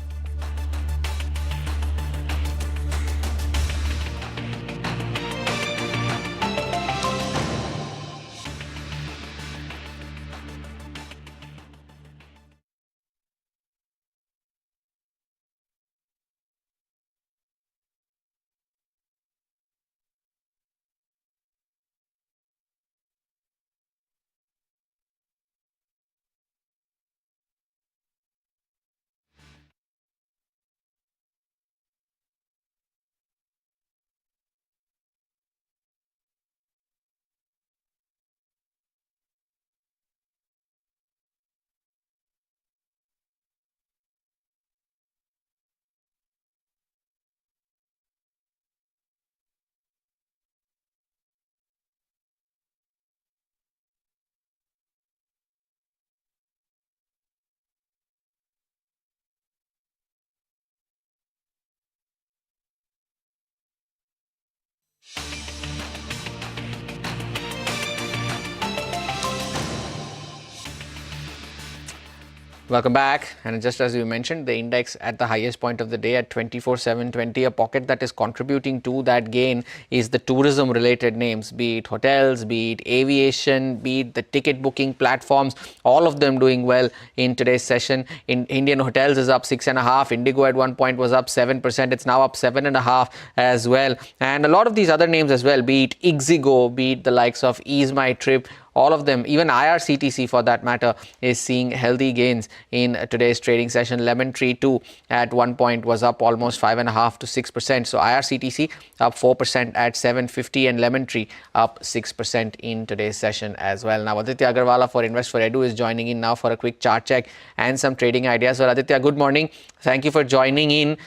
Welcome back. And just as you mentioned, the index at the highest point of the day at 24,720, a pocket that is contributing to that gain is the tourism related names, be it hotels, be it aviation, be it the ticket booking platforms, all of them doing well in today's session. In Indian Hotels is up 6.5%. Indigo at one point was up 7%. It's now up 7.5% as well. And a lot of these other names as well, be it Ixigo, be it the likes of Ease My Trip, all of them, even IRCTC for that matter, is seeing healthy gains in today's trading session. Lemon Tree too at one point was up almost 5.5% to 6%. So IRCTC up 4% at 750 and Lemon Tree up 6% in today's session as well. Now Aditya Agarwala for Invest for Edu is joining in now for a quick chart check and some trading ideas. So Aditya, good morning. Thank you for joining in.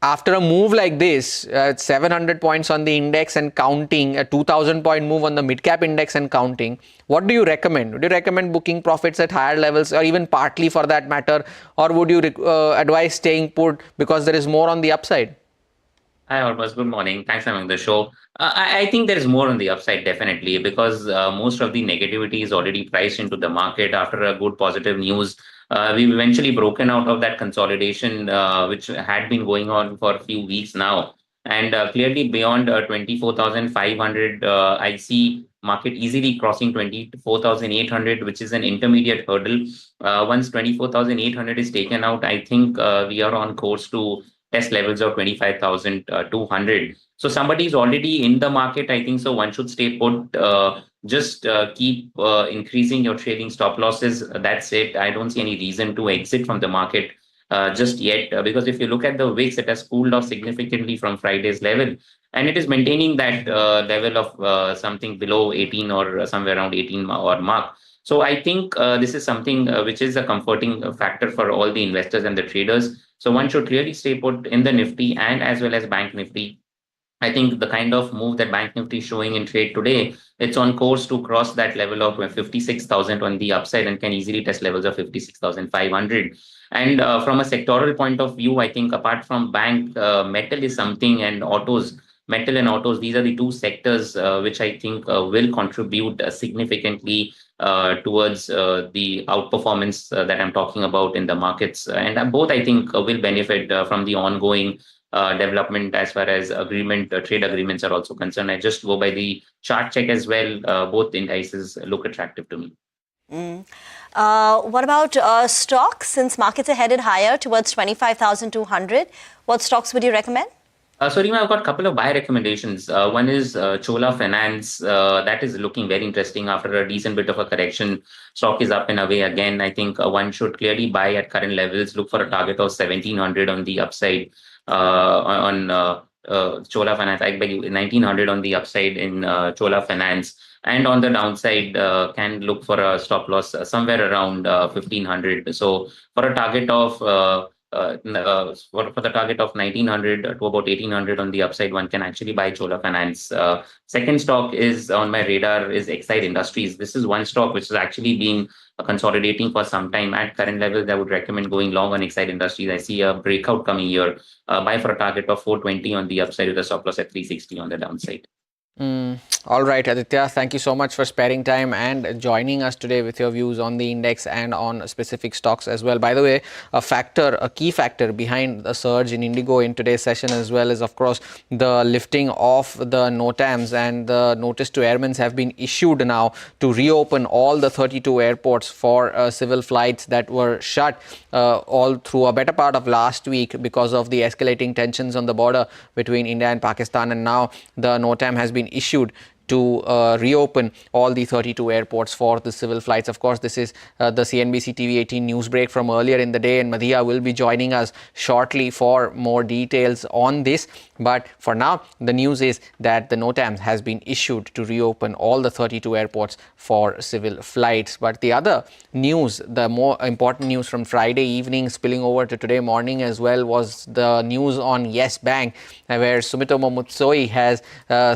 after a move like this, 700 points on the index and counting, a 2,000 point move on the mid-cap index and counting, what do you recommend? Would you recommend booking profits at higher levels, or even partly for that matter, or would you advise staying put because there is more on the upside? Hi, Orbas. Good morning. Thanks for having the show. I think there is more on the upside, definitely, because most of the negativity is already priced into the market after a good positive news. We've eventually broken out of that consolidation, which had been going on for a few weeks now. And clearly beyond 24,500, I see market easily crossing 24,800, which is an intermediate hurdle. Once 24,800 is taken out, I think we are on course to test levels of 25,200. So somebody is already in the market, I think, so one should stay put. Just keep increasing your trading stop losses. That's it. I don't see any reason to exit from the market just yet, because if you look at the VIX, it has cooled off significantly from Friday's level, and it is maintaining that level of something below 18 or somewhere around 18 or mark. So I think this is something which is a comforting factor for all the investors and the traders. So one should clearly stay put in the Nifty and as well as Bank Nifty. I think the kind of move that Bank Nifty is showing in trade today, it's on course to cross that level of 56,000 on the upside and can easily test levels of 56,500. And from a sectoral point of view, I think apart from bank, metal is something, and autos, metal and autos, these are the two sectors which I think will contribute significantly towards the outperformance that I'm talking about in the markets. And both, I think, will benefit from the ongoing development as far as trade agreements are also concerned. I just go by the chart check as well. Both indices look attractive to me. What about stocks? Since markets are headed higher towards 25,200, what stocks would you recommend? So, Rima, I've got a couple of buy recommendations. One is Chola Finance. That is looking very interesting after a decent bit of a correction. Stock is up and away again. I think one should clearly buy at current levels. Look for a target of 1,700 on the upside on Chola Finance. I beg you, 1,900 on the upside in Chola Finance. And on the downside, can look for a stop loss somewhere around 1,500. So for a target of for the target of 1,900 to about 1,800 on the upside, one can actually buy Chola Finance. Second stock is on my radar is Exide Industries. This is one stock which has actually been consolidating for some time. At current levels, I would recommend going long on Exide Industries. I see a breakout coming here. Buy for a target of 420 on the upside with a stop loss at 360 on the downside. All right, Aditya, thank you so much for sparing time and joining us today with your views on the index and on specific stocks as well. By the way, a key factor behind the surge in Indigo in today's session as well is, of course, the lifting of the NOTAMs, and the notice to airmen have been issued now to reopen all the 32 airports for civil flights that were shut all through a better part of last week because of the escalating tensions on the border between India and Pakistan. And now the NOTAM has been issued to reopen all the 32 airports for the civil flights. Of course, this is the CNBC TV 18 news break from earlier in the day, and Madhya will be joining us shortly for more details on this. But for now, the news is that the NOTAM has been issued to reopen all the 32 airports for civil flights. But the other news, the more important news from Friday evening spilling over to today morning as well, was the news on Yes Bank, where Sumitomo Mitsui has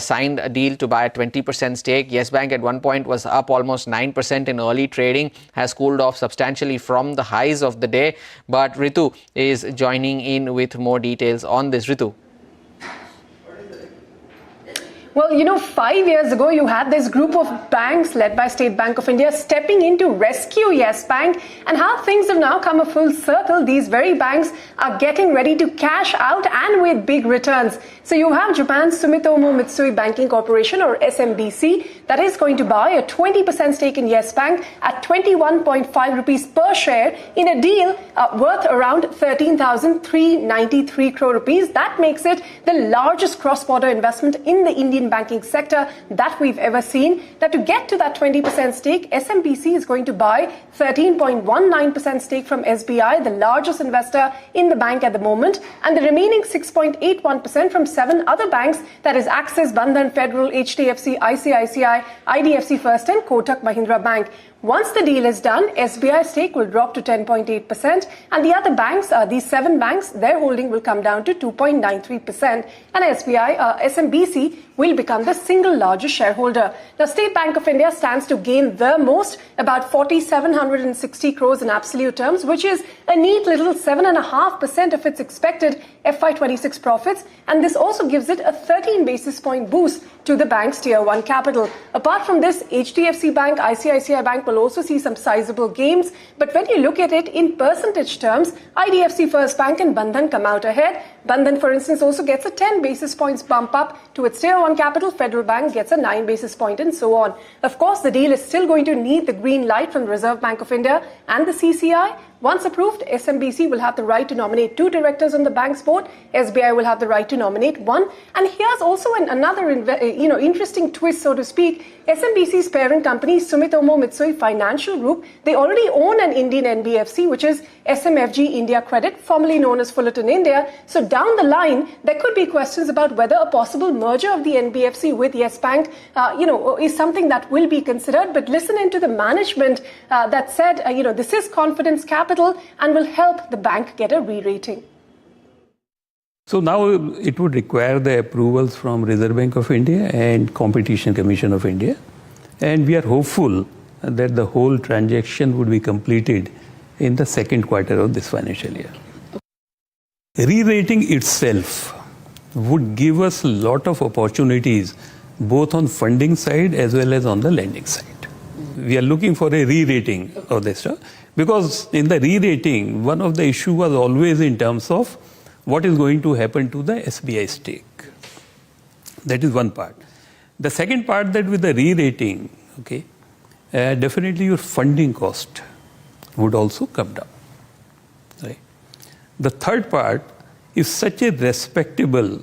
signed a deal to buy a 20% stake. Yes Bank at one point was up almost 9% in early trading, has cooled off substantially from the highs of the day. But Ritu is joining in with more details on this. Ritu. Well, 5 years ago, you had this group of banks led by State Bank of India stepping in to rescue Yes Bank, and how things have now come a full circle. These very banks are getting ready to cash out, and with big returns. So you have Japan's Sumitomo Mitsui Banking Corporation, or SMBC, that is going to buy a 20% stake in Yes Bank at 21.5 rupees per share in a deal worth around 13,393 crore rupees. That makes it the largest cross-border investment in the Indian banking sector that we've ever seen. Now, to get to that 20% stake, SMBC is going to buy 13.19% stake from SBI, the largest investor in the bank at the moment, and the remaining 6.81% from 7 other banks, that is Axis, Bandhan, Federal, HDFC, ICICI, IDFC First and Kotak Mahindra Bank. Once the deal is done, SBI stake will drop to 10.8%, and the other banks, these 7 banks, their holding will come down to 2.93%, and SMBC will become the single largest shareholder. Now, State Bank of India stands to gain the most, about 4,760 crores in absolute terms, which is a neat little 7.5% of its expected FY26 profits, and this also gives it a 13 basis point boost to the bank's Tier 1 capital. Apart from this, HDFC Bank, ICICI Bank will also see some sizable gains, but when you look at it in percentage terms, IDFC First Bank and Bandhan come out ahead. Bandhan, for instance, also gets a 10 basis points bump up to its Tier 1 capital. Federal Bank gets a 9 basis point and so on. Of course, the deal is still going to need the green light from the Reserve Bank of India and the CCI. Once approved, SMBC will have the right to nominate 2 directors on the bank's board. SBI will have the right to nominate 1. And here's also another interesting twist, so to speak. SMBC's parent company, Sumitomo Mitsui Financial Group, they already own an Indian NBFC, which is SMFG India Credit, formerly known as Fullerton India. So down the line, there could be questions about whether a possible merger of the NBFC with Yes Bank, is something that will be considered. But listen into the management that said, this is confidence capital and will help the bank get a re-rating. So now it would require the approvals from Reserve Bank of India and Competition Commission of India. And we are hopeful that the whole transaction would be completed in the second quarter of this financial year. Re-rating itself would give us a lot of opportunities both on funding side as well as on the lending side. We are looking for a re-rating of this stuff because in the re-rating, one of the issues was always in terms of what is going to happen to the SBI stake. That is one part. The second part, that with the re-rating, definitely your funding cost would also come down. Right? The third part, if such a respectable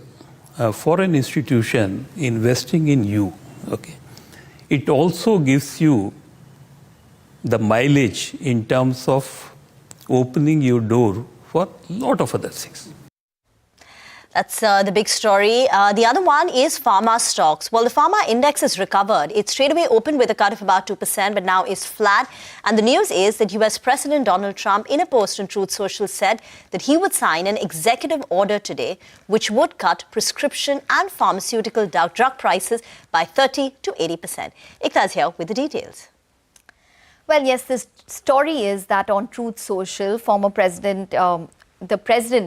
foreign institution investing in you, it also gives you the mileage in terms of opening your door for a lot of other things. That's the big story. The other one is pharma stocks. Well, the pharma index has recovered. It straight away opened with a cut of about 2%, but now is flat. And the news is that US President Donald Trump, in a post on Truth Social, said that he would sign an executive order today, which would cut prescription and pharmaceutical drug prices by 30 to 80%. Ikta's here with the details. Well, yes, this story is that on Truth Social, former President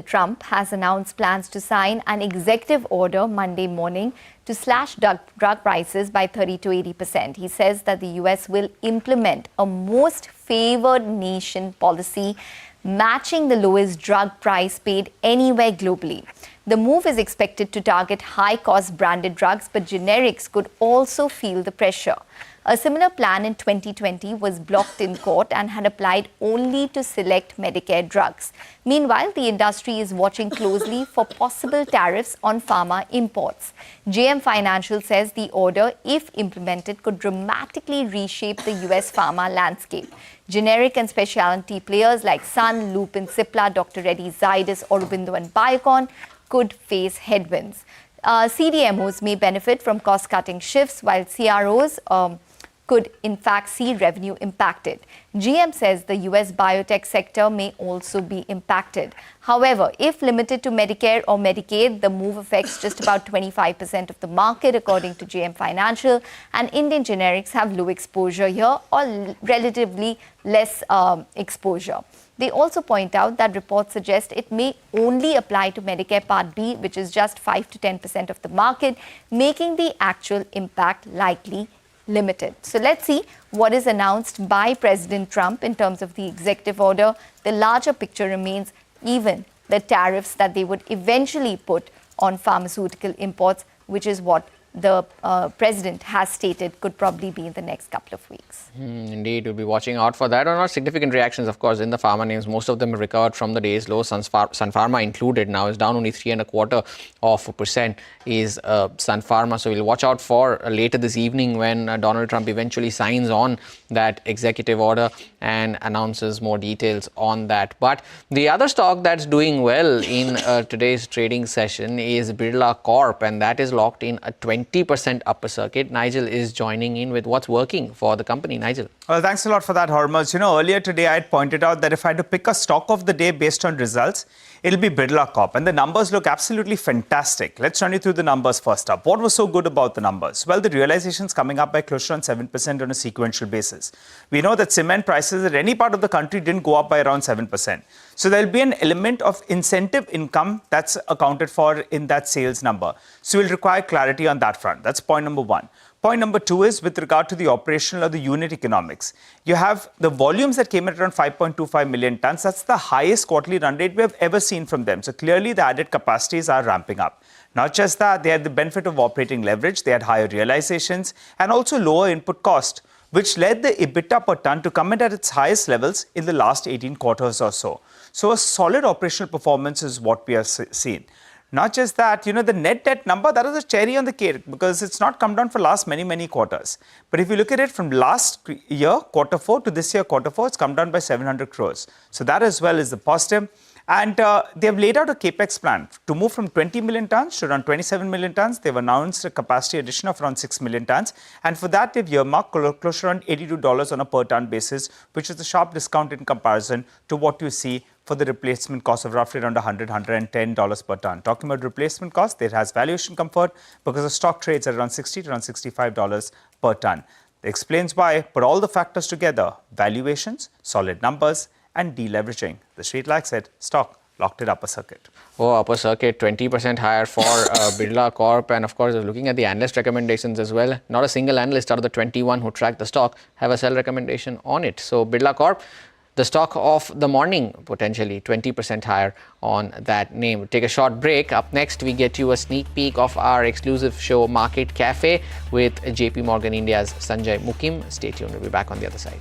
Trump has announced plans to sign an executive order Monday morning to slash drug prices by 30 to 80%. He says that the US will implement a most favored nation policy, matching the lowest drug price paid anywhere globally. The move is expected to target high-cost branded drugs, but generics could also feel the pressure. A similar plan in 2020 was blocked in court and had applied only to select Medicare drugs. Meanwhile, the industry is watching closely for possible tariffs on pharma imports. JM Financial says the order, if implemented, could dramatically reshape the US pharma landscape. Generic and specialty players like Sun, Lupin, Cipla, Dr. Reddy, Zydus, Aurobindo and Biocon could face headwinds. CDMOs may benefit from cost-cutting shifts, while CROs could in fact see revenue impacted. GM says the US biotech sector may also be impacted. However, if limited to Medicare or Medicaid, the move affects just about 25% of the market, according to GM Financial, and Indian generics have low exposure here or relatively less exposure. They also point out that reports suggest it may only apply to Medicare Part B, which is just 5 to 10% of the market, making the actual impact likely limited. So let's see what is announced by President Trump in terms of the executive order. The larger picture remains even the tariffs that they would eventually put on pharmaceutical imports, which is what the president has stated could probably be in the next couple of weeks. Indeed, we'll be watching out for that. Or not significant reactions, of course, in the pharma names. Most of them have recovered from the day's low. Sun Pharma included now is down only 3.25% is Sun Pharma. So we'll watch out for later this evening when Donald Trump eventually signs on that executive order and announces more details on that. But the other stock that's doing well in today's trading session is Birla Corp, and that is locked in a 20% upper circuit. Nigel is joining in with what's working for the company. Nigel. Well, thanks a lot for that, Hormuz. Earlier today I had pointed out that if I had to pick a stock of the day based on results, it'll be Birla Corp. And the numbers look absolutely fantastic. Let's run you through the numbers first up. What was so good about the numbers? Well, the realization's coming up by close to around 7% on a sequential basis. We know that cement prices at any part of the country didn't go up by around 7%. So there'll be an element of incentive income that's accounted for in that sales number. So we'll require clarity on that front. That's point number one. Point number two is with regard to the operational or the unit economics. You have the volumes that came at around 5.25 million tons. That's the highest quarterly run rate we have ever seen from them. So clearly the added capacities are ramping up. Not just that, they had the benefit of operating leverage. They had higher realizations and also lower input cost, which led the EBITDA per ton to come in at its highest levels in the last 18 quarters or so. So a solid operational performance is what we have seen. Not just that, the net debt number, that is a cherry on the cake because it's not come down for last many quarters. But if you look at it from last year, quarter 4 to this year, quarter 4, it's come down by 700 crores. So that as well is the positive. And they have laid out a capex plan to move from 20 million tons to around 27 million tons. They've announced a capacity addition of around 6 million tons. And for that, they've earmarked close to around $82 on a per ton basis, which is a sharp discount in comparison to what you see for the replacement cost of roughly around $100, $110 per ton. Talking about replacement cost, there has valuation comfort because the stock trades at around $60 to around $65 per ton. That explains why, put all the factors together, valuations, solid numbers, and deleveraging. The street, like said, stock locked it upper circuit. Oh, upper circuit, 20% higher for Birla Corp. And of course, looking at the analyst recommendations as well, not a single analyst out of the 21 who tracked the stock have a sell recommendation on it. So Birla Corp, the stock of the morning, potentially 20% higher on that name. We'll take a short break. Up next, we get you a sneak peek of our exclusive show, Market Cafe, with JP Morgan India's Sanjay Mukim. Stay tuned. We'll be back on the other side.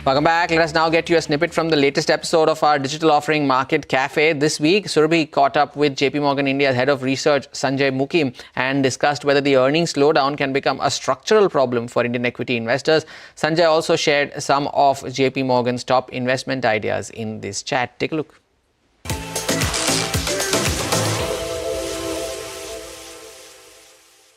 Welcome back. Let us now get you a snippet from the latest episode of our digital offering Market Cafe. This week, Surabhi caught up with JP Morgan India's head of research, Sanjay Mukim, and discussed whether the earnings slowdown can become a structural problem for Indian equity investors. Sanjay also shared some of JP Morgan's top investment ideas in this chat. Take a look.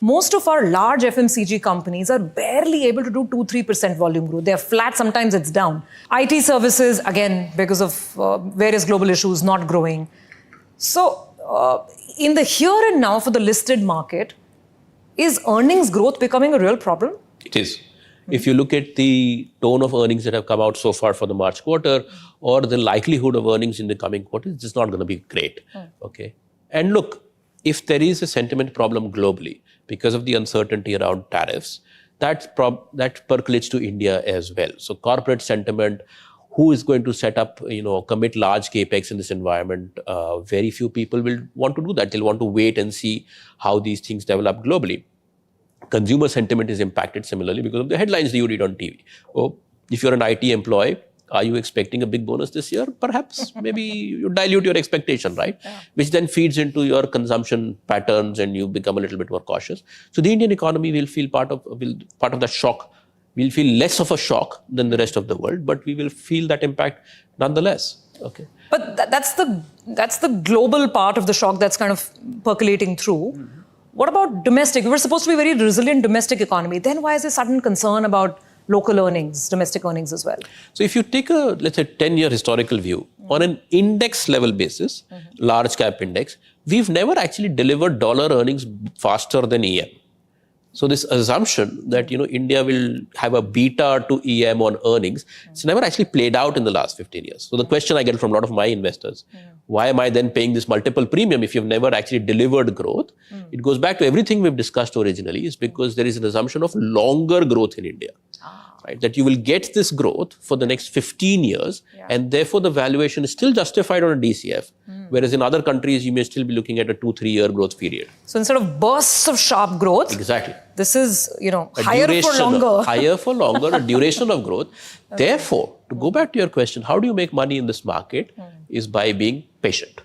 Most of our large FMCG companies are barely able to do 2-3% volume growth. They're flat, sometimes it's down. IT services, again, because of various global issues, not growing. So, in the here and now for the listed market, is earnings growth becoming a real problem? It is. If you look at the tone of earnings that have come out so far for the March quarter, or the likelihood of earnings in the coming quarter, it's just not going to be great. Okay. And look, if there is a sentiment problem globally, because of the uncertainty around tariffs, that percolates to India as well. So corporate sentiment, who is going to set up, commit large capex in this environment? Very few people will want to do that. They'll want to wait and see how these things develop globally. Consumer sentiment is impacted similarly because of the headlines that you read on TV. Oh, if you're an IT employee, are you expecting a big bonus this year? Perhaps, maybe you dilute your expectation, right? Yeah. Which then feeds into your consumption patterns and you become a little bit more cautious. So the Indian economy will feel part of that shock. We'll feel less of a shock than the rest of the world, but we will feel that impact nonetheless. Okay. But that's the global part of the shock that's kind of percolating through. What about domestic? We were supposed to be a very resilient domestic economy. Then why is there sudden concern about local earnings, domestic earnings as well? So if you take a, let's say, 10-year historical view, on an index level basis, large cap index, we've never actually delivered dollar earnings faster than EM. So this assumption that, India will have a beta to EM on earnings, it's never actually played out in the last 15 years. So the question I get from a lot of my investors, why am I then paying this multiple premium if you've never actually delivered growth? It goes back to everything we've discussed originally, is because there is an assumption of longer growth in India. Right, that you will get this growth for the next 15 years and therefore the valuation is still justified on a DCF, whereas in other countries you may still be looking at a 2-3 year growth period. So instead of bursts of sharp growth, exactly, this is, higher for longer. Higher for longer, a duration of growth. Okay. Therefore, to go back to your question, how do you make money in this market is by being patient.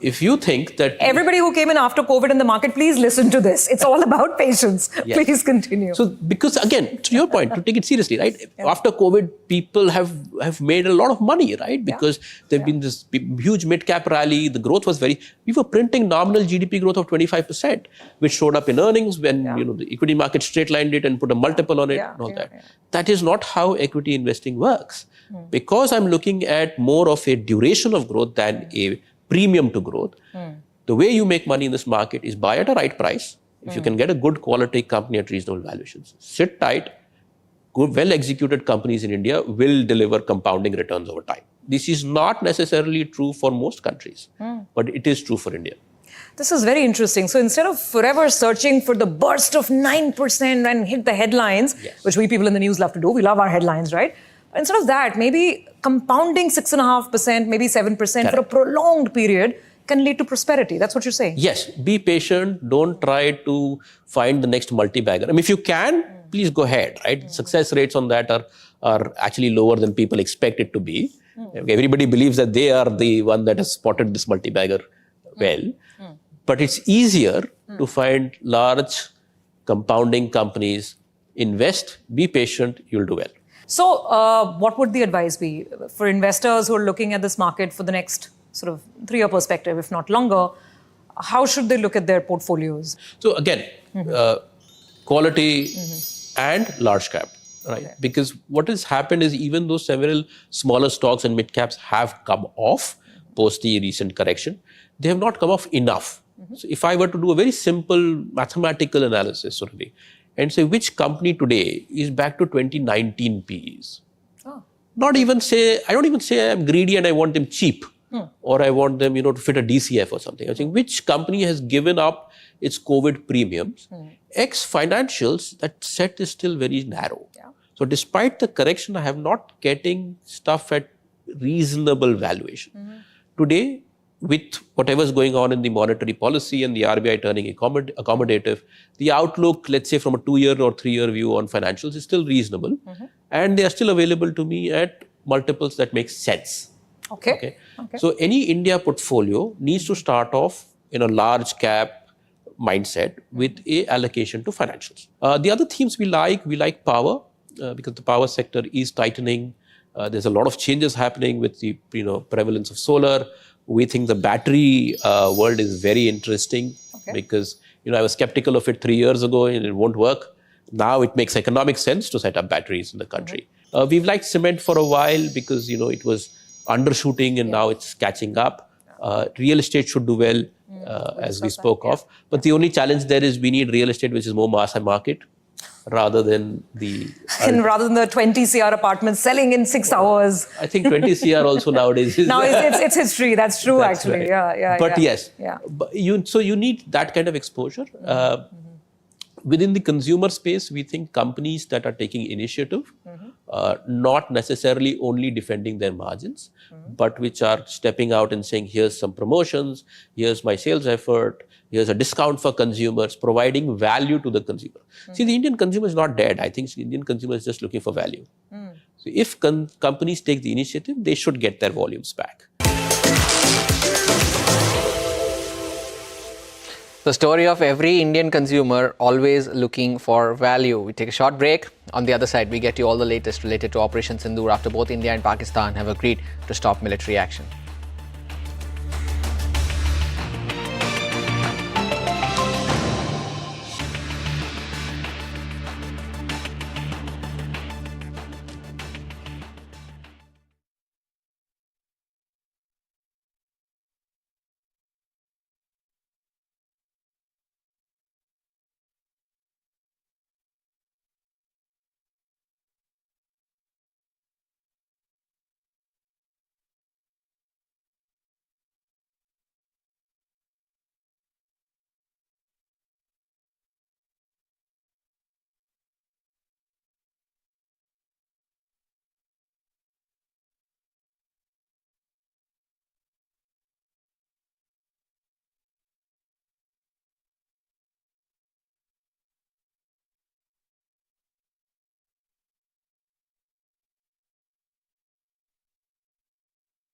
If you think that... Everybody who came in after COVID in the market, please listen to this. It's all about patience. Yes. Please continue. So, because again, to your point, to take it seriously, right? After COVID, people have made a lot of money, right? Because there've been this huge mid-cap rally. The growth was we were printing nominal GDP growth of 25%, which showed up in earnings when, the equity market straight-lined it and put a multiple on it and all that. That is not how equity investing works. Because I'm looking at more of a duration of growth than a premium to growth, the way you make money in this market is buy at a right price. If you can get a good quality company at reasonable valuations, sit tight, good, well-executed companies in India will deliver compounding returns over time. This is not necessarily true for most countries, but it is true for India. This is very interesting. So instead of forever searching for the burst of 9% and hit the headlines, which we people in the news love to do, we love our headlines, right? Instead of that, maybe compounding 6.5%, maybe 7% for a prolonged period can lead to prosperity. That's what you're saying. Yes. Be patient. Don't try to find the next multi-bagger. I mean, if you can, please go ahead, right? Success rates on that are actually lower than people expect it to be. Everybody believes that they are the one that has spotted this multi-bagger well. But it's easier to find large compounding companies, invest, be patient, you'll do well. So what would the advice be for investors who are looking at this market for the next sort of 3-year perspective, if not longer? How should they look at their portfolios? So again, quality and large cap, right? Okay. Because what has happened is even though several smaller stocks and mid caps have come off post the recent correction, they have not come off enough. So if I were to do a very simple mathematical analysis, and say which company today is back to 2019 P's. Not even say, I don't even say I'm greedy and I want them cheap or I want them, to fit a DCF or something. I think which company has given up its COVID premiums, X financials, that set is still very narrow. So despite the correction, I am not getting stuff at reasonable valuation. Today, with whatever's going on in the monetary policy and the RBI turning accommodative, the outlook, let's say from a 2-year or 3-year view on financials is still reasonable. And they are still available to me at multiples that make sense. Okay. So any India portfolio needs to start off in a large cap mindset with a allocation to financials. The other themes we like power, because the power sector is tightening. There's a lot of changes happening with the prevalence of solar. We think the battery world is very interesting because, I was skeptical of it 3 years ago and it won't work. Now it makes economic sense to set up batteries in the country. We've liked cement for a while because, it was undershooting and now it's catching up. Real estate should do well, as we spoke of. But the only challenge there is we need real estate which is more mass market rather than the... And rather than the 20 CR apartments selling in 6 hours. I think 20 CR also nowadays is... Now it's history. That's true, that's actually. Right. But yes, so you need that kind of exposure. Within the consumer space, we think companies that are taking initiative, not necessarily only defending their margins, but which are stepping out and saying, here's some promotions, here's my sales effort, here's a discount for consumers, providing value to the consumer. See, the Indian consumer is not dead. I think the Indian consumer is just looking for value. So if companies take the initiative, they should get their volumes back. The story of every Indian consumer always looking for value. We take a short break. On the other side, we get you all the latest related to Operation Sindoor after both India and Pakistan have agreed to stop military action.